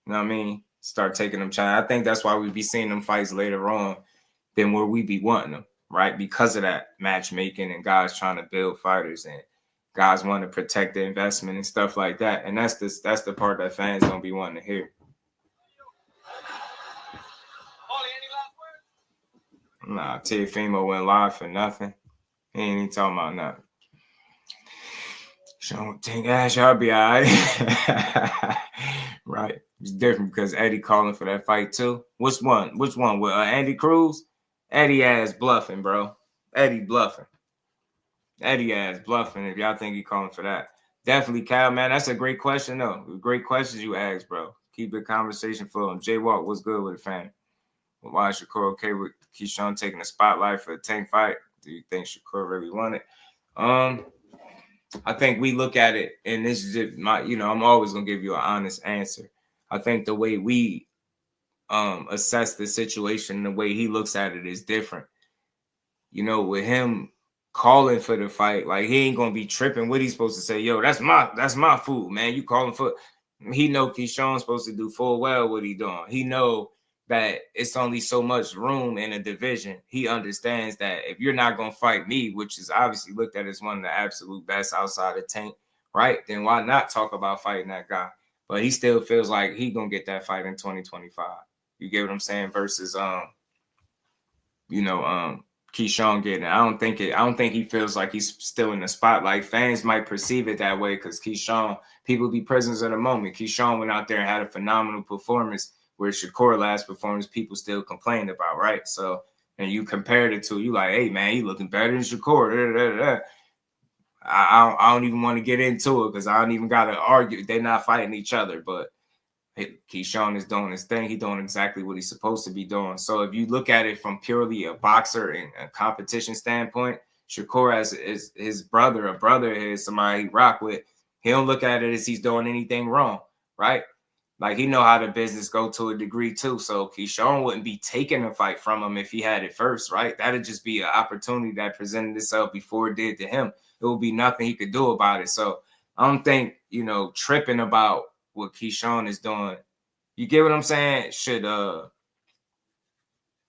you know what I mean? Start taking them China. I think that's why we be seeing them fights later on than where we be wanting them, right? Because of that matchmaking and guys trying to build fighters and guys want to protect the investment and stuff like that. And that's the part that fans don't be wanting to hear. Nah, Teofimo went live for nothing. He ain't even talking about nothing. So I don't think Ash, I'll be all right. Right. It's different because Eddie calling for that fight too. Which one? With Andy Cruz? Eddie ass bluffing, bro. Eddie bluffing. If y'all think he calling for that. Definitely, Cal, man. That's a great question, though. Great questions you asked, bro. Keep the conversation flowing. J Walk, what's good with it, fam? Why is Shakur okay with Keyshawn taking the spotlight for the Tank fight? Do you think Shakur really won it? I think we look at it, and this is just I'm always gonna give you an honest answer. I think the way we assess the situation. The way he looks at it is different. You know, with him calling for the fight, like he ain't gonna be tripping. What he's supposed to say? Yo, that's my food, man. You calling for? He know Keyshawn's supposed to do full well what he doing. He know that it's only so much room in a division. He understands that if you're not gonna fight me, which is obviously looked at as one of the absolute best outside of Tank, right? Then why not talk about fighting that guy? But he still feels like he gonna get that fight in 2025. You get what I'm saying? Versus Keyshawn getting it. I don't think he feels like he's still in the spotlight. Fans might perceive it that way because Keyshawn, people be prisoners of the moment. Keyshawn went out there and had a phenomenal performance, where Shakur last performance people still complained about, right? So, and you compared it to, you like, hey man, he looking better than Shakur. I don't even want to get into it because I don't even got to argue. They're not fighting each other, but Keyshawn is doing his thing. He's doing exactly what he's supposed to be doing. So if you look at it from purely a boxer and a competition standpoint, Shakur as his brother, a brother is somebody he rock with. He don't look at it as he's doing anything wrong, right? Like he know how the business go to a degree too. So Keyshawn wouldn't be taking a fight from him if he had it first, right? That'd just be an opportunity that presented itself before it did to him. It would be nothing he could do about it. So I don't think, tripping about what Keyshawn is doing, you get what I'm saying, should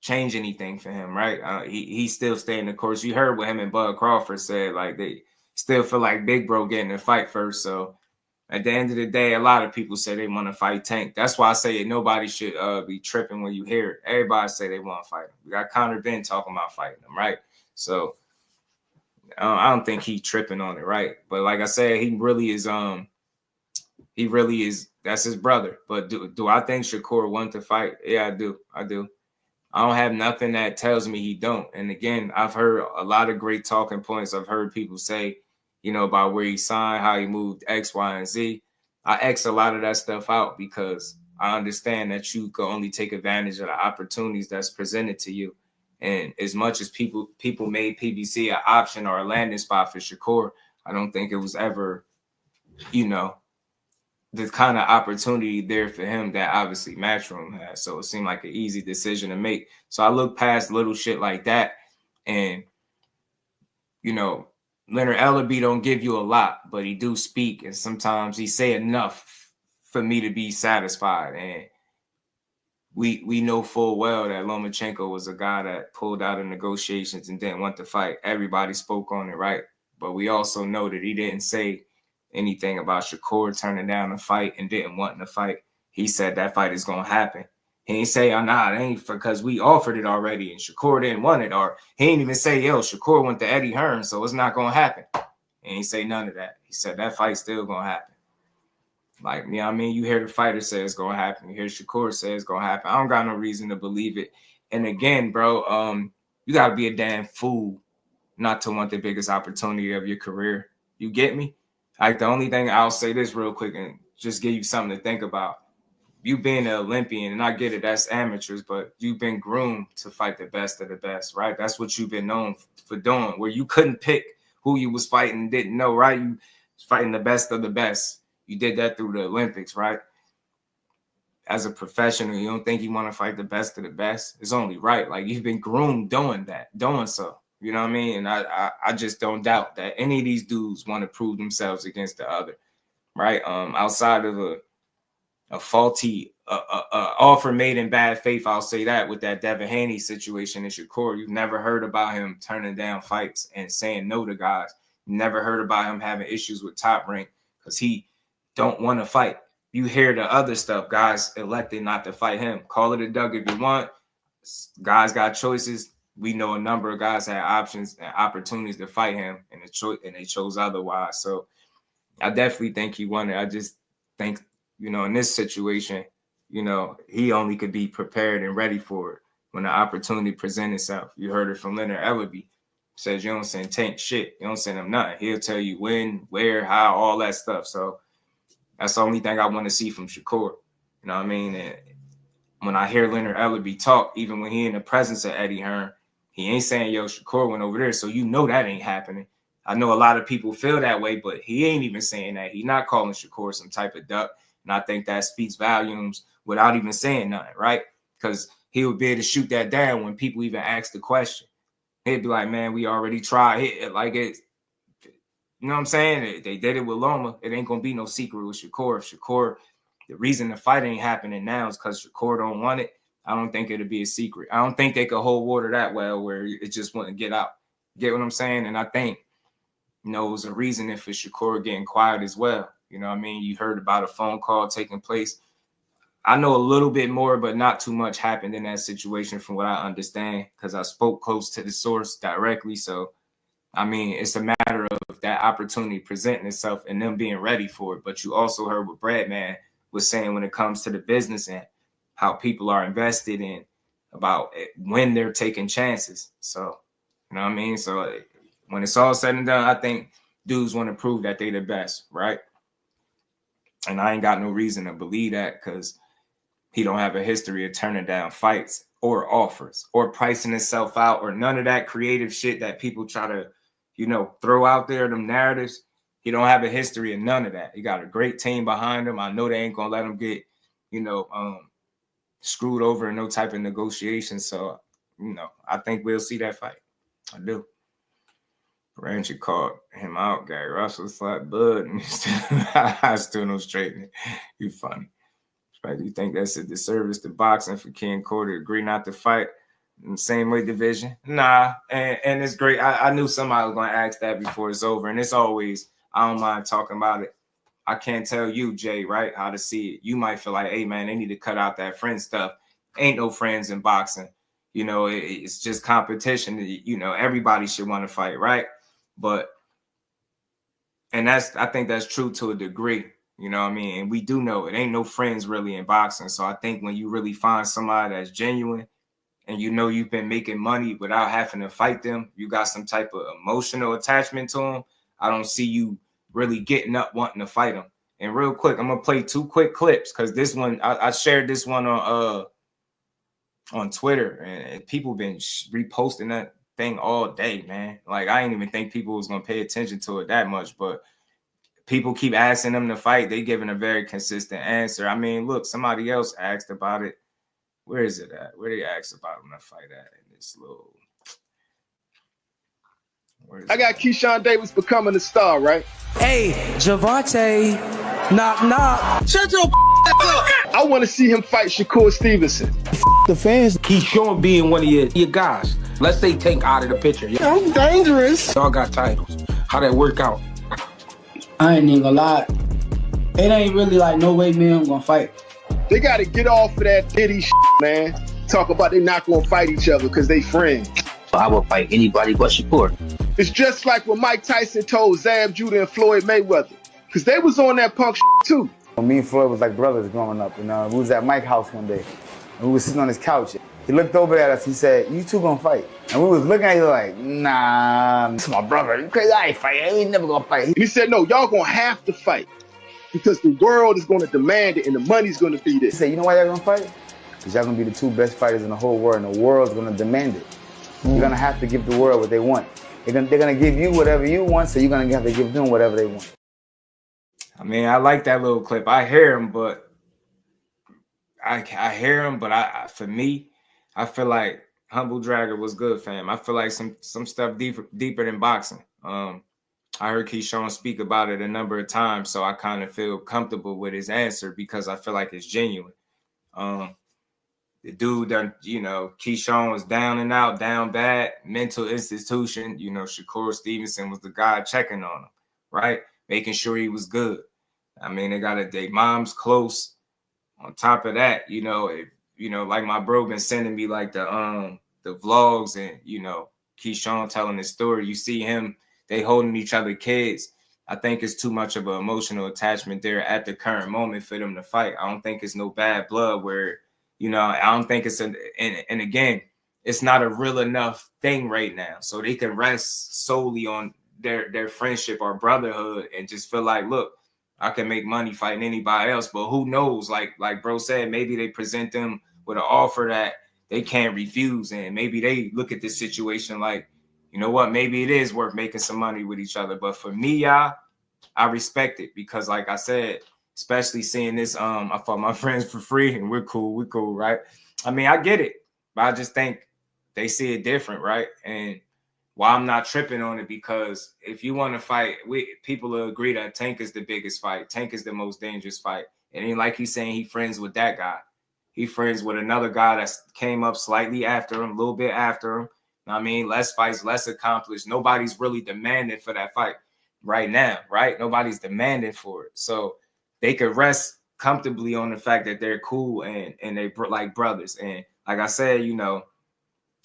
change anything for him, right? He still staying the course. You heard what him and Bud Crawford said, like they still feel like Big Bro getting the fight first. So at the end of the day, a lot of people say they want to fight Tank. That's why I say nobody should be tripping when you hear it. Everybody say they want to fight him. We got Conor Ben talking about fighting him, right? So I don't think he's tripping on it, right? But like I said, he really is. That's his brother. But do I think Shakur want to fight? Yeah, I do. I don't have nothing that tells me he don't. And again, I've heard a lot of great talking points. I've heard people say, about where he signed, how he moved X, Y, and Z. I X a lot of that stuff out because I understand that you can only take advantage of the opportunities that's presented to you. And as much as people made PBC an option or a landing spot for Shakur, I don't think it was ever, the kind of opportunity there for him that obviously Matchroom has. So it seemed like an easy decision to make. So I look past little shit like that. And, Leonard Ellerby don't give you a lot, but he do speak. And sometimes he say enough for me to be satisfied. And we know full well that Lomachenko was a guy that pulled out of negotiations and didn't want to fight. Everybody spoke on it, right? But we also know that he didn't say anything about Shakur turning down a fight and didn't want to fight. He said that fight is going to happen. He ain't say, it ain't because we offered it already and Shakur didn't want it. Or he ain't even say, Shakur went to Eddie Hearn, so it's not going to happen. He ain't say none of that. He said that fight's still going to happen. Like, you hear the fighter say it's going to happen. You hear Shakur say it's going to happen. I don't got no reason to believe it. And again, bro, you got to be a damn fool not to want the biggest opportunity of your career. You get me? Like, the only thing I'll say this real quick and just give you something to think about. You being an Olympian, and I get it, that's amateurs, but you've been groomed to fight the best of the best, right? That's what you've been known for doing, where you couldn't pick who you was fighting and didn't know, right? You was fighting the best of the best. You did that through the Olympics, right? As a professional, you don't think you want to fight the best of the best? It's only right. Like, you've been groomed doing so. You know what I mean? And I just don't doubt that any of these dudes want to prove themselves against the other, right? Outside of a faulty offer made in bad faith, I'll say that with that Devin Haney situation in Shakur, you've never heard about him turning down fights and saying no to guys. You never heard about him having issues with Top Rank because he don't want to fight. You hear the other stuff, guys elected not to fight him. Call it a dug if you want. Guys got choices. We know a number of guys had options and opportunities to fight him, and they chose otherwise. So I definitely think he won it. I just think, in this situation, he only could be prepared and ready for it when the opportunity presents itself. You heard it from Leonard Ellerby. Says you don't send Tank shit. You don't send him nothing. He'll tell you when, where, how, all that stuff. So that's the only thing I want to see from Shakur. You know what I mean? And when I hear Leonard Ellerby talk, even when he in the presence of Eddie Hearn, he ain't saying, Shakur went over there. So that ain't happening. I know a lot of people feel that way, but he ain't even saying that. He's not calling Shakur some type of duck. And I think that speaks volumes without even saying nothing, right? because he would be able to shoot that down when people even ask the question. He'd be like, man, we already tried it. Like it, you know what I'm saying? They did it with Loma. It ain't gonna be no secret with Shakur. If Shakur, the reason the fight ain't happening now is because Shakur don't want it. I don't think it'll be a secret. I don't think they could hold water that well where it just wouldn't get out. Get what I'm saying? And I think, you know, it was a reason for Shakur getting quiet as well. You know what I mean? You heard about a phone call taking place. I know a little bit more, but not too much happened in that situation from what I understand, because I spoke close to the source directly. So, I mean, it's a matter of that opportunity presenting itself and them being ready for it. But you also heard what Breadman was saying when it comes to the business and how people are invested in about when they're taking chances. So, you know what I mean? So when it's all said and done, I think dudes want to prove that they the best, right? And I ain't got no reason to believe that, because he don't have a history of turning down fights or offers or pricing himself out or none of that creative shit that people try to, you know, throw out there, them narratives. He don't have a history of none of that. He got a great team behind him. I know they ain't gonna let him get, you know, screwed over in no type of negotiation. So, you know, I think we'll see that fight. I do. Rancher called him out, Gary Russell's flat bud, and I still don't straighten it. You funny. Right? You think that's a disservice to boxing for Ken Core to agree not to fight in the same weight division? Nah, and it's great. I knew somebody was going to ask that before it's over, and it's always, I don't mind talking about it. I can't tell you, Jay, right, how to see it. You might feel like, hey, man, they need to cut out that friend stuff. Ain't no friends in boxing. You know, it's just competition. You know, everybody should want to fight, right? But, and I think that's true to a degree. You know what I mean? And we do know it ain't no friends really in boxing. So I think when you really find somebody that's genuine and you know you've been making money without having to fight them, you got some type of emotional attachment to them, I don't see you really getting up wanting to fight them. And real quick, I'm going to play 2 quick clips, because this one, I shared this one on Twitter, and people been reposting that thing all day, man. Like, I didn't even think people was going to pay attention to it that much, but people keep asking them to fight. They giving a very consistent answer. I mean, look, somebody else asked about it. Where is it at? Where they asked about him to fight at in this little... I got Keyshawn Davis becoming a star, right? Hey, Gervonta, knock, knock. Shut your up. I want to see him fight Shakur Stevenson. The fans. Keyshawn being one of your guys. Let's say Tank out of the picture. I'm dangerous. Y'all got titles. How that work out? I ain't even gonna lie. It ain't really like no way me and him gonna fight. They got to get off of that Diddy shit, man. Talk about they not gonna fight each other because they friends. I will fight anybody but Shakur. It's just like what Mike Tyson told Zab Judah and Floyd Mayweather, because they was on that punk shit too. Me and Floyd was like brothers growing up, and we was at Mike's house one day, and we was sitting on his couch. He looked over at us, he said, "You two gonna fight?" And we was looking at him like, "Nah, this is my brother. You crazy? I ain't fighting. I ain't never gonna fight." And he said, "No, y'all gonna have to fight, because the world is gonna demand it, and the money's gonna be there." He said, "You know why y'all gonna fight? Because y'all gonna be the 2 best fighters in the whole world, and the world's gonna demand it. You're gonna have to give the world what they want. They're gonna give you whatever you want, so you're gonna have to give them whatever they want." I mean, I like that little clip. I hear him, but for me, I feel like Humble Dragger was good, fam. I feel like some stuff deeper than boxing. I heard Keyshawn speak about it a number of times, so I kind of feel comfortable with his answer because I feel like it's genuine. The dude that, you know, Keyshawn was down and out, down bad, mental institution. You know, Shakur Stevenson was the guy checking on him, right? Making sure he was good. I mean, their mom's close. On top of that, you know, like my bro been sending me like the vlogs and, you know, Keyshawn telling his story. You see him, they holding each other kids. I think it's too much of an emotional attachment there at the current moment for them to fight. I don't think it's no bad blood where, you know, I don't think it's and again, it's not a real enough thing right now. So they can rest solely on their friendship or brotherhood and just feel like, look, I can make money fighting anybody else. But who knows? Like bro said, maybe they present them with an offer that they can't refuse. And maybe they look at this situation like, you know what, maybe it is worth making some money with each other. But for me, y'all, I respect it because like I said, especially seeing this, I fought my friends for free and we're cool, right? I mean, I get it, but I just think they see it different, right? And why I'm not tripping on it, because if you want to fight, people will agree that Tank is the biggest fight. Tank is the most dangerous fight. It ain't like he's saying he friends with that guy. He friends with another guy that came up slightly after him, a little bit after him. I mean, less fights, less accomplished. Nobody's really demanding for that fight right now, right? Nobody's demanding for it. So they could rest comfortably on the fact that they're cool and they like brothers. And like I said, you know,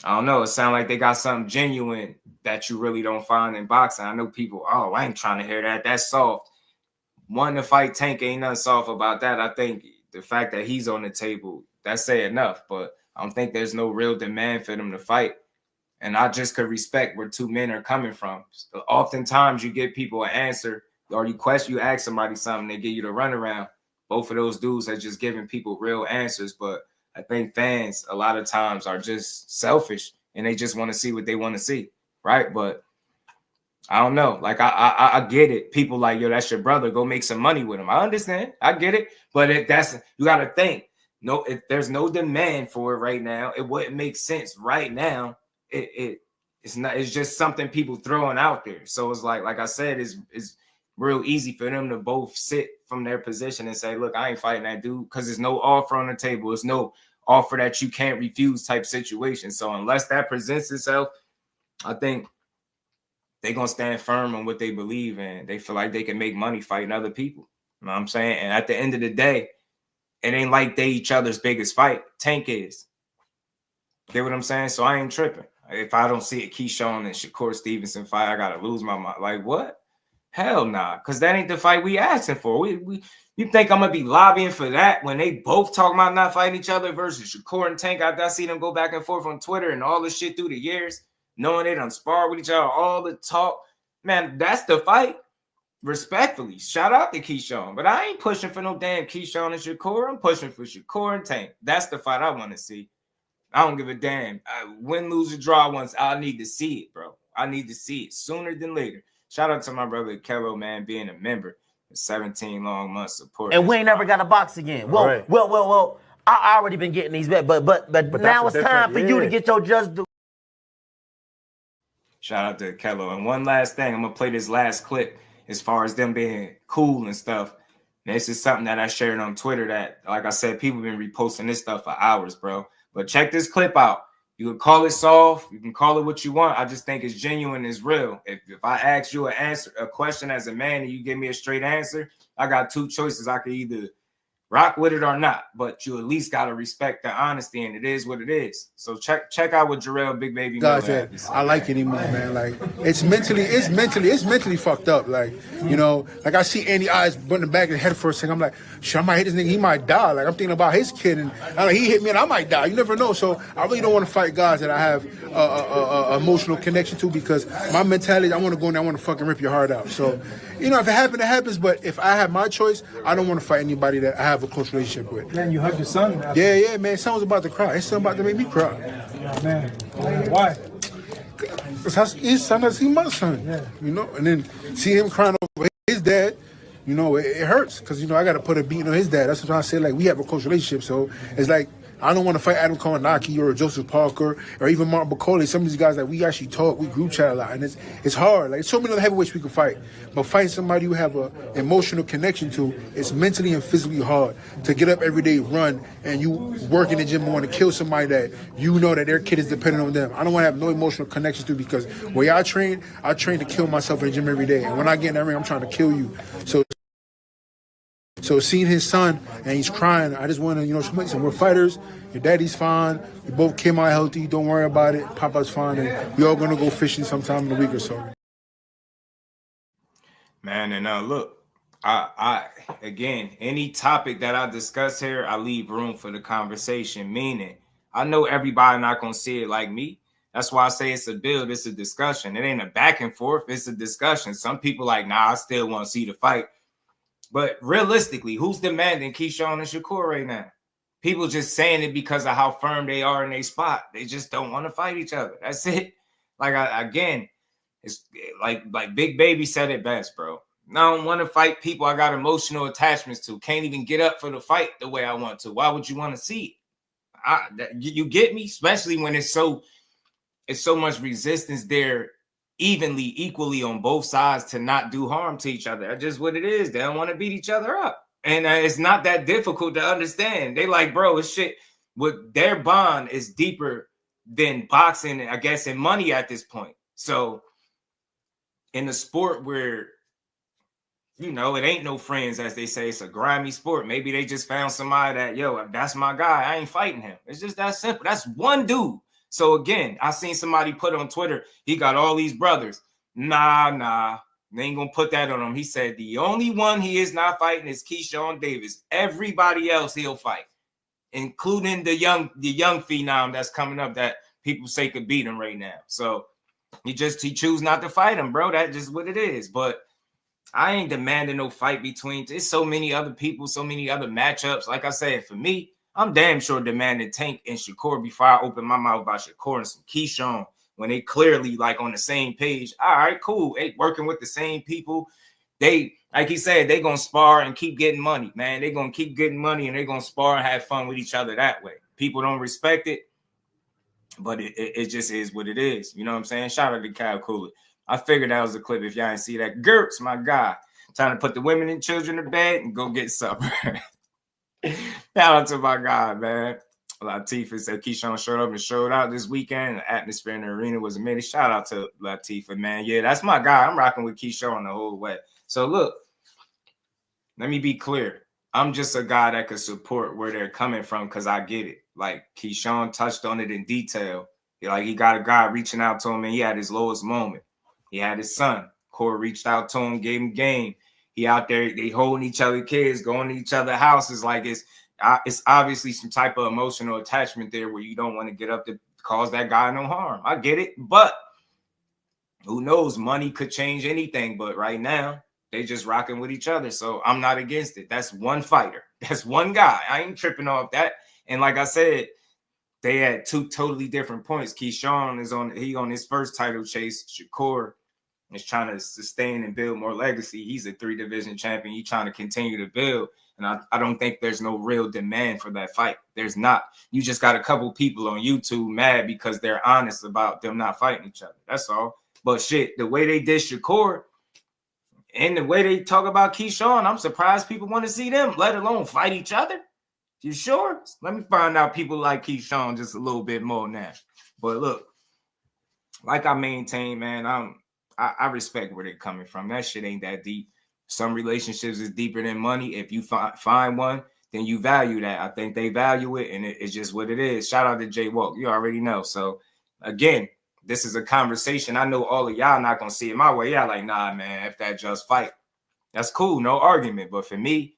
I don't know. It sounds like they got something genuine that you really don't find in boxing. I know people, oh, I ain't trying to hear that. That's soft. Wanting to fight Tank ain't nothing soft about that. I think the fact that he's on the table, that's say enough. But I don't think there's no real demand for them to fight. And I just could respect where two men are coming from. So oftentimes you give people an answer, or you ask somebody something, they give you the runaround. Both of those dudes are just giving people real answers. But I think fans a lot of times are just selfish and they just want to see what they want to see, right? But I don't know. Like, I get it. People like, yo, that's your brother. Go make some money with him. I understand. I get it. But you got to think. No, if there's no demand for it right now, it wouldn't make sense right now. It's not. It's just something people throwing out there. So it's like I said, it's real easy for them to both sit from their position and say, look, I ain't fighting that dude, because there's no offer on the table. There's no offer that you can't refuse type situation. So unless that presents itself, I think they're going to stand firm on what they believe in. They feel like they can make money fighting other people. You know what I'm saying? And at the end of the day, it ain't like they each other's biggest fight. Tank is. Get what I'm saying? So I ain't tripping. If I don't see a Keyshawn and Shakur Stevenson fight, I got to lose my mind. Like, what? Hell nah, because that ain't the fight we asking for. You think I'm going to be lobbying for that when they both talk about not fighting each other versus Shakur and Tank? I see them go back and forth on Twitter and all this shit through the years, knowing they done spar with each other, all the talk. Man, that's the fight. Respectfully, shout out to Keyshawn. But I ain't pushing for no damn Keyshawn and Shakur. I'm pushing for Shakur and Tank. That's the fight I want to see. I don't give a damn. Win, lose, or draw once. I need to see it, bro. I need to see it sooner than later. Shout out to my brother Kello, man, being a member. 17 long months support. And we ain't never got a box again. Well, right. well. I already been getting these bets, but now it's time for you to get your just due. Shout out to Kello. And one last thing, I'm gonna play this last clip as far as them being cool and stuff. This is something that I shared on Twitter that, like I said, people been reposting this stuff for hours, bro. But check this clip out. You can call it soft. You can call it what you want. I just think it's genuine, it's real. If I ask you a question as a man and you give me a straight answer, I got two choices. I could either rock with it or not, but you at least got to respect the honesty, and it is what it is. So check out what Jarrell Big Baby God said, I like it anymore, man. Like, it's mentally fucked up. Like, you know, like I see Andy Eyes putting the back of the head first thing. I'm like, shit, I might hit this nigga, he might die. Like, I'm thinking about his kid, and he hit me and I might die. You never know. So I really don't want to fight guys that I have a emotional connection to, because my mentality, I want to go in there, I want to fucking rip your heart out. So, you know, if it happens, it happens. But if I have my choice, I don't want to fight anybody that I have a close relationship with. Man, you hugged your son. Yeah, man. Son was about to cry. His son about to make me cry. Yeah, man. Why? Because his son has seen my son. Yeah. You know, and then see him crying over his dad, you know, it hurts. Because, you know, I got to put a beating on his dad. That's what I say. Like, we have a close relationship. So it's like, I don't want to fight Adam Kownacki or Joseph Parker or even Martin Bacoli. Some of these guys, like, we actually talk, we group chat a lot, and it's hard. Like, so many other heavyweights we can fight, but fighting somebody you have an emotional connection to, it's mentally and physically hard to get up every day, run, and you work in the gym and want to kill somebody that you know that their kid is dependent on them. I don't want to have no emotional connection to, because where I train to kill myself in the gym every day, and when I get in that ring, I'm trying to kill you. So seeing his son and he's crying, I just want to, you know, listen, we're fighters. Your daddy's fine. We both came out healthy. Don't worry about it. Papa's fine. And we all going to go fishing sometime in a week or so. Man, and look, I again, any topic that I discuss here, I leave room for the conversation. Meaning, I know everybody not going to see it like me. That's why I say it's a build. It's a discussion. It ain't a back and forth. It's a discussion. Some people like, nah, I still want to see the fight. But realistically, who's demanding Keyshawn and Shakur right now? People just saying it because of how firm they are in their spot. They just don't want to fight each other. That's it. Like, again, it's like Big Baby said it best, bro. I don't want to fight people I got emotional attachments to. Can't even get up for the fight the way I want to. Why would you want to see it? You get me, especially when it's so much resistance there, equally on both sides to not do harm to each other. That's just what it is. They don't want to beat each other up, and it's not that difficult to understand. They like, bro, it's shit. With their bond is deeper than boxing, I guess, and money at this point. So in a sport where, you know, it ain't no friends, as they say, it's a grimy sport. Maybe they just found somebody that, yo, that's my guy, I ain't fighting him. It's just that simple. That's one dude. So again, I seen somebody put on Twitter, he got all these brothers. Nah, they ain't gonna put that on him. He said the only one he is not fighting is Keyshawn Davis. Everybody else he'll fight, including the young phenom that's coming up that people say could beat him right now. So he choose not to fight him, bro. That's just what it is. But I ain't demanding no fight between. There's so many other people, so many other matchups. Like I said, for me, I'm damn sure demanding Tank and Shakur before I open my mouth about Shakur and some Keyshawn when they clearly like on the same page. All right, cool. They working with the same people. They, like he said, they gonna spar and keep getting money, man. They gonna keep getting money and they gonna spar and have fun with each other that way. People don't respect it, but it just is what it is. You know what I'm saying? Shout out to Kyle Cooler. I figured that was a clip. If y'all didn't see that, Gertz, my guy, trying to put the women and children to bed and go get supper. Shout out to my guy, man. Latifah said Keyshawn showed up and showed out this weekend. The atmosphere in the arena was amazing. Shout out to Latifah, man. Yeah, that's my guy. I'm rocking with Keyshawn the whole way. So look, let me be clear. I'm just a guy that could support where they're coming from because I get it. Like Keyshawn touched on it in detail. Like he got a guy reaching out to him and he had his lowest moment. He had his son. Corey reached out to him, gave him game. He out there, they holding each other kids, going to each other houses. Like it's obviously some type of emotional attachment there where you don't want to get up to cause that guy no harm. I get it, but who knows? Money could change anything. But right now, they just rocking with each other. So I'm not against it. That's one fighter. That's one guy. I ain't tripping off that. And like I said, they had two totally different points. Keyshawn is on his first title chase. Shakur is trying to sustain and build more legacy. He's a 3-division champion. He's trying to continue to build. And I don't think there's no real demand for that fight. There's not. You just got a couple people on YouTube mad because they're honest about them not fighting each other. That's all. But shit, the way they did Shakur and the way they talk about Keyshawn, I'm surprised people want to see them, let alone fight each other. You sure? Let me find out people like Keyshawn just a little bit more now. But look, like I maintain, man, I respect where they're coming from. That shit ain't that deep. Some relationships is deeper than money. If you find one, then you value that. I think they value it, and it's just what it is. Shout out to Jay Walk. You already know. So, again, this is a conversation. I know all of y'all not going to see it my way. Y'all like, nah, man, if that just fight. That's cool. No argument. But for me,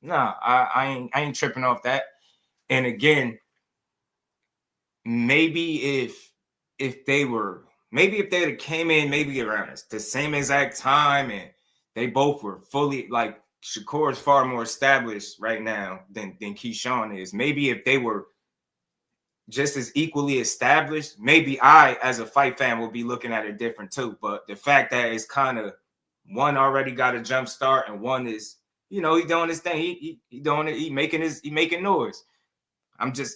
nah, I ain't tripping off that. And again, maybe if they had came in maybe around the same exact time and they both were fully, like, Shakur is far more established right now than Keyshawn is. Maybe if they were just as equally established, maybe I, as a fight fan, will be looking at it different too. But the fact that it's kind of one already got a jump start and one is, you know, he doing his thing. He doing it. He making noise.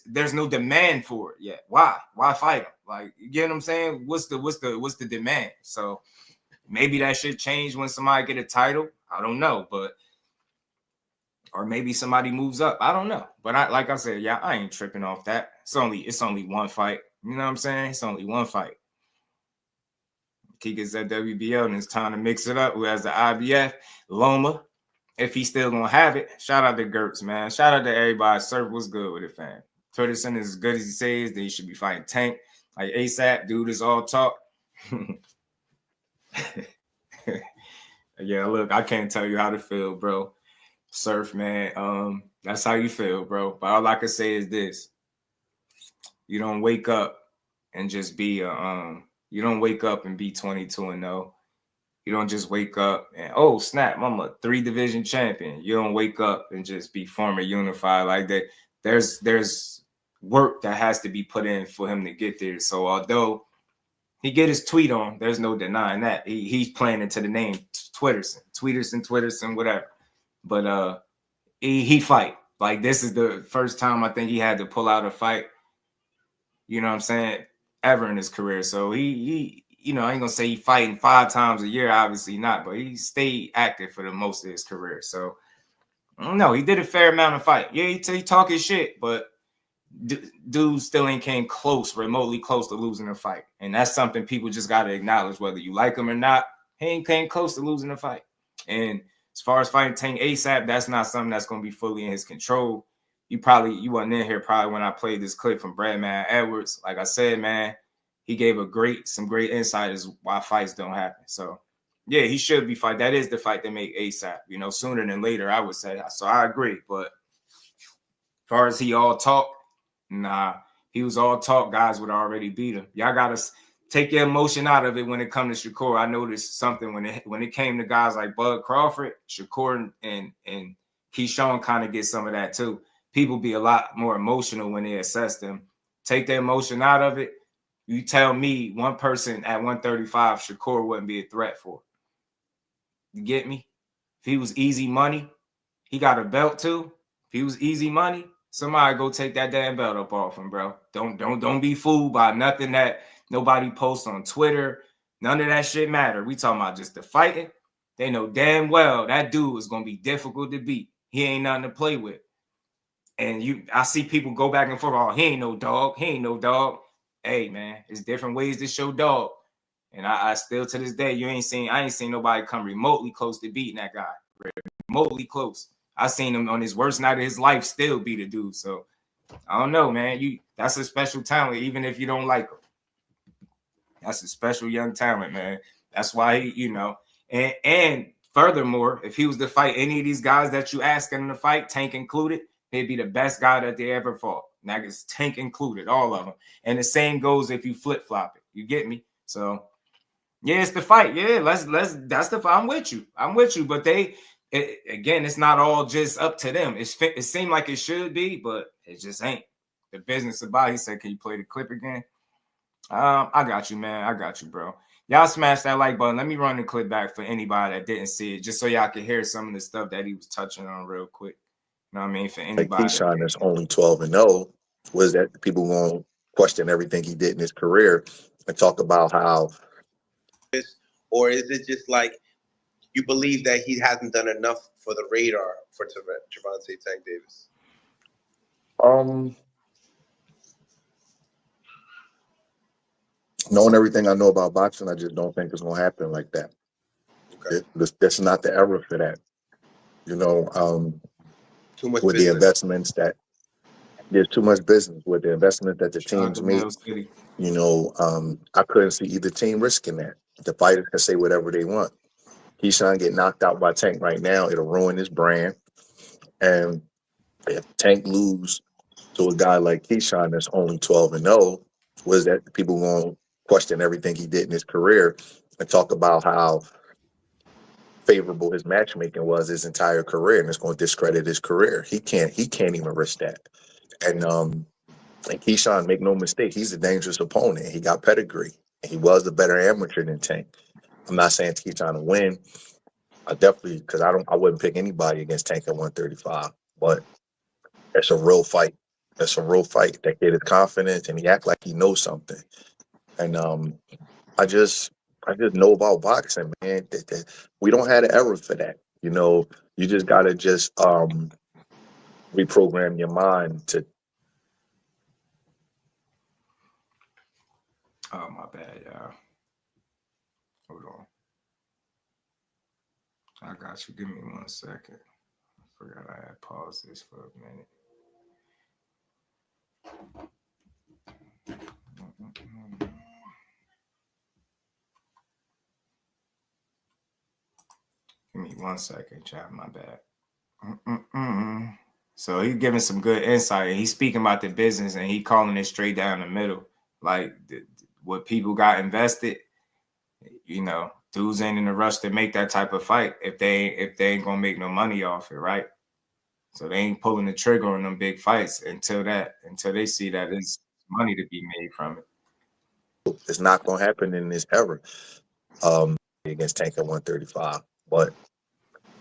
There's no demand for it yet. Why fight him? Like, you get what I'm saying? What's the demand? So maybe that should change when somebody get a title. I don't know, or maybe somebody moves up. I don't know. But like I said, yeah, I ain't tripping off that. It's only one fight. You know what I'm saying? It's only one fight. Kika's at WBL and it's time to mix it up. Who has the IBF? Loma. If he's still gonna have it. Shout out to Gertz, man. Shout out to everybody. Surf was good with it, fam. Ferguson is as good as he says. Then he should be fighting Tank. Like ASAP, dude is all talk. Yeah, look, I can't tell you how to feel, bro. Surf, man. That's how you feel, bro. But all I can say is this. You don't wake up and just be you don't wake up and be 22-0. You don't just wake up and, oh, snap, I'm a 3-division champion. You don't wake up and just be former unified like that. There's work that has to be put in for him to get there. So although he get his tweet on, there's no denying that. He's playing into the name Twitterson, whatever. But he fight. Like, this is the first time I think he had to pull out a fight, you know what I'm saying, ever in his career. So he you know, I ain't gonna say he fighting 5 times a year, obviously not, but he stayed active for the most of his career. So I don't know, he did a fair amount of fight. Yeah, he talk his shit, but dude still ain't came close, remotely close to losing a fight. And that's something people just got to acknowledge, whether you like him or not. He ain't came close to losing a fight. And as far as fighting Tank ASAP, that's not something that's going to be fully in his control. You wasn't in here probably when I played this clip from Breadman Edwards. Like I said, man, he gave some great insight as why fights don't happen. So yeah, he should be fight. That is the fight that make ASAP, you know, sooner than later, I would say. So I agree. But as far as he all talk, nah, he was all talk. Guys would already beat him. Y'all got to take your emotion out of it when it comes to Shakur. I noticed something when it came to guys like Bud Crawford, Shakur and Keyshawn kind of get some of that too. People be a lot more emotional when they assess them. Take the emotion out of it. You tell me one person at 135, Shakur wouldn't be a threat for. You get me? If he was easy money, he got a belt too. If he was easy money, somebody go take that damn belt up off him, bro. Don't be fooled by nothing that nobody posts on Twitter. None of that shit matter. We talking about just the fighting. They know damn well that dude is gonna be difficult to beat. He ain't nothing to play with. And I see people go back and forth. Oh, he ain't no dog. He ain't no dog. Hey, man, it's different ways to show dog. And I still to this day, I ain't seen nobody come remotely close to beating that guy. Remotely close. I seen him on his worst night of his life still beat a dude. So I don't know, man. That's a special talent, even if you don't like him. That's a special young talent, man. That's why and furthermore, if he was to fight any of these guys that you asking him to fight, Tank included, he'd be the best guy that they ever fought. Now it's Tank included, all of them. And the same goes if you flip flop it. You get me? So yeah, it's the fight. Yeah, that's the fight. I'm with you. But again, it's not all just up to them. It seemed like it should be, but it just ain't. The business about. He said, "Can you play the clip again?" I got you, man. I got you, bro. Y'all smash that like button. Let me run the clip back for anybody that didn't see it, just so y'all can hear some of the stuff that he was touching on real quick. You know what I mean? For anybody. Like Keyshawn that's only 12-0, was that people won't question everything he did in his career and talk about how. Or is it just like you believe that he hasn't done enough for the radar for Gervonta Tank Davis? Knowing everything I know about boxing, I just don't think it's gonna happen like that. Okay. That's not the era for that. You know, too much with business. the investments that there's too much business with the investment that the teams make. You know, I couldn't see either team risking that. The fighters can say whatever they want. Keyshawn get knocked out by Tank right now, it'll ruin his brand. And if Tank lose to a guy like Keyshawn that's only 12-0, was that people won't question everything he did in his career and talk about how favorable his matchmaking was his entire career, and it's going to discredit his career. He can't even risk that. And Keyshawn, make no mistake, he's a dangerous opponent. He got pedigree. He was the better amateur than Tank. I'm not saying Keyshawn to win. I definitely, because I wouldn't pick anybody against Tank at 135. But it's a real fight. It's a real fight. That kid is confident and he act like he knows something. And I just know about boxing, man. We don't have the era for that. You know, you just gotta just reprogram your mind to. Oh, my bad, y'all. Hold on. I got you. Give me 1 second. I forgot I had paused this for a minute. Give me 1 second, chat. My bad. So he's giving some good insight. He's speaking about the business and he calling it straight down the middle. Like what people got invested, you know, dudes ain't in a rush to make that type of fight if they ain't gonna make no money off it, right? So they ain't pulling the trigger on them big fights until they see that there's money to be made from it. It's not gonna happen in this era against Tank at 135, but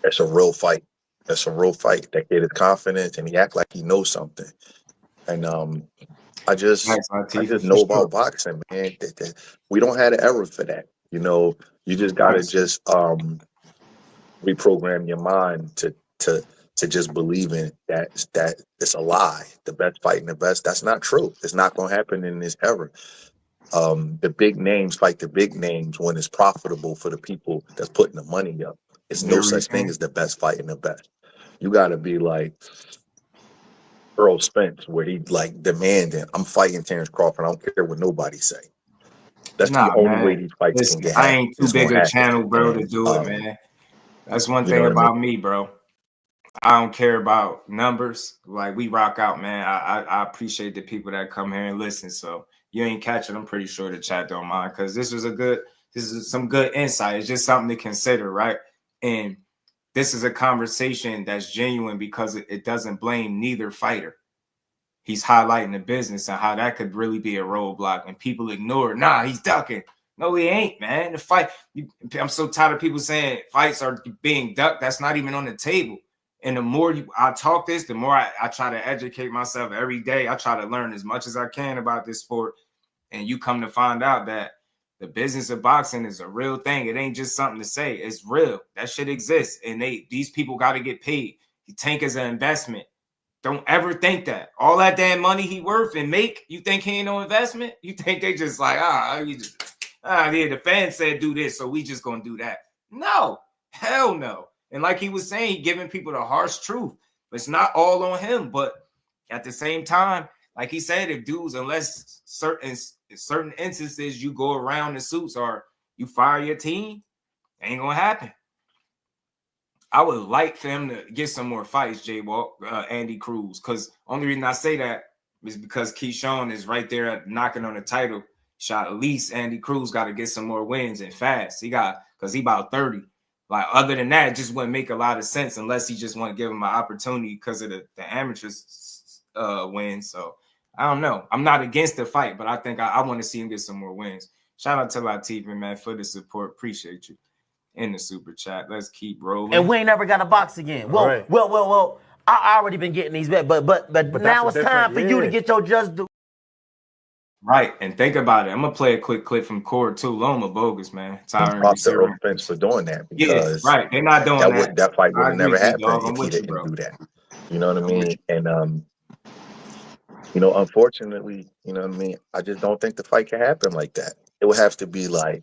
it's a real fight. That's a real fight. That kid is confident and he act like he knows something. And I just know about boxing, man. That we don't have the era for that. You know, you just gotta just reprogram your mind to just believe in that it's a lie. The best fighting the best. That's not true. It's not gonna happen in this era. The big names fight the big names when it's profitable for the people that's putting the money up. It's no such thing as the best fighting the best. You gotta be like Earl Spence, where he like demanding, I'm fighting Terrence Crawford. I don't care what nobody say. That's the only way these fights can get I happen. ain't too big a channel, bro, to do it, man. That's one thing about me, bro. I don't care about numbers. Like, we rock out, man. I appreciate the people that come here and listen. So you ain't catching, I'm pretty sure the chat don't mind, because this is some good insight. It's just something to consider, right? And this is a conversation that's genuine because it doesn't blame neither fighter. He's highlighting the business and how that could really be a roadblock, and people ignore it. Nah, he's ducking. No, he ain't, man. The fight, I'm so tired of people saying fights are being ducked. That's not even on the table. And the more I talk this, the more I try to educate myself every day. I try to learn as much as I can about this sport. And you come to find out that the business of boxing is a real thing. It ain't just something to say. It's real. That shit exists. And these people got to get paid. Tank is an investment. Don't ever think that. All that damn money he worth and make, you think he ain't no investment? You think they just like, yeah, the fans said do this, so we just gonna do that. No, hell no. And like he was saying, he giving people the harsh truth. It's not all on him, but at the same time, like he said, if dudes, unless certain instances you go around the suits or you fire your team, ain't gonna happen. I would like for him to get some more fights, Andy Cruz, because only reason I say that is because Keyshawn is right there at knocking on the title shot. At least Andy Cruz got to get some more wins and fast. Because he about 30. Like, other than that, it just wouldn't make a lot of sense unless he just want to give him an opportunity because of the amateurs win. So I don't know. I'm not against the fight, but I think I want to see him get some more wins. Shout out to Latifah, man, for the support. Appreciate you. In the super chat. Let's keep rolling. And we ain't never got a box again. Well, right. well. I already been getting these back, but now it's time for you to get your just due. Right, and think about it. I'm gonna play a quick clip from Core too. Loma bogus, man. Off the Earl Spence for doing that, because right. They're not doing that. That fight would have never happened if he didn't do that. You know what I mean? And unfortunately, you know what I mean. I just don't think the fight can happen like that. It would have to be like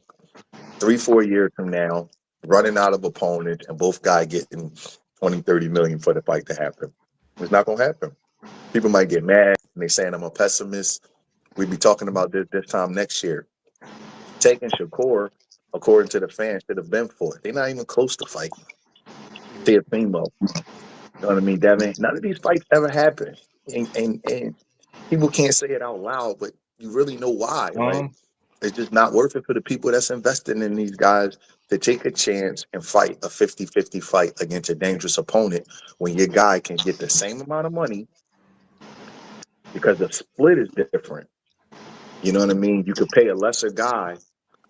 3-4 years from now, running out of opponents, and both guys getting 20-30 million for the fight to happen. It's not gonna happen. People might get mad and they saying I'm a pessimist. We'd be talking about this time next year. Taking Shakur, according to the fans, should have been for it. They're not even close to fighting. Teofimo. You know what I mean, Devin? None of these fights ever happen. And people can't say it out loud, but you really know why, right? It's just not worth it for the people that's investing in these guys to take a chance and fight a 50-50 fight against a dangerous opponent when your guy can get the same amount of money, because the split is different. You know what I mean? You could pay a lesser guy,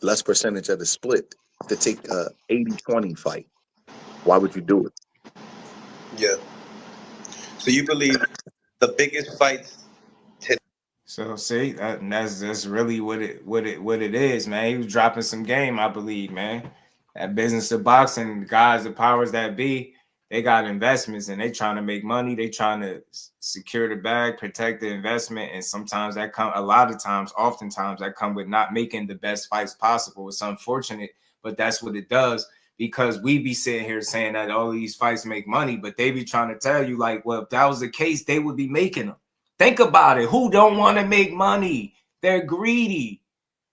less percentage of the split to take a 80-20 fight. Why would you do it? Yeah. So you believe the biggest fights today? So see, that's really what it is, man. He was dropping some game, I believe, man. That business of boxing, the guys, the powers that be, they got investments and they trying to make money. They trying to secure the bag, protect the investment, and sometimes oftentimes that come with not making the best fights possible. It's unfortunate, but that's what it does, because we be sitting here saying that all these fights make money, but they be trying to tell you, like, well, if that was the case, they would be making them. Think about it. Who don't want to make money? They're greedy.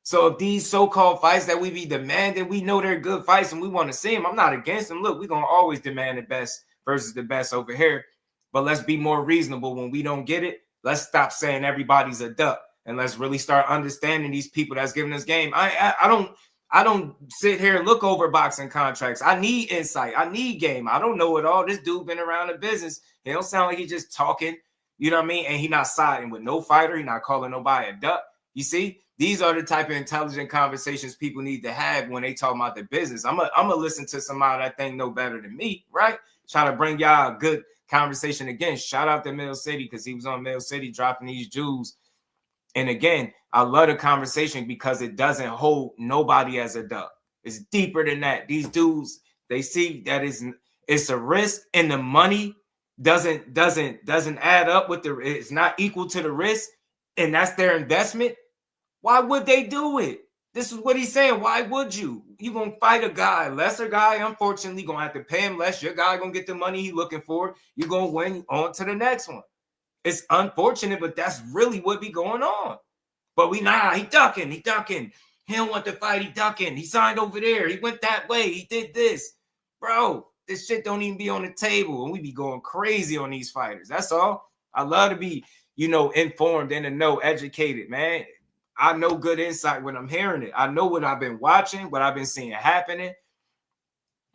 So if these so-called fights that we be demanding, we know they're good fights and we want to see them. I'm not against them. Look, we're going to always demand the best versus the best over here. But let's be more reasonable when we don't get it. Let's stop saying everybody's a duck, and let's really start understanding these people that's giving us game. I don't sit here and look over boxing contracts. I need insight. I need game. I don't know it all. This dude been around the business. He don't sound like he's just talking. You know what I mean? And he not siding with no fighter. He not calling nobody a duck. You see? These are the type of intelligent conversations people need to have when they talk about the business. I'm a listen to somebody that think know better than me, right? try to bring y'all a good conversation again. Shout out to Mill City because he was on Mill City dropping these Jews. And again, I love the conversation because it doesn't hold nobody as a duck. It's deeper than that. These dudes, they see that it's a risk, and the money doesn't add up with it's not equal to the risk, and that's their investment. Why would they do it? This is what he's saying. Why would you? You're going to fight a guy, lesser guy, unfortunately, going to have to pay him less. Your guy going to get the money he's looking for. You're going to win on to the next one. It's unfortunate, but that's really what be going on. But he ducking. He don't want to fight. He ducking. He signed over there. He went that way. He did this. Bro, this shit don't even be on the table, and we be going crazy on these fighters. That's all. I love to be, informed and to know, educated, man. I know good insight when I'm hearing it. I know what I've been watching, what I've been seeing happening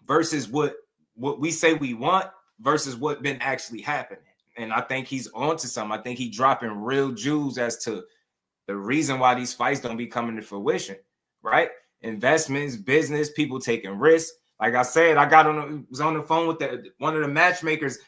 versus what we say we want versus what been actually happening. And I think he's onto something. I think he's dropping real jewels as to the reason why these fights don't be coming to fruition, right? Investments, business, people taking risks. Like I said, was on the phone with one of the matchmakers.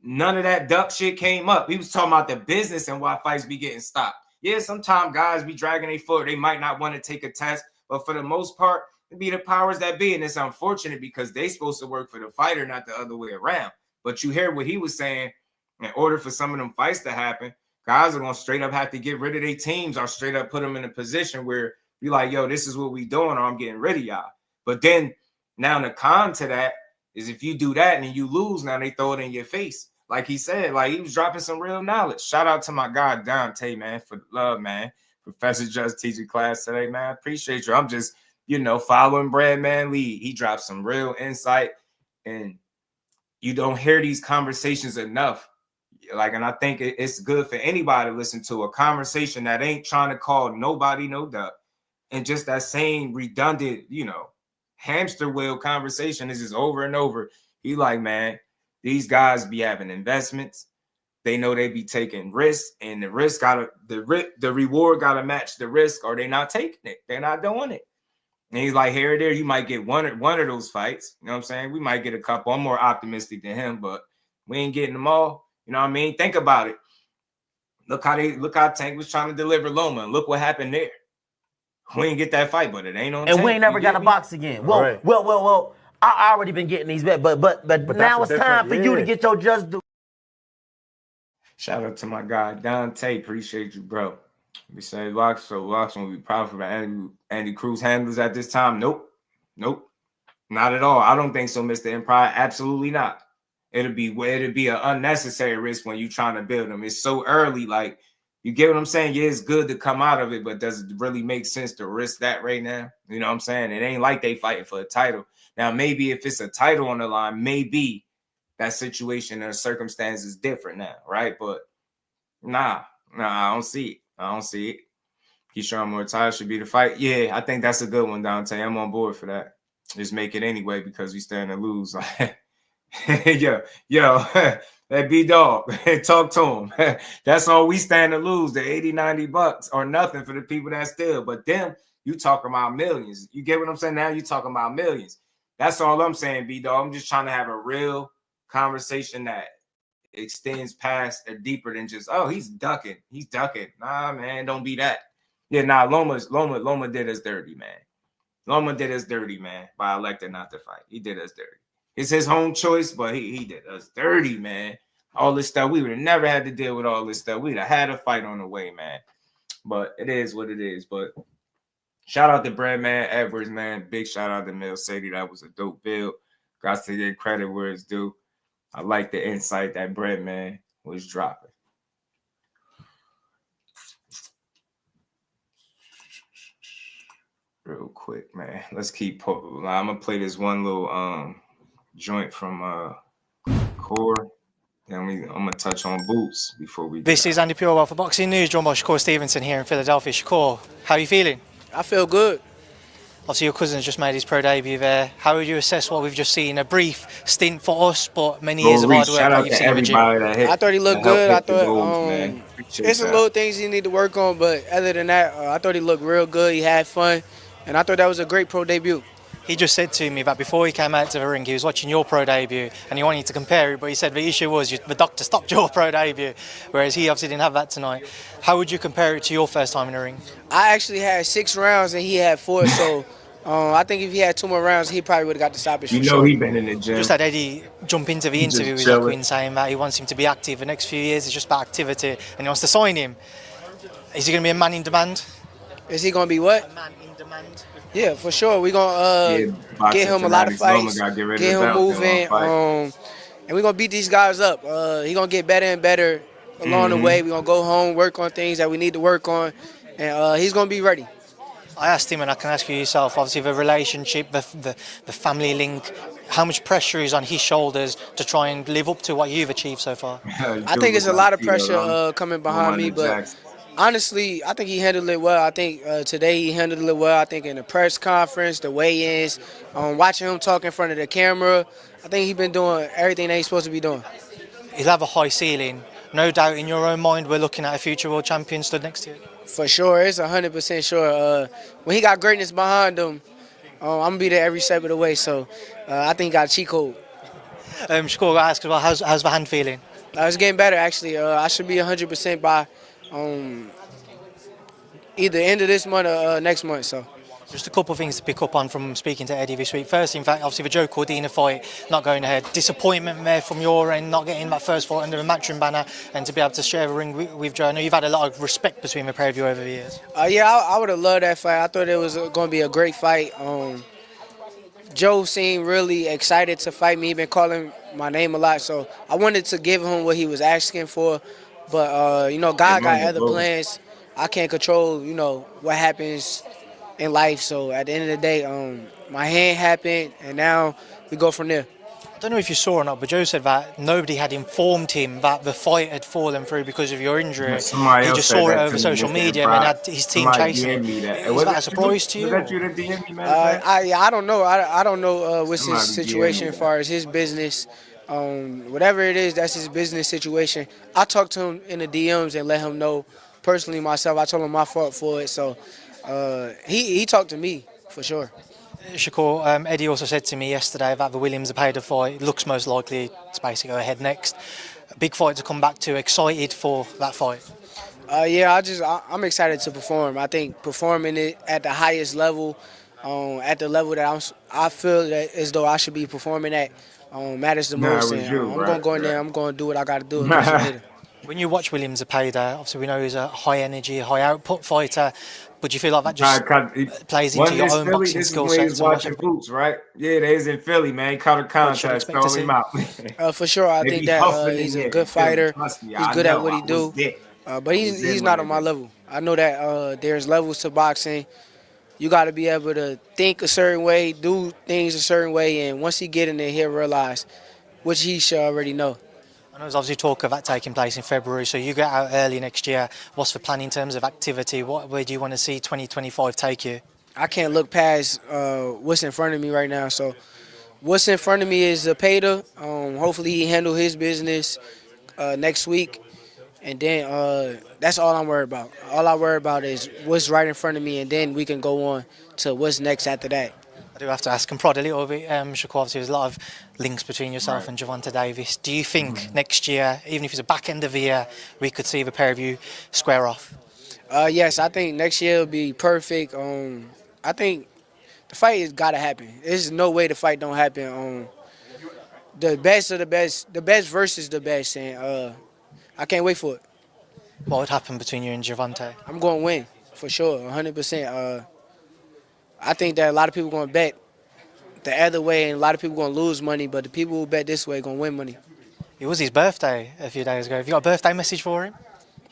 None of that duck shit came up. He was talking about the business and why fights be getting stopped. Yeah, sometimes guys be dragging their foot. They might not want to take a test, but for the most part, it be the powers that be. And it's unfortunate because they supposed to work for the fighter, not the other way around. But you hear what he was saying. In order for some of them fights to happen, guys are going to straight up have to get rid of their teams or straight up put them in a position where you're like, yo, this is what we doing or I'm getting rid of y'all. But then now the con to that is if you do that and you lose, now they throw it in your face. Like he said, like he was dropping some real knowledge. Shout out to my guy, Dante, man, for the love, man. Professor just teaching class today, man. I appreciate you. I'm just, following Breadman lead. He dropped some real insight, and you don't hear these conversations enough. And I think it's good for anybody to listen to a conversation that ain't trying to call nobody no duck. And just that same redundant, hamster wheel conversation is just over and over. He like, man, these guys be having investments. They know they be taking risks, and the risk the reward gotta match the risk, or they not taking it. They're not doing it. And he's like, here or there, you might get one of those fights. You know what I'm saying? We might get a couple. I'm more optimistic than him, but we ain't getting them all. You know what I mean? Think about it. Look how Tank was trying to deliver Loma, and look what happened there. We ain't get that fight, but it ain't on. And Tank, we ain't never got to box again. Well, right. well. I already been getting these bets, but now it's time for you to get your just due. Shout out to my guy Dante. Appreciate you, bro. We say Locks will be profitable. Andy Cruz handlers at this time. Nope, not at all. I don't think so, Mr. Empire. Absolutely not. It'll be an unnecessary risk when you're trying to build them. It's so early, like you get what I'm saying. Yeah, it's good to come out of it, but does it really make sense to risk that right now? You know what I'm saying? It ain't like they fighting for a title. Now, maybe if it's a title on the line, maybe that situation or circumstance is different now, right? But nah, I don't see it. Keyshawn Davis should be the fight. Yeah, I think that's a good one, Dante. I'm on board for that. Just make it anyway because we stand to lose. yo, that B-Dog, talk to him. That's all we stand to lose, the $80-$90 or nothing for the people that still. But them, you talking about millions. You get what I'm saying? Now you talking about millions. That's all I'm saying, B-Dog. I'm just trying to have a real conversation that extends past or deeper than just, oh, he's ducking. Nah, man, don't be that. Yeah, nah, Loma did us dirty, man. Loma did us dirty, man, by electing not to fight. He did us dirty. It's his own choice, but he did us dirty, man. All this stuff, we would have never had to deal with all this stuff. We'd have had a fight on the way, man. But it is what it is. But shout out to Breadman Edwards, man. Big shout out to Mill City. That was a dope build. Got to get credit where it's due. I like the insight that Breadman was dropping. Real quick, man. Let's keep. I'm gonna play this one little joint from Core. Then I'm gonna touch on Boots before we. This is Andy Purewell for Boxing News, joined by Shakur Stevenson here in Philadelphia. Shakur, how are you feeling? I feel good. Obviously, your cousin's just made his pro debut there. How would you assess what we've just seen? A brief stint for us, but many years of hard work. Shout out to everybody that hit. I thought he looked good. I thought there's some little things he need to work on, but other than that, I thought he looked real good. He had fun, and I thought that was a great pro debut. He just said to me that before he came out to the ring, he was watching your pro debut and he wanted to compare it, but he said the issue was the doctor stopped your pro debut, whereas he obviously didn't have that tonight. How would you compare it to your first time in the ring? I actually had 6 rounds and he had 4, so I think if he had 2 more rounds, he probably would have got the stoppage for sure. He been in the gym. Just had Eddie jump into the interview with Quinn saying that he wants him to be active the next few years. It's just about activity and he wants to sign him. Is he going to be a man in demand? Is he going to be what? A man in demand. Yeah, for sure. We're going to get him a lot of fights, get him moving, and we're going to beat these guys up. He's going to get better and better along the way. We're going to go home, work on things that we need to work on, and he's going to be ready. I asked him, and I can ask you yourself, obviously the relationship, the family link, how much pressure is on his shoulders to try and live up to what you've achieved so far? I think it's a lot of pressure coming behind me, but honestly, I think he handled it well. I think today he handled it well. I think in the press conference, the weigh-ins, watching him talk in front of the camera, I think he's been doing everything that he's supposed to be doing. He'll have a high ceiling. No doubt in your own mind we're looking at a future world champion stood next to you. For sure, it's 100% sure. When he got greatness behind him, I'm going to be there every step of the way. So I think he got a cheat code. Shakur, I ask as well, how's the hand feeling? It's getting better, actually. I should be 100% by either end of this month or next month. So. Just a couple of things to pick up on from speaking to Eddie this week. First, in fact, obviously the Joe Cordina fight not going ahead. Disappointment there from your end, not getting that first fight under the Matchroom banner, and to be able to share a ring with Joe. I know you've had a lot of respect between the pair of you over the years. Yeah, I would have loved that fight. I thought it was going to be a great fight. Joe seemed really excited to fight me. He's been calling my name a lot, so I wanted to give him what he was asking for. But, God got other plans. I can't control, what happens in life. So at the end of the day, my hand happened, and now we go from there. I don't know if you saw or not, but Joe said that nobody had informed him that the fight had fallen through because of your injury. He just saw it over social media and had his team chasing him. Is that a surprise to you? Was that you that DM me, I don't know. I don't know what's his situation as far as his business. Whatever it is, that's his business situation. I talked to him in the DMs and let him know personally myself. I told him I fought for it, so he talked to me for sure. Shakur, Eddie also said to me yesterday that the Williams-Zepeda fight looks most likely to basically go ahead next. A big fight to come back to. Excited for that fight? Yeah, I'm excited to perform. I think performing it at the highest level, at the level that I feel that as though I should be performing at, matters the most. I'm going to go in there. I'm going to do what I got to do. When you watch Williams-Zepeda, obviously we know he's a high energy, high output fighter. But do you feel like that just plays into your own boxing skill set? He's watching Boots, right? Yeah, they was in Philly, man. He caught a contract, throw him out. For sure, I think that he's a good fighter. He's good at what he do. But he's not on my level. I know that there's levels to boxing. You got to be able to think a certain way, do things a certain way, and once he get in there, he'll realize, which he should already know. I know there's obviously talk of that taking place in February, so you get out early next year. What's the plan in terms of activity? Where do you want to see 2025 take you? I can't look past what's in front of me right now. So what's in front of me is Zepeda. Hopefully he handle his business next week. And then that's all I'm worried about. All I worry about is what's right in front of me, and then we can go on to what's next after that. I do have to ask and prod a little bit, Shakur, obviously there's a lot of links between yourself and Gervonta Davis. Do you think next year, even if it's a back end of the year, we could see the pair of you square off? Yes, I think next year will be perfect. I think the fight has got to happen. There's no way the fight don't happen. The best of the best versus the best, and I can't wait for it. What would happen between you and Gervonta? I'm going to win, for sure, 100%. I think that a lot of people are going to bet the other way, and a lot of people are going to lose money, but the people who bet this way are going to win money. It was his birthday a few days ago. Have you got a birthday message for him?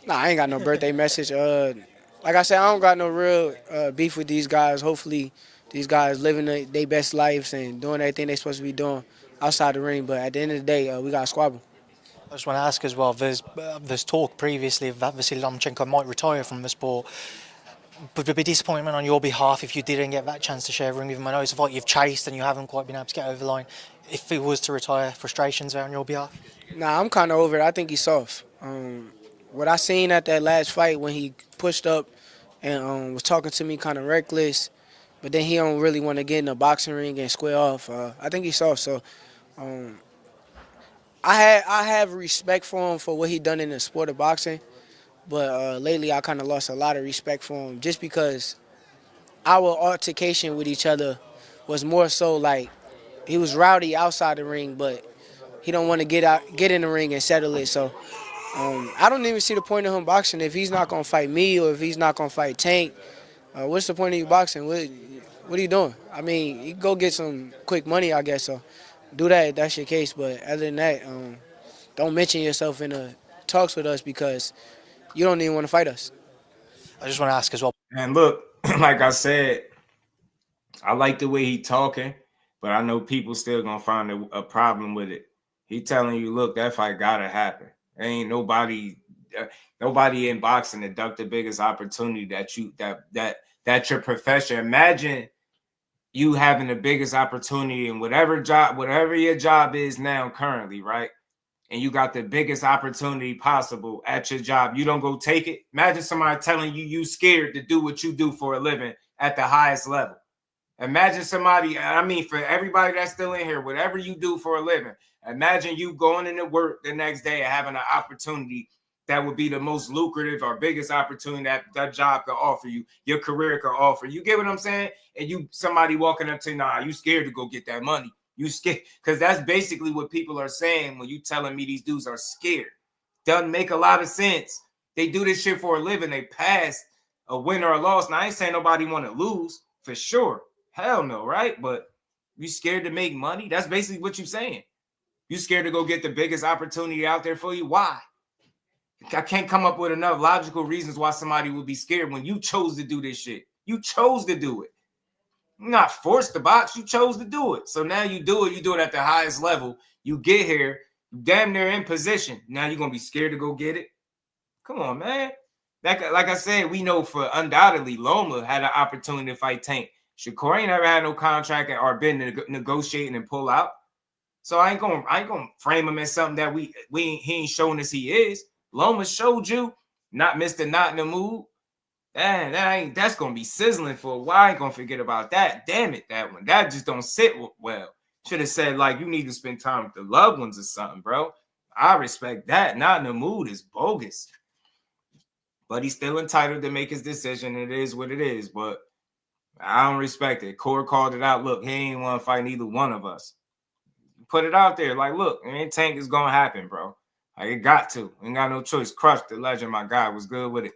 Nah, I ain't got no birthday message. Like I said, I don't got no real beef with these guys. Hopefully, these guys living their best lives and doing everything they're supposed to be doing outside the ring, but at the end of the day, we got to squabble. I just want to ask as well, there's talk previously that Vasily Lomachenko might retire from the sport. Would there be disappointment on your behalf if you didn't get that chance to share a ring with him? I know it's a fight you've chased and you haven't quite been able to get over the line. If he was to retire, frustrations there on your behalf? Nah, I'm kind of over it. I think he's soft. What I seen at that last fight when he pushed up and was talking to me kind of reckless, but then he don't really want to get in the boxing ring and square off. I think he's soft, so I have respect for him for what he done in the sport of boxing, but lately I kind of lost a lot of respect for him just because our altercation with each other was more so like he was rowdy outside the ring, but he don't want to get in the ring and settle it. So I don't even see the point of him boxing if he's not gonna fight me or if he's not gonna fight Tank. What's the point of you boxing? What are you doing? I mean, you go get some quick money, I guess. So do that if that's your case. But other than that, don't mention yourself in the talks with us because you don't even want to fight us. I just want to ask as well. And look, like I said, I like the way he talking, but I know people still gonna find a problem with it. He telling you, look, that fight gotta happen. There ain't nobody in boxing that ducked the biggest opportunity that your profession. Imagine you having the biggest opportunity in whatever your job is now currently, right? And you got the biggest opportunity possible at your job. You don't go take it. Imagine somebody telling you scared to do what you do for a living at the highest level. Imagine somebody, I mean, for everybody that's still in here, whatever you do for a living, imagine you going into work the next day and having an opportunity that would be the most lucrative or biggest opportunity that job could offer you, your career could offer. You get what I'm saying? And somebody walking up to you, nah, you scared to go get that money. You scared, because that's basically what people are saying when you telling me these dudes are scared. Doesn't make a lot of sense. They do this shit for a living. They pass a win or a loss. Now, I ain't saying nobody want to lose, for sure. Hell no, right? But you scared to make money? That's basically what you're saying. You scared to go get the biggest opportunity out there for you? Why? I can't come up with enough logical reasons why somebody would be scared when you chose to do this shit. You chose to do it. You're not forced to box. You chose to do it. So now you do it at the highest level. You get here, damn near in position. Now you're going to be scared to go get it? Come on, man. Like I said, we know for undoubtedly Loma had an opportunity to fight Tank. Shakur ain't never had no contract or been negotiating and pull out. So I ain't gonna frame him as something that he ain't showing us he is. Loma showed you, not Mr. Not in the mood. That's gonna be sizzling for a while. I ain't gonna forget about that. Damn it, that one. That just don't sit well. Should have said, like, you need to spend time with the loved ones or something, bro. I respect that. Not in the mood is bogus. But he's still entitled to make his decision. It is what it is. But I don't respect it. Core called it out. Look, he ain't want to fight neither one of us. Put it out there. Like, look, Tank is going to happen, bro. Like, it got to. Ain't got no choice. Crushed the legend. My guy was good with it.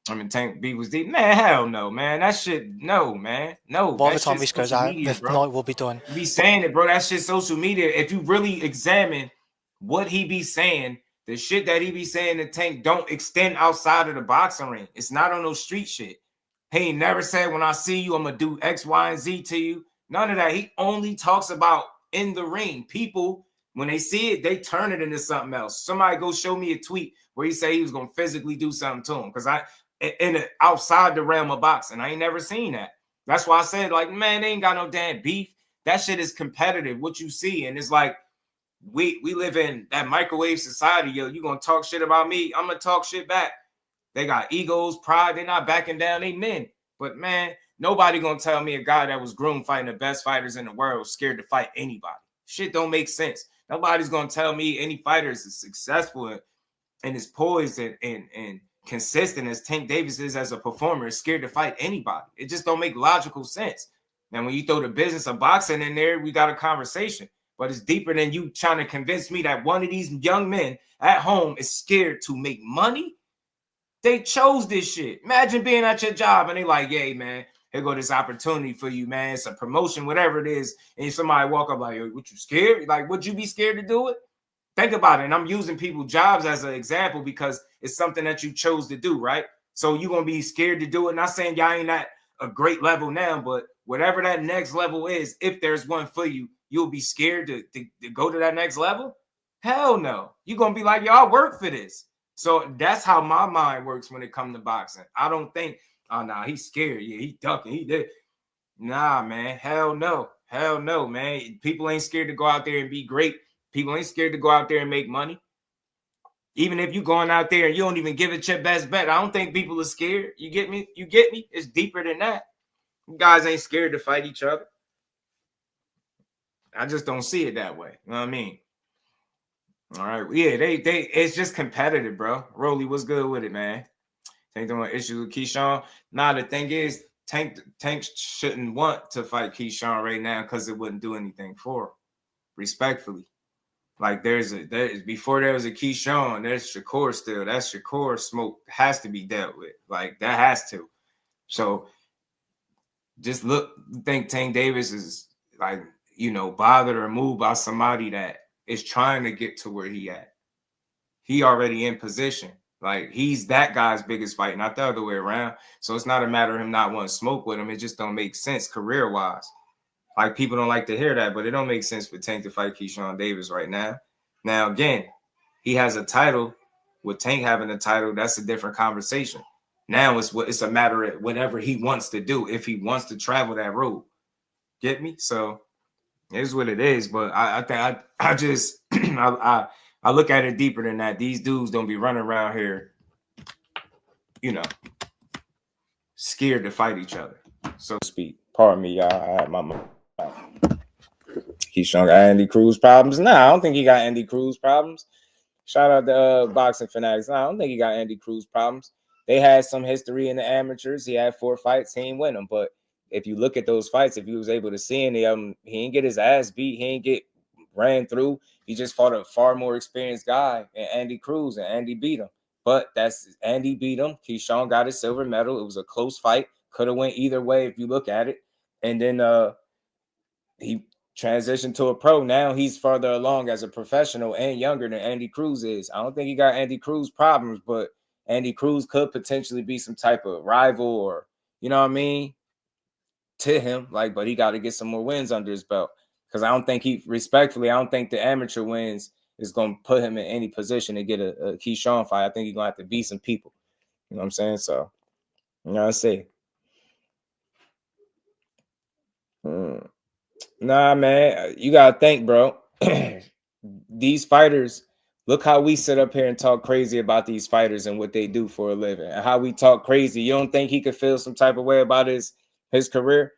I mean, Tank B was deep. Man, hell no, man. That shit, no, man. No. By the time this goes out, the night will be done. You be saying it, bro. That shit social media. If you really examine what he be saying, the shit that he be saying to Tank don't extend outside of the boxing ring. It's not on no street shit. He ain't never said, when I see you, I'm going to do X, Y, and Z to you. None of that. He only talks about in the ring. People, when they see it, they turn it into something else. Somebody go show me a tweet where he said he was going to physically do something to him. Because outside the realm of boxing, I ain't never seen that. That's why I said, like, man, they ain't got no damn beef. That shit is competitive, what you see. And it's like, we live in that microwave society. Yo, you going to talk shit about me? I'm going to talk shit back. They got egos, pride. They're not backing down. They men. But, man, nobody going to tell me a guy that was groomed fighting the best fighters in the world was scared to fight anybody. Shit don't make sense. Nobody's going to tell me any fighter is as successful and is poised and consistent as Tank Davis is as a performer is scared to fight anybody. It just don't make logical sense. And when you throw the business of boxing in there, we got a conversation. But it's deeper than you trying to convince me that one of these young men at home is scared to make money. They chose this shit. Imagine being at your job and they like, yay, man, here go this opportunity for you, man. It's a promotion, whatever it is. And somebody walk up like, what, you scared? Like, would you be scared to do it? Think about it. And I'm using people's jobs as an example because it's something that you chose to do, right? So you're going to be scared to do it. Not saying y'all ain't at a great level now, but whatever that next level is, if there's one for you, you'll be scared to go to that next level? Hell no. You're going to be like, y'all work for this. So that's how my mind works when it comes to boxing. I don't think, oh, nah, he's scared. Yeah, he ducking. He did. Nah, man. Hell no. Hell no, man. People ain't scared to go out there and be great. People ain't scared to go out there and make money. Even if you're going out there and you don't even give it your best bet, I don't think people are scared. You get me? You get me? It's deeper than that. You guys ain't scared to fight each other. I just don't see it that way. You know what I mean? All right. Yeah, they it's just competitive, bro. Rolly, what's good with it, man? Tank don't want issues with Keyshawn. Nah, the thing is, Tank shouldn't want to fight Keyshawn right now because it wouldn't do anything for him. Respectfully. Like before there was a Keyshawn, there's Shakur still. That Shakur smoke has to be dealt with. Like that has to. So just think Tank Davis is like, bothered or moved by somebody that is trying to get to where he at. He already in position. Like he's that guy's biggest fight, not the other way around. So it's not a matter of him not wanting to smoke with him. It just don't make sense career-wise. Like people don't like to hear that, but it don't make sense for Tank to fight Keyshawn Davis right now. Now, again, he has a title. With Tank having a title, that's a different conversation. Now it's a matter of whatever he wants to do, if he wants to travel that road. Get me? So it is what it is. But I think I just I look at it deeper than that. These dudes don't be running around here, scared to fight each other, so to speak. Pardon me, y'all. I had my mouth. Keyshawn got Andy Cruz problems? Nah, I don't think he got Andy Cruz problems. Shout out to Boxing Fanatics. Nah, I don't think he got Andy Cruz problems. They had some history in the amateurs. He had 4 fights. He ain't win them. But if you look at those fights, if he was able to see any of them, he ain't get his ass beat. He ain't get ran through. He just fought a far more experienced guy than Andy Cruz, and Andy beat him. But Andy beat him. Keyshawn got his silver medal. It was a close fight. Could have went either way if you look at it. And then he transitioned to a pro. Now he's further along as a professional and younger than Andy Cruz is. I don't think he got Andy Cruz problems, but Andy Cruz could potentially be some type of rival or, you know what I mean, to him. But he got to get some more wins under his belt. Because I don't think I don't think the amateur wins is going to put him in any position to get a Keyshawn fight. I think he's going to have to beat some people. You know what I'm saying? So, you know what I say? Nah, man, you got to think, bro. These fighters, look how we sit up here and talk crazy about these fighters and what they do for a living and how we talk crazy. You don't think he could feel some type of way about his career?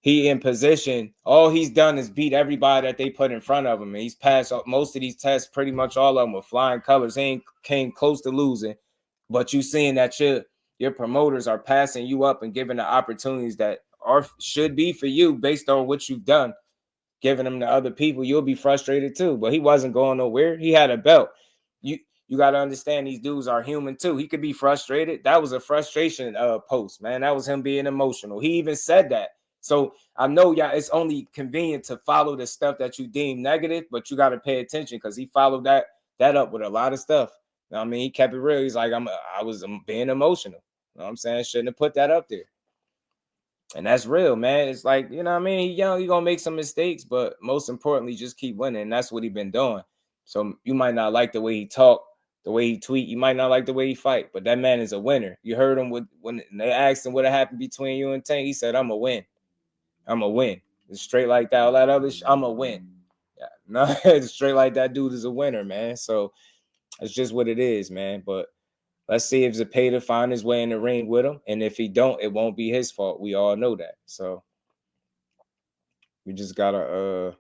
He in position. All he's done is beat everybody that they put in front of him. And he's passed most of these tests, pretty much all of them with flying colors. He ain't came close to losing. But you seeing that your promoters are passing you up and giving the opportunities that should be for you based on what you've done, giving them to other people, you'll be frustrated too. But he wasn't going nowhere. He had a belt. You got to understand these dudes are human too. He could be frustrated. That was a frustration post, man. That was him being emotional. He even said that. So I know, y'all, it's only convenient to follow the stuff that you deem negative, but you got to pay attention because he followed that up with a lot of stuff. You know what I mean? He kept it real. He's like, I was being emotional. You know what I'm saying? Shouldn't have put that up there. And that's real, man. It's like, you know what I mean? He's young, you're going to make some mistakes, but most importantly, just keep winning. And that's what he's been doing. So you might not like the way he talk, the way he tweet. You might not like the way he fight, but that man is a winner. You heard him when they asked him what happened between you and Tank. He said, I'm a win. I'm a win. It's straight like that. All that other I'm a win. Yeah, no, it's straight like that dude is a winner, man. So it's just what it is, man. But let's see if Zepeda find his way in the ring with him. And if he don't, it won't be his fault. We all know that. So we just gotta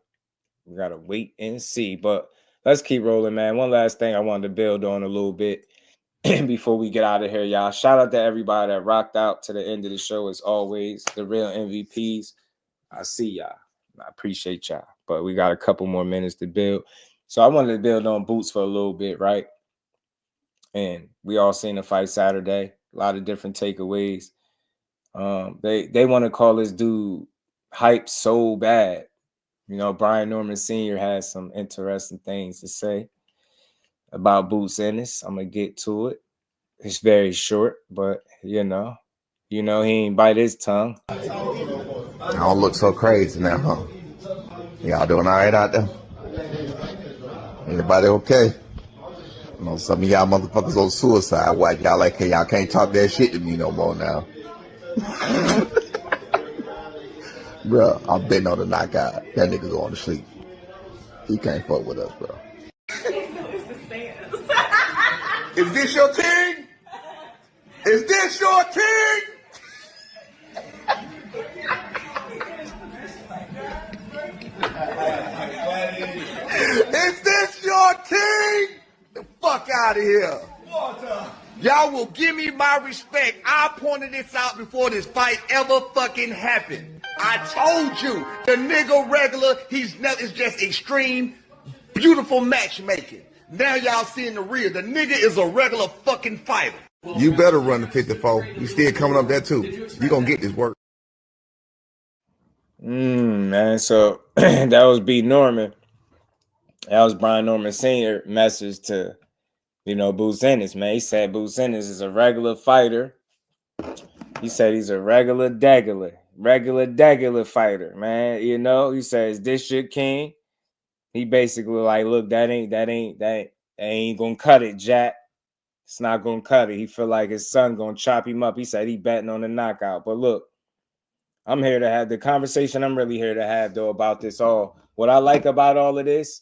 wait and see. But let's keep rolling, man. One last thing I wanted to build on a little bit before we get out of here, y'all. Shout out to everybody that rocked out to the end of the show as always. The real MVPs. I see y'all. I appreciate y'all. But we got a couple more minutes to build. So I wanted to build on Boots for a little bit, right? And we all seen the fight Saturday. A lot of different takeaways. They want to call this dude hype so bad. You know, Brian Norman Sr. has some interesting things to say about Boots Ennis. I'm going to get to it. It's very short, but, you know, he ain't bite his tongue. I don't look so crazy now, huh? Y'all doing all right out there? Everybody okay? You know, some of y'all motherfuckers on suicide watch. Y'all like, hey, y'all can't talk that shit to me no more now. Bro, I'm betting on the knockout. That nigga going to sleep. He can't fuck with us, bro. Is this your team? Is this your team? here. Y'all will give me my respect. I pointed this out before this fight ever fucking happened. I told you, the nigga regular, it's just extreme, beautiful matchmaking. Now y'all seeing the real. The nigga is a regular fucking fighter. You better run the 54. You still coming up there too. You gonna get this work. Man, so that was B. Norman. That was Brian Norman Sr. message to, Boots Ennis, man. He said Boots Ennis is a regular fighter. He said he's a regular degular fighter, man. He says District King. He basically like, look, that ain't gonna cut it, Jack. It's not gonna cut it. He feel like his son gonna chop him up. He said he betting on the knockout. But look, I'm here to have the conversation I'm really here to have, though, about this all. What I like about all of this,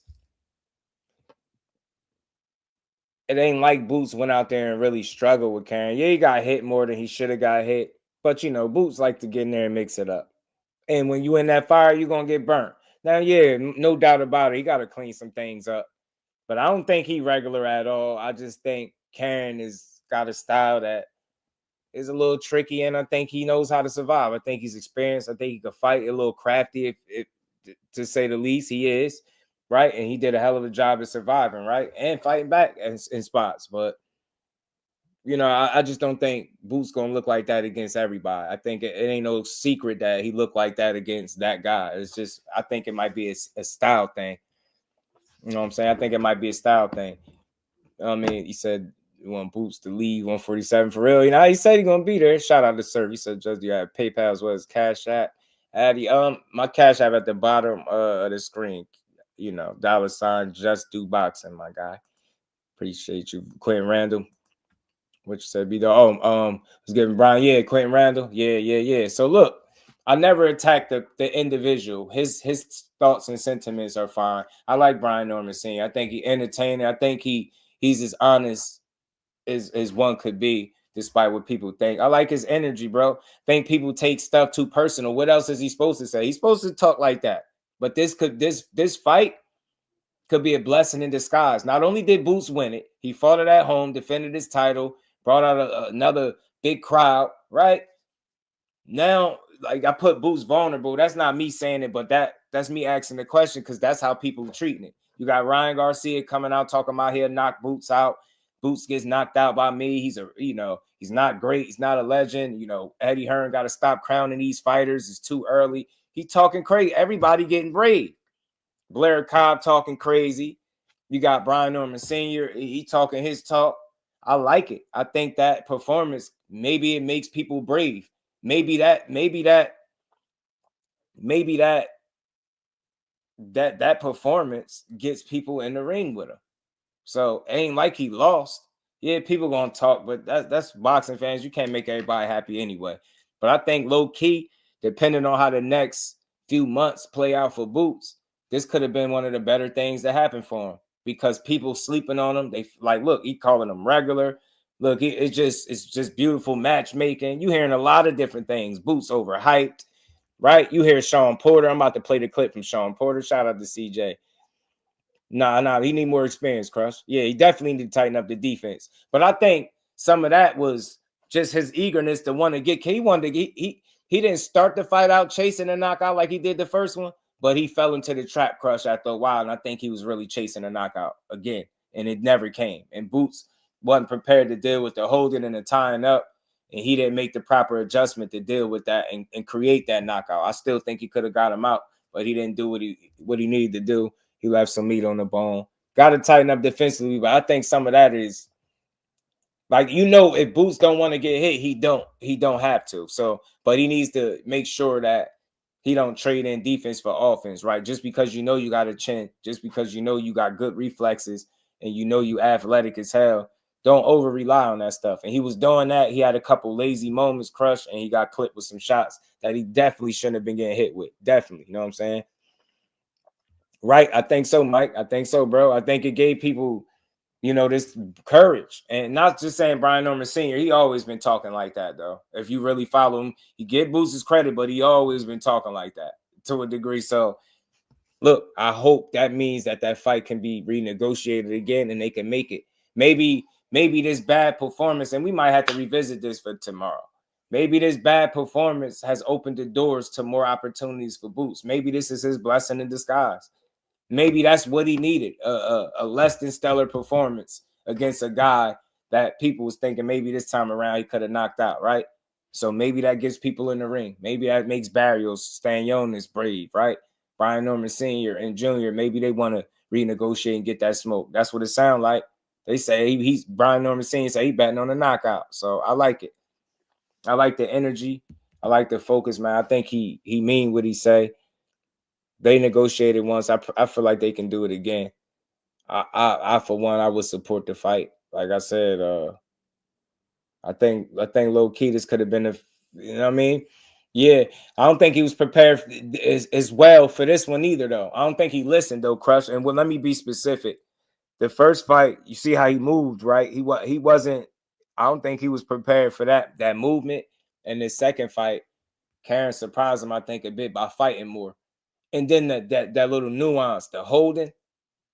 it ain't like Boots went out there and really struggled with Karen. Yeah, he got hit more than he should have got hit. But, Boots like to get in there and mix it up. And when you in that fire, you're going to get burnt. Now, yeah, no doubt about it. He got to clean some things up. But I don't think he regular at all. I just think Karen has got a style that is a little tricky, and I think he knows how to survive. I think he's experienced. I think he could fight a little crafty, if to say the least. He is, right? And he did a hell of a job at surviving, right? And fighting back in spots. But, I just don't think Boots going to look like that against everybody. I think it ain't no secret that he looked like that against that guy. It's just, I think it might be a style thing. You know what I'm saying? I think it might be a style thing. I mean, he said, you want Boots to leave 147 for real. He said he's gonna be there. Shout out to Sir. He said, just you have PayPal as well as Cash App. Addy, my Cash App at the bottom of the screen. $, Jusdueboxing, my guy. Appreciate you, Quentin Randall. What you said, be there? Was giving Brian, Quentin Randall, yeah. So look, I never attacked the individual. His thoughts and sentiments are fine. I like Brian Norman Sr. I think he entertaining. I think he's as honest as one could be, despite what people think. I like his energy, bro. Think people take stuff too personal. What else is he supposed to say? He's supposed to talk like that. But this fight could be a blessing in disguise. Not only did Boots win it, he fought it at home, defended his title, brought out another big crowd, right? Now, like, I put Boots vulnerable. That's not me saying it, but that's me asking the question, because that's how people are treating it. You got Ryan Garcia coming out talking about he'll knock Boots out. Boots gets knocked out by me. He's not great. He's not a legend. Eddie Hearn got to stop crowning these fighters. It's too early. He talking crazy. Everybody getting brave. Blair Cobb talking crazy. You got Brian Norman Sr. He talking his talk. I like it. I think that performance, maybe it makes people brave. Maybe that performance gets people in the ring with him. So it ain't like he lost. Yeah, people gonna talk, but that's boxing fans. You can't make everybody happy anyway. But I think low key, depending on how the next few months play out for Boots, this could have been one of the better things that happened for him, because people sleeping on him. They like, look, he calling them regular. Look, it's just beautiful matchmaking. You hearing a lot of different things. Boots overhyped, right? You hear Sean Porter. I'm about to play the clip from Sean Porter. Shout out to CJ. Nah, he need more experience, Crush. Yeah, he definitely need to tighten up the defense. But I think some of that was just his eagerness to want to get. He wanted to get. He didn't start the fight out chasing a knockout like he did the first one, but he fell into the trap, Crush, after a while, and I think he was really chasing a knockout again, and it never came. And Boots wasn't prepared to deal with the holding and the tying up, and he didn't make the proper adjustment to deal with that and create that knockout. I still think he could have got him out, but he didn't do what he needed to do. He left some meat on the bone. Got to tighten up defensively, but I think some of that is like, if Boots don't want to get hit, he don't have to. So, but he needs to make sure that he don't trade in defense for offense, right? Just because you got a chin, just because you got good reflexes, and you athletic as hell, don't over rely on that stuff. And he was doing that. He had a couple lazy moments, Crush, and he got clipped with some shots that he definitely shouldn't have been getting hit with. Definitely, you know what I'm saying? Right, I think so, Mike. I think so, bro. I think it gave people, this courage. And not just saying Brian Norman Sr., he always been talking like that, though. If you really follow him, he give Boots his credit, but he always been talking like that to a degree. So, look, I hope that means that fight can be renegotiated again and they can make it. maybe this bad performance, and we might have to revisit this for tomorrow. Maybe this bad performance has opened the doors to more opportunities for Boots. Maybe this is his blessing in disguise. Maybe that's what he needed, a less than stellar performance against a guy that people was thinking maybe this time around he could have knocked out, right? So maybe that gets people in the ring. Maybe that makes Barrios, Stanionis brave, right? Brian Norman Sr. and Jr., maybe they want to renegotiate and get that smoke. That's what it sounds like. They say he's Brian Norman Sr. say he betting on a knockout. So I like it. I like the energy. I like the focus, man. I think he mean what he say. They negotiated once. I feel like they can do it again. I for one, I would support the fight. Like I said, I think low key this could have been you know what I mean? Yeah, I don't think he was prepared as well for this one either, though. I don't think he listened though, Crush. And well, let me be specific. The first fight, you see how he moved, right? He wasn't. I don't think he was prepared for that movement. And the second fight, Karen surprised him, I think, a bit by fighting more. And then that little nuance, the holding,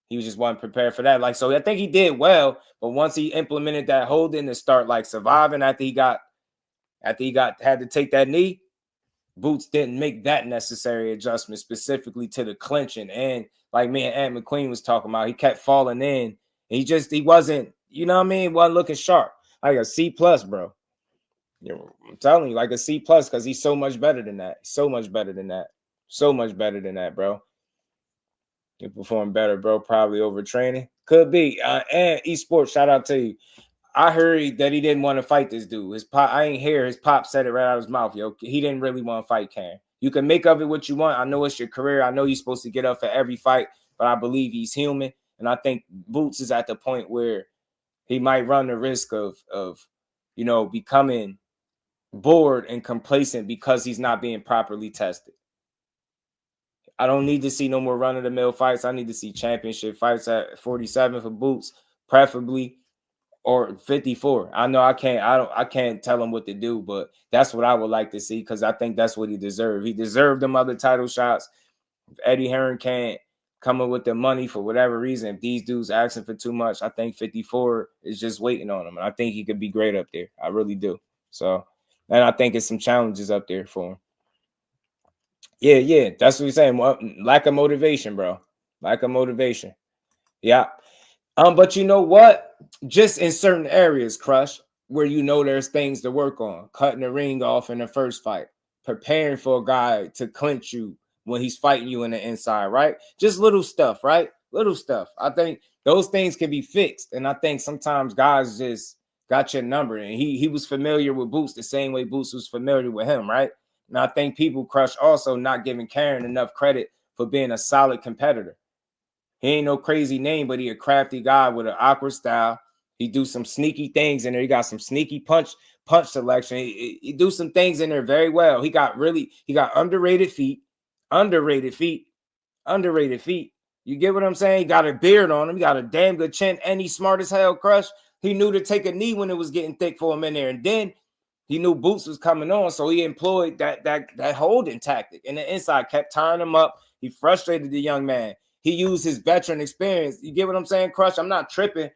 he just wasn't prepared for that. Like, so I think he did well, but once he implemented that holding to start like surviving after he had to take that knee, Boots didn't make that necessary adjustment specifically to the clinching. And like me and Ant McQueen was talking about, he kept falling in. He wasn't, you know what I mean? Wasn't looking sharp. Like a C+, bro. I'm telling you, like a C+, because he's so much better than that. So much better than that. So much better than that, bro. You perform better, bro. Probably overtraining. Could be. And esports, shout out to you. I heard that he didn't want to fight this dude. His pop, I ain't hear his pop said it right out of his mouth, yo. He didn't really want to fight Karen. You can make of it what you want. I know it's your career. I know you're supposed to get up for every fight, but I believe he's human. And I think Boots is at the point where he might run the risk of you know, becoming bored and complacent because he's not being properly tested. I don't need to see no more run-of-the-mill fights. I need to see championship fights at 47 for Boots, preferably, or 54. I know I can't tell him what to do, but that's what I would like to see because I think that's what he deserved. He deserved them other title shots. If Eddie Hearn can't come up with the money for whatever reason, if these dudes asking for too much, I think 54 is just waiting on him. And I think he could be great up there. I really do. So, and I think it's some challenges up there for him. Yeah, that's what he's saying. Lack of motivation, bro. Lack of motivation. Yeah. But you know what? Just in certain areas, Crush, where you know there's things to work on. Cutting the ring off in the first fight. Preparing for a guy to clinch you when he's fighting you in the inside, right? Just little stuff, right? Little stuff. I think those things can be fixed. And I think sometimes guys just got your number. And he was familiar with Boots the same way Boots was familiar with him, right? And I think people, Crush, also not giving Karen enough credit for being a solid competitor. He ain't no crazy name, but he a crafty guy with an awkward style. He do some sneaky things in there. He got some sneaky punch selection. He do some things in there very well. He got underrated feet. You get what I'm saying? He got a beard on him. He got a damn good chin, and he's smart as hell, Crush. He knew to take a knee when it was getting thick for him in there, and then he knew Boots was coming on, so he employed that holding tactic. And the inside kept tying him up. He frustrated the young man. He used his veteran experience. You get what I'm saying, Crush? I'm not tripping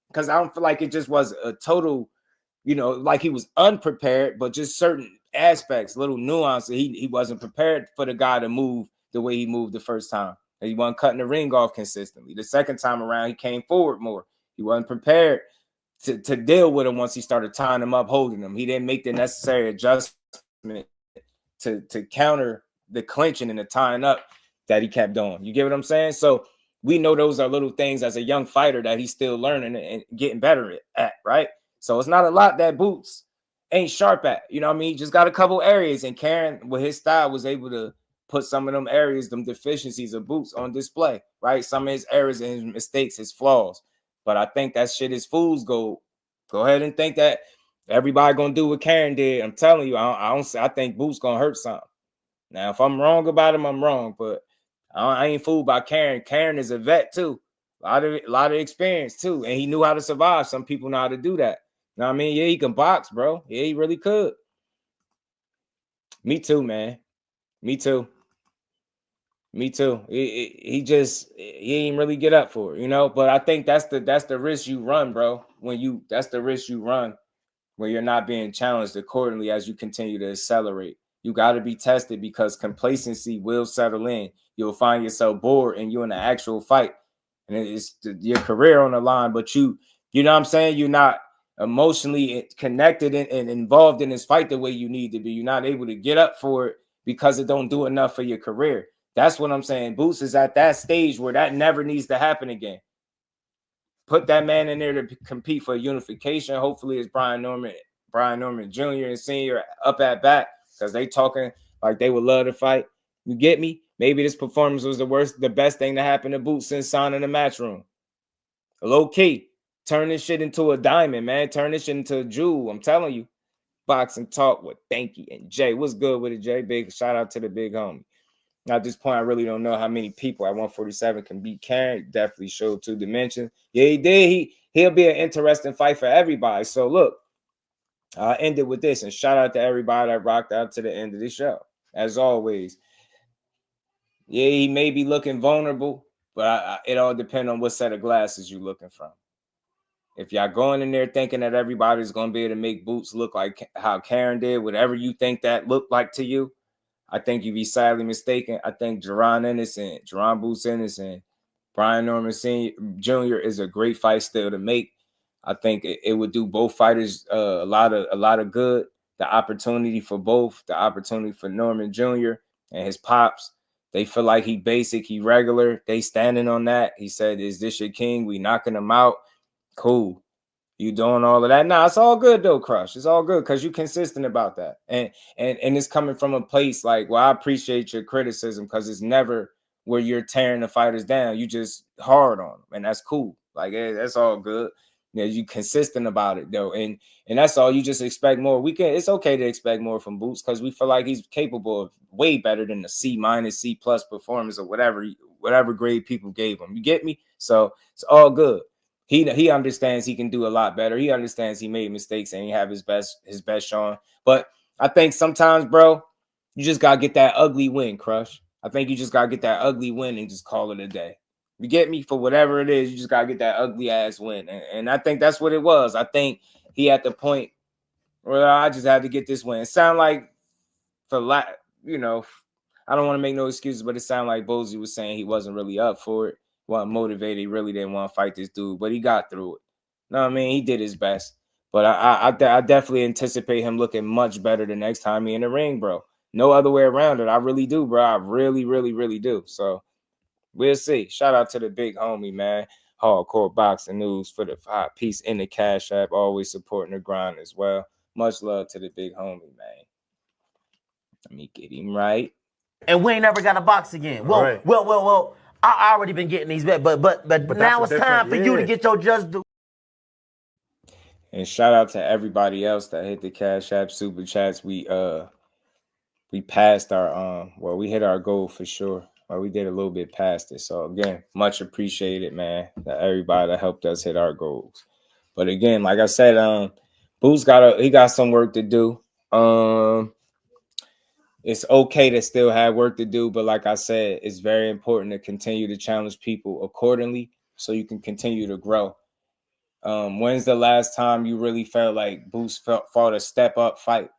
because I don't feel like it just was a total, you know, like he was unprepared, but just certain aspects, little nuances. He wasn't prepared for the guy to move the way he moved the first time. He wasn't cutting the ring off consistently. The second time around, he came forward more. He wasn't prepared to deal with him once he started tying him up, holding him. He didn't make the necessary adjustment to counter the clinching and the tying up that he kept doing. You get what I'm saying? So we know those are little things as a young fighter that he's still learning and getting better at, right? So it's not a lot that Boots ain't sharp at. You know what I mean? He just got a couple areas, and Karen, with his style, was able to put some of them areas, them deficiencies of Boots on display, right? Some of his errors and his mistakes, his flaws. But I think that shit is fool's gold. Go ahead and think that everybody gonna do what Karen did. I'm telling you, I think Boots gonna hurt something. Now, if I'm wrong about him, I'm wrong. But I ain't fooled by Karen. Karen is a vet too, a lot of experience too, and he knew how to survive. Some people know how to do that. You know what I mean? Yeah, he can box, bro. Yeah, he really could. Me too, man. Me too. Me too. He ain't really get up for it, you know. But I think that's the risk you run, bro. That's the risk you run when you're not being challenged accordingly as you continue to accelerate. You got to be tested because complacency will settle in. You'll find yourself bored and you're in an actual fight, and it's your career on the line. But you know what I'm saying? You're not emotionally connected and involved in this fight the way you need to be. You're not able to get up for it because it don't do enough for your career. That's what I'm saying. Boots is at that stage where that never needs to happen again. Put that man in there to compete for unification. Hopefully, it's Brian Norman Jr. and Senior up at bat because they talking like they would love to fight. You get me? Maybe this performance was the best thing to happen to Boots since signing the Matchroom. Low key, turn this shit into a diamond, man. Turn this shit into a jewel. I'm telling you. Boxing Talk with Thanky and Jay. What's good with it, Jay? Big shout out to the big homie. At this point, I really don't know how many people at 147 can beat Karen. Definitely showed 2 dimensions. Yeah, he did. He'll be an interesting fight for everybody. So look, I'll end it with this and shout out to everybody that rocked out to the end of the show. As always, yeah, he may be looking vulnerable, but it all depends on what set of glasses you're looking from. If y'all going in there thinking that everybody's going to be able to make Boots look like how Karen did, whatever you think that looked like to you, I think you'd be sadly mistaken. I think Jaron Ennis and Jaron Boots Ennis and Brian Norman Sr. Jr. is a great fight still to make. I think it would do both fighters a lot of good. The opportunity for both, the opportunity for Norman Jr. and his pops. They feel like he basic, he regular. They standing on that. He said, "Is this your king? We knocking him out." Cool. You doing all of that? Nah, it's all good though, Crush. It's all good because you're consistent about that. And it's coming from a place like, well, I appreciate your criticism because it's never where you're tearing the fighters down. You just hard on them, and that's cool. Like, that's all good. You know, you consistent about it though, and that's all. You just expect more. It's okay to expect more from Boots because we feel like he's capable of way better than the C-, C+ performance or whatever grade people gave him. You get me? So it's all good. He understands he can do a lot better. He understands he made mistakes and he have his best showing. But I think sometimes, bro, you just gotta get that ugly win, Crush. I think you just gotta get that ugly win and just call it a day. You get me? For whatever it is, you just gotta get that ugly ass win. And I think that's what it was. I think he at the point where I just had to get this win. It sound like I don't want to make no excuses, but it sounded like Bozy was saying he wasn't really up for it. Wasn't motivated. He really didn't want to fight this dude, but he got through it. No, I mean, he did his best. But I definitely anticipate him looking much better the next time he in the ring, bro. No other way around it. I really do, bro. I really, really, really do. So we'll see. Shout out to the big homie, man. Hardcore Boxing News for the 5-piece in the Cash App. Always supporting the grind as well. Much love to the big homie, man. Let me get him right. And we ain't never got a box again. Well, right. Well. I already been getting these back, but now it's time for you to get your just due. And shout out to everybody else that hit the Cash App super chats. We passed our we hit our goal for sure. Well, we did a little bit past it. So again, much appreciated, man. That everybody that helped us hit our goals. But again, like I said, Boo's got some work to do. It's okay to still have work to do, but like I said, it's very important to continue to challenge people accordingly so you can continue to grow. When's the last time you really felt like Boots fought a step up fight?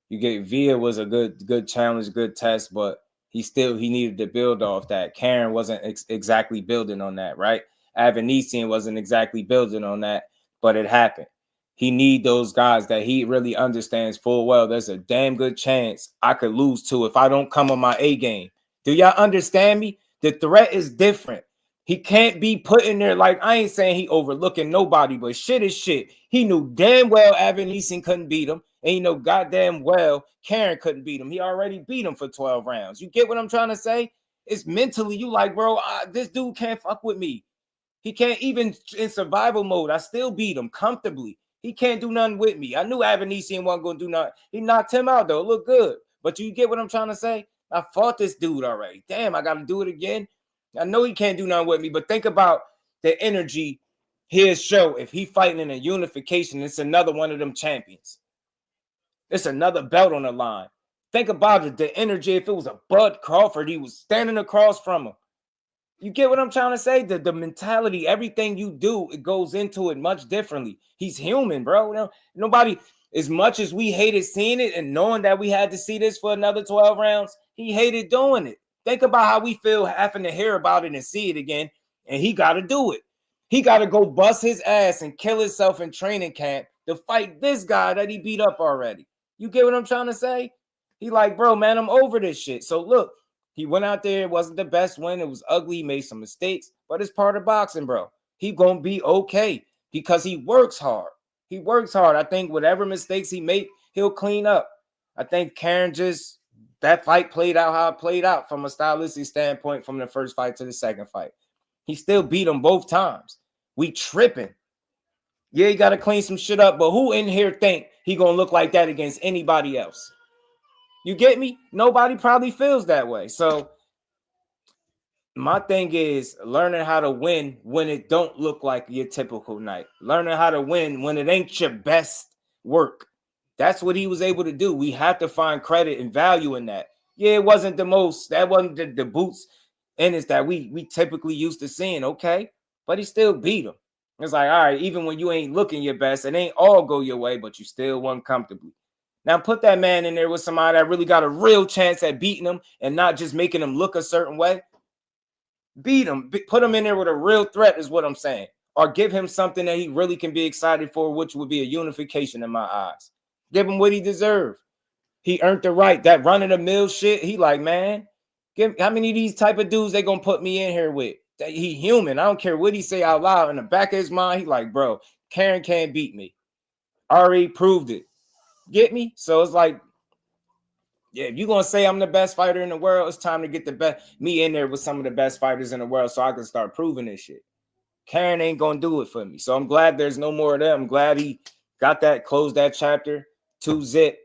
You get Via was a good challenge, good test, but he needed to build off that. Karen wasn't exactly building on that, right? Avanesian wasn't exactly building on that, but it happened. He need those guys that he really understands full well. There's a damn good chance I could lose to if I don't come on my A game. Do y'all understand me? The threat is different. He can't be put in there like, I ain't saying he overlooking nobody, but shit is shit. He knew damn well Avanesian couldn't beat him. And he know goddamn well Karen couldn't beat him. He already beat him for 12 rounds. You get what I'm trying to say? It's mentally, you like, bro, this dude can't fuck with me. He can't even in survival mode. I still beat him comfortably. He can't do nothing with me. I knew Avanesian wasn't going to do nothing. He knocked him out, though. It looked good. But you get what I'm trying to say? I fought this dude already. Damn, I got to do it again. I know he can't do nothing with me, but think about the energy he'll show if he fighting in a unification. It's another one of them champions. It's another belt on the line. Think about it, the energy. If it was a Bud Crawford, he was standing across from him. You get what I'm trying to say? The mentality, everything you do, it goes into it much differently. He's human, bro. Nobody, as much as we hated seeing it and knowing that we had to see this for another 12 rounds, he hated doing it. Think about how we feel having to hear about it and see it again, and he got to do it. He got to go bust his ass and kill himself in training camp to fight this guy that he beat up already. You get what I'm trying to say? He like, bro, man, I'm over this shit. So look, he went out there. It wasn't the best win. It was ugly. He made some mistakes, but it's part of boxing, bro. He gonna be okay because he works hard. He works hard. I think whatever mistakes he make, he'll clean up. I think Karen just, that fight played out how it played out from a stylistic standpoint from the first fight to the second fight. He still beat him both times. We tripping. Yeah, he got to clean some shit up, but who in here think he gonna look like that against anybody else? You get me? Nobody probably feels that way. So my thing is learning how to win when it don't look like your typical night. Learning how to win when it ain't your best work. That's what he was able to do. We have to find credit and value in that. Yeah, it wasn't the most, that wasn't the boots in it that we typically used to seeing, okay? But he still beat him. It's like, all right, even when you ain't looking your best, it ain't all go your way, but you still won comfortably. Now put that man in there with somebody that really got a real chance at beating him and not just making him look a certain way. Beat him. Put him in there with a real threat is what I'm saying. Or give him something that he really can be excited for, which would be a unification in my eyes. Give him what he deserved. He earned the right. That run-of-the-mill shit, he like, man, how many of these type of dudes they going to put me in here with? He human. I don't care what he say out loud. In the back of his mind, he like, bro, Karen can't beat me. Already proved it. Get me? So it's like, yeah, if you're going to say I'm the best fighter in the world, it's time to get the best me in there with some of the best fighters in the world so I can start proving this shit. Karen ain't going to do it for me. So I'm glad there's no more of that. I'm glad he got that, closed that chapter. 2-zip.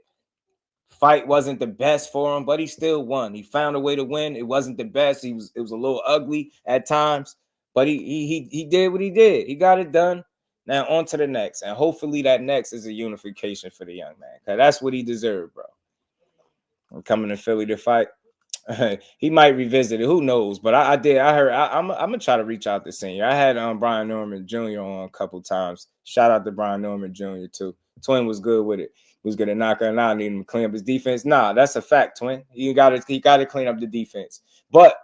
Fight wasn't the best for him, but he still won. He found a way to win. It wasn't the best. It was a little ugly at times, but he did what he did. He got it done. Now on to the next, and hopefully that next is a unification for the young man, because that's what he deserved, bro. I'm coming to Philly to fight. He might revisit it. Who knows? But I heard. I'm gonna try to reach out to senior. I had Brian Norman Jr. on a couple times. Shout out to Brian Norman Jr. too. Twin was good with it. He was gonna knock him out, need him to clean up his defense. Nah, that's a fact, Twin. He got to clean up the defense. But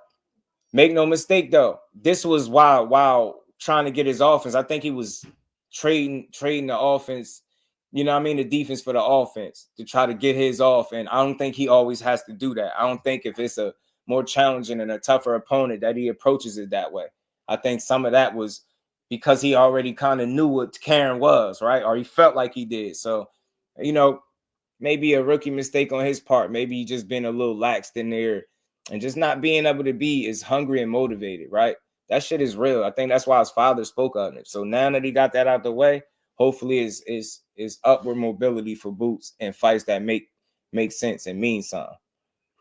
make no mistake, though, this was while trying to get his offense. I think he was trading the offense. You know what I mean? The defense for the offense to try to get his off. And I don't think he always has to do that. I don't think if it's a more challenging and a tougher opponent that he approaches it that way. I think some of that was because he already kind of knew what Karen was, right? Or he felt like he did. So, you know, maybe a rookie mistake on his part. Maybe he just been a little laxed in there and just not being able to be as hungry and motivated, right? That shit is real. I think that's why his father spoke on it. So now that he got that out the way, hopefully is upward mobility for Boots and fights that make sense and mean something,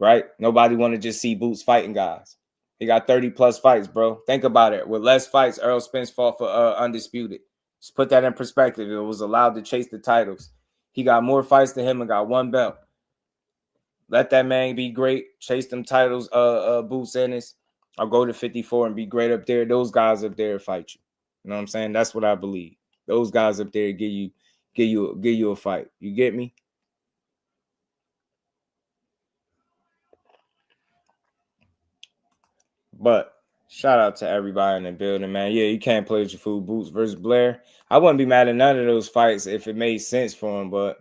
right? Nobody want to just see Boots fighting guys. He got 30 plus fights, bro. Think about it. With less fights, Errol Spence fought for undisputed. Just put that in perspective. It was allowed to chase the titles. He got more fights than him and got one belt. Let that man be great. Chase them titles, Boots Ennis. I'll go to 54 and be great up there. Those guys up there fight you. You know what I'm saying? That's what I believe. Those guys up there give you a fight. You get me? But shout out to everybody in the building, man. Yeah, you can't play with your food. Boots versus Blair. I wouldn't be mad at none of those fights if it made sense for him, but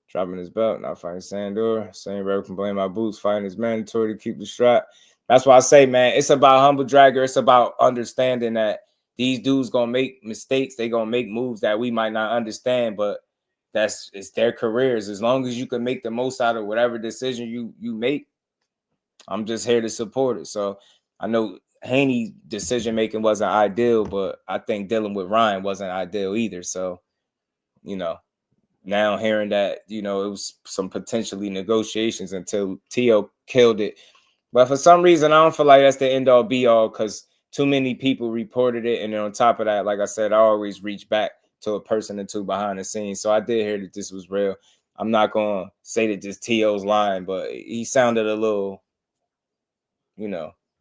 dropping his belt, not fighting Sandor. Same Rebel can blame my Boots. Fighting is mandatory to keep the strap. That's why I say, man, it's about humble dragger. It's about understanding that these dudes gonna make mistakes. They gonna make moves that we might not understand, but it's their careers. As long as you can make the most out of whatever decision you make, I'm just here to support it. So I know Haney's decision making wasn't ideal, but I think dealing with Ryan wasn't ideal either. So, you know, now hearing that, you know, it was some potentially negotiations until Teo killed it. But for some reason, I don't feel like that's the end all be all because too many people reported it. And then on top of that, like I said, I always reach back to a person or two behind the scenes. So I did hear that this was real. I'm not gonna say that just T.O.'s lying, but he sounded a little,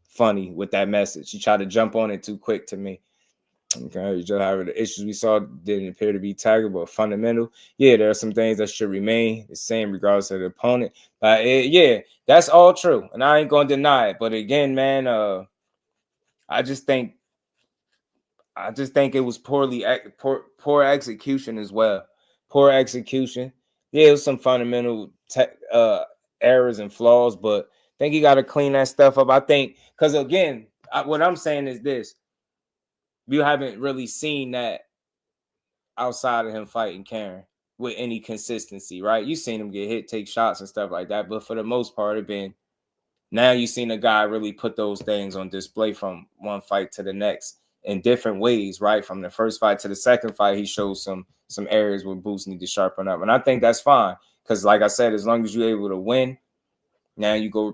funny with that message. He tried to jump on it too quick to me. Okay, however, the issues we saw didn't appear to be taggable or fundamental. Yeah, there are some things that should remain the same regardless of the opponent. Yeah, that's all true, and I ain't gonna deny it. But again, man, I just think it was poor execution as well. Poor execution. Yeah, it was some fundamental errors and flaws, but I think you got to clean that stuff up. I think because again, what I'm saying is this: you haven't really seen that outside of him fighting Karen with any consistency, right? You seen him get hit, take shots and stuff like that, but for the most part, it been now you've seen a guy really put those things on display from one fight to the next in different ways, right? From the first fight to the second fight, he showed some areas where Boots need to sharpen up, and I think that's fine because, like I said, as long as you're able to win, now you go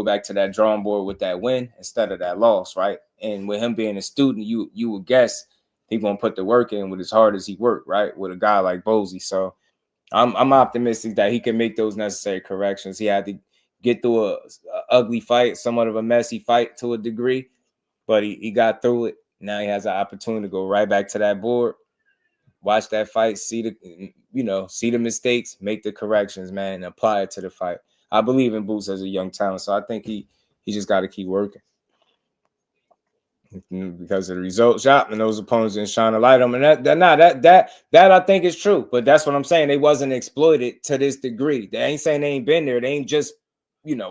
back to that drawing board with that win instead of that loss, right? And with him being a student, you would guess he's gonna put the work in with as hard as he worked, right? With a guy like Bozy, so I'm optimistic that he can make those necessary corrections. He had to get through a ugly fight, somewhat of a messy fight to a degree, but he got through it. Now he has an opportunity to go right back to that board, watch that fight, see the mistakes, make the corrections, man, and apply it to the fight. I believe in Boots as a young talent, so I think he just got to keep working because of the results shot and those opponents didn't shine a light on him. And that I think is true, but that's what I'm saying. They wasn't exploited to this degree. They ain't saying they ain't been there. They ain't just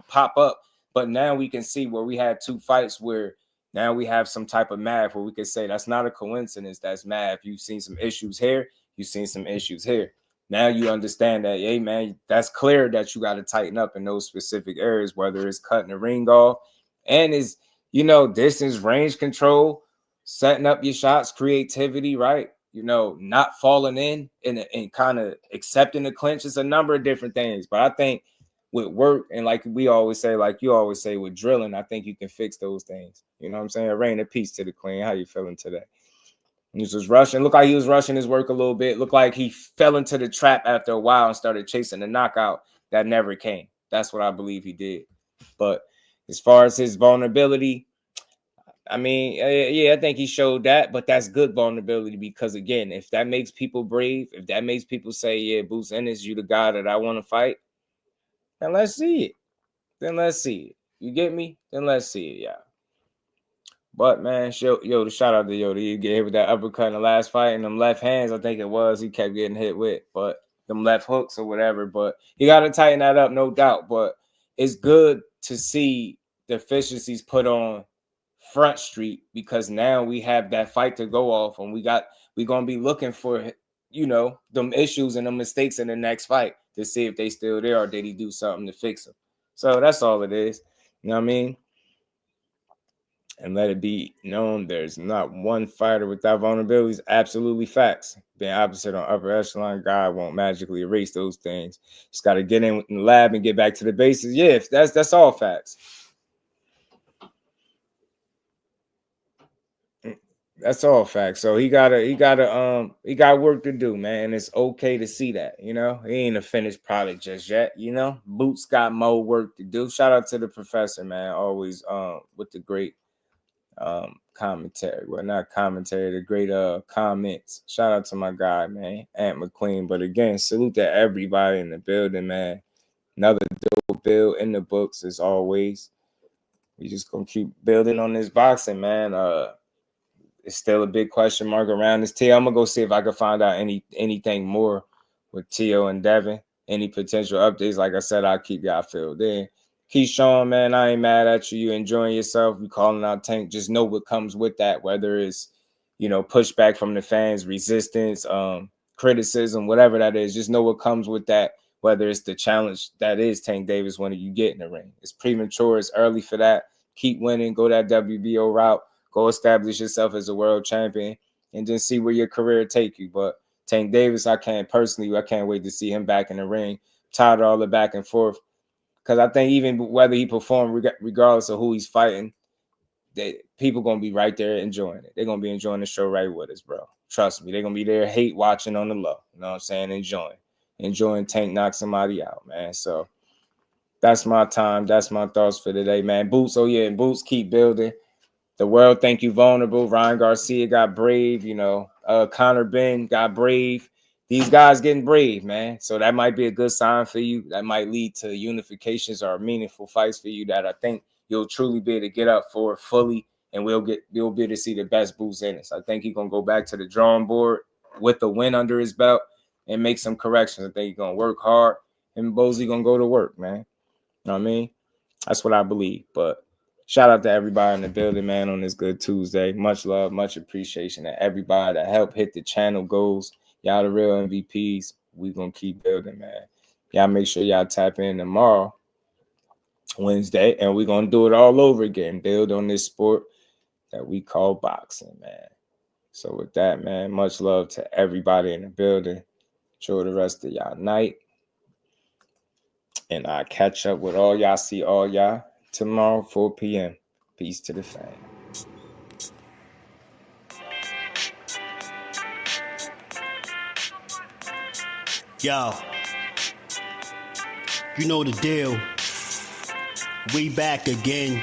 pop up. But now we can see where we had two fights where now we have some type of math where we can say that's not a coincidence. That's math. You've seen some issues here. You've seen some issues here. Now you understand that, hey, man, that's clear that you got to tighten up in those specific areas, whether it's cutting the ring off and is, distance, range control, setting up your shots, creativity, right? Not falling in and kind of accepting the clinch. It's a number of different things. But I think with work and like we always say, like you always say with drilling, I think you can fix those things. You know what I'm saying? Rain a peace to the queen. How you feeling today? He was rushing. Looked like he was rushing his work a little bit. Looked like he fell into the trap after a while and started chasing the knockout that never came. That's what I believe he did. But as far as his vulnerability, I mean, yeah, I think he showed that, but that's good vulnerability because, again, if that makes people brave, if that makes people say, yeah, Boots Ennis, you the guy that I want to fight, then let's see it. You get me? Then let's see it, yeah. But, man, the shout out to Yoda. He get hit with that uppercut in the last fight and them left hands, I think it was, he kept getting hit with, but them left hooks or whatever. But he got to tighten that up, no doubt. But it's good to see the efficiencies put on Front Street because now we have that fight to go off and we're going to be looking for, them issues and them mistakes in the next fight to see if they still there or did he do something to fix them. So that's all it is. You know what I mean? And let it be known there's not one fighter without vulnerabilities. Absolutely facts. Being opposite on upper echelon, God won't magically erase those things. Just got to get in the lab and get back to the basics. Yeah, that's all facts. That's all facts. So he got work to do, man. It's okay to see that, He ain't a finished product just yet, Boots got more work to do. Shout out to the professor, man. Always with the great commentary. Well, not commentary, the great comments. Shout out to my guy, man, Ant McQueen. But again, salute to everybody in the building, man. Another dope build in the books as always. We just gonna keep building on this boxing, man. It's still a big question mark around this T. I'm gonna go see if I can find out anything more with Tio and Devin. Any potential updates? Like I said, I'll keep y'all filled in. Keyshawn, man, I ain't mad at you. You enjoying yourself. You calling out Tank. Just know what comes with that, whether it's, pushback from the fans, resistance, criticism, whatever that is. Just know what comes with that, whether it's the challenge that is Tank Davis when you get in the ring. It's premature. It's early for that. Keep winning. Go that WBO route. Go establish yourself as a world champion and then see where your career take you. But Tank Davis, I can't wait to see him back in the ring. Tired of all the back and forth. Because I think even whether he performed, regardless of who he's fighting, people going to be right there enjoying it. They're going to be enjoying the show right with us, bro. Trust me. They're going to be there hate watching on the low. You know what I'm saying? Enjoying enjoying Tank knock somebody out, man. So that's my time. That's my thoughts for today, man. Boots, oh yeah, and Boots keep building. The world, thank you, Vulnerable. Ryan Garcia got brave, you know. Connor Ben got brave. These guys getting brave, man. So that might be a good sign for you. That might lead to unifications or meaningful fights for you that I think you'll truly be able to get up for fully, and we'll be able to see the best Boots Ennis. I think he's gonna go back to the drawing board with a win under his belt and make some corrections. I think he's gonna work hard, and Bozy gonna go to work, man. You know what I mean? That's what I believe. But shout out to everybody in the building, man, on this good Tuesday. Much love, much appreciation to everybody that helped hit the channel goals. Y'all the real MVPs. We gonna keep building, man. Y'all make sure y'all tap in tomorrow, Wednesday, and we're gonna do it all over again. Build on this sport that we call boxing, man. So with that, man, much love to everybody in the building. Enjoy the rest of y'all night. And I'll catch up with all y'all, see all y'all tomorrow, 4 p.m. Peace to the fam. Yo, you know the deal. We back again.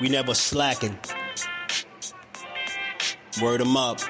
We never slacking. Word 'em up.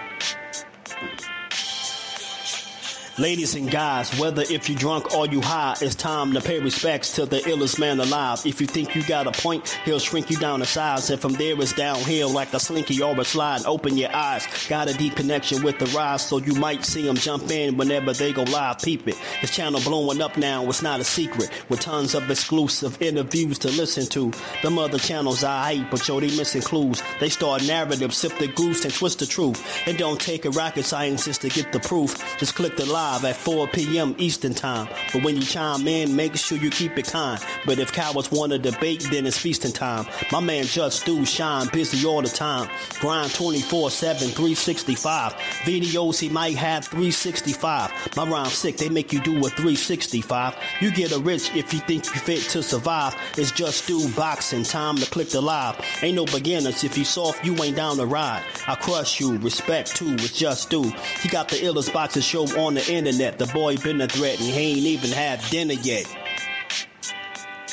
Ladies and guys, whether if you drunk or you high, it's time to pay respects to the illest man alive. If you think you got a point, he'll shrink you down to size. And from there it's downhill like a slinky or a slide. Open your eyes, got a deep connection with the rise, so you might see them jump in whenever they go live. Peep it, this channel blowing up now, it's not a secret. With tons of exclusive interviews to listen to. Them other channels I hate, but yo, they missing clues. They start narratives, sip the goose and twist the truth. It don't take a rocket scientist to get the proof. Just click the live at 4 p.m. Eastern time. But when you chime in, make sure you keep it kind. But if cowards want to debate, then it's feasting time. My man Jusdu shine busy all the time. Grind 24/7, 365. Videos he might have 365. My rhyme's sick, they make you do a 365. You get a rich if you think you fit to survive. It's Jusdueboxing, time to click the live. Ain't no beginners, if you soft, you ain't down to ride. I crush you, respect too, it's Jusdu. He got the illest boxing show on the internet. The boy been a threat and he ain't even had dinner yet.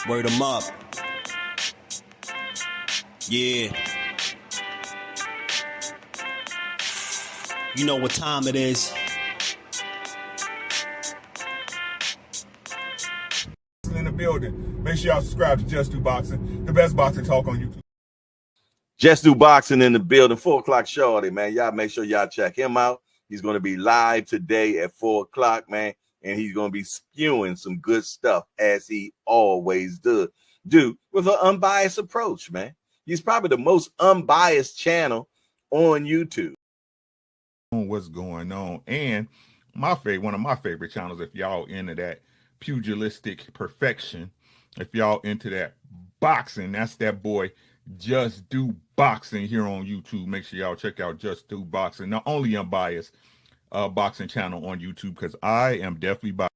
Word 'em up. Yeah. You know what time it is. In the building. Make sure y'all subscribe to Just Do Boxing, the best boxing talk on YouTube. Just Do Boxing in the building, 4 o'clock shorty, man. Y'all make sure y'all check him out. He's going to be live today at 4 o'clock, man, and he's going to be spewing some good stuff as he always do with an unbiased approach, man. He's probably the most unbiased channel on YouTube. What's going on? And one of my favorite channels, if y'all into that pugilistic perfection, if y'all into that boxing, that's that boy Just Do Boxing here on YouTube. Make sure y'all check out Just Do Boxing, the only unbiased boxing channel on YouTube, because I am definitely biased.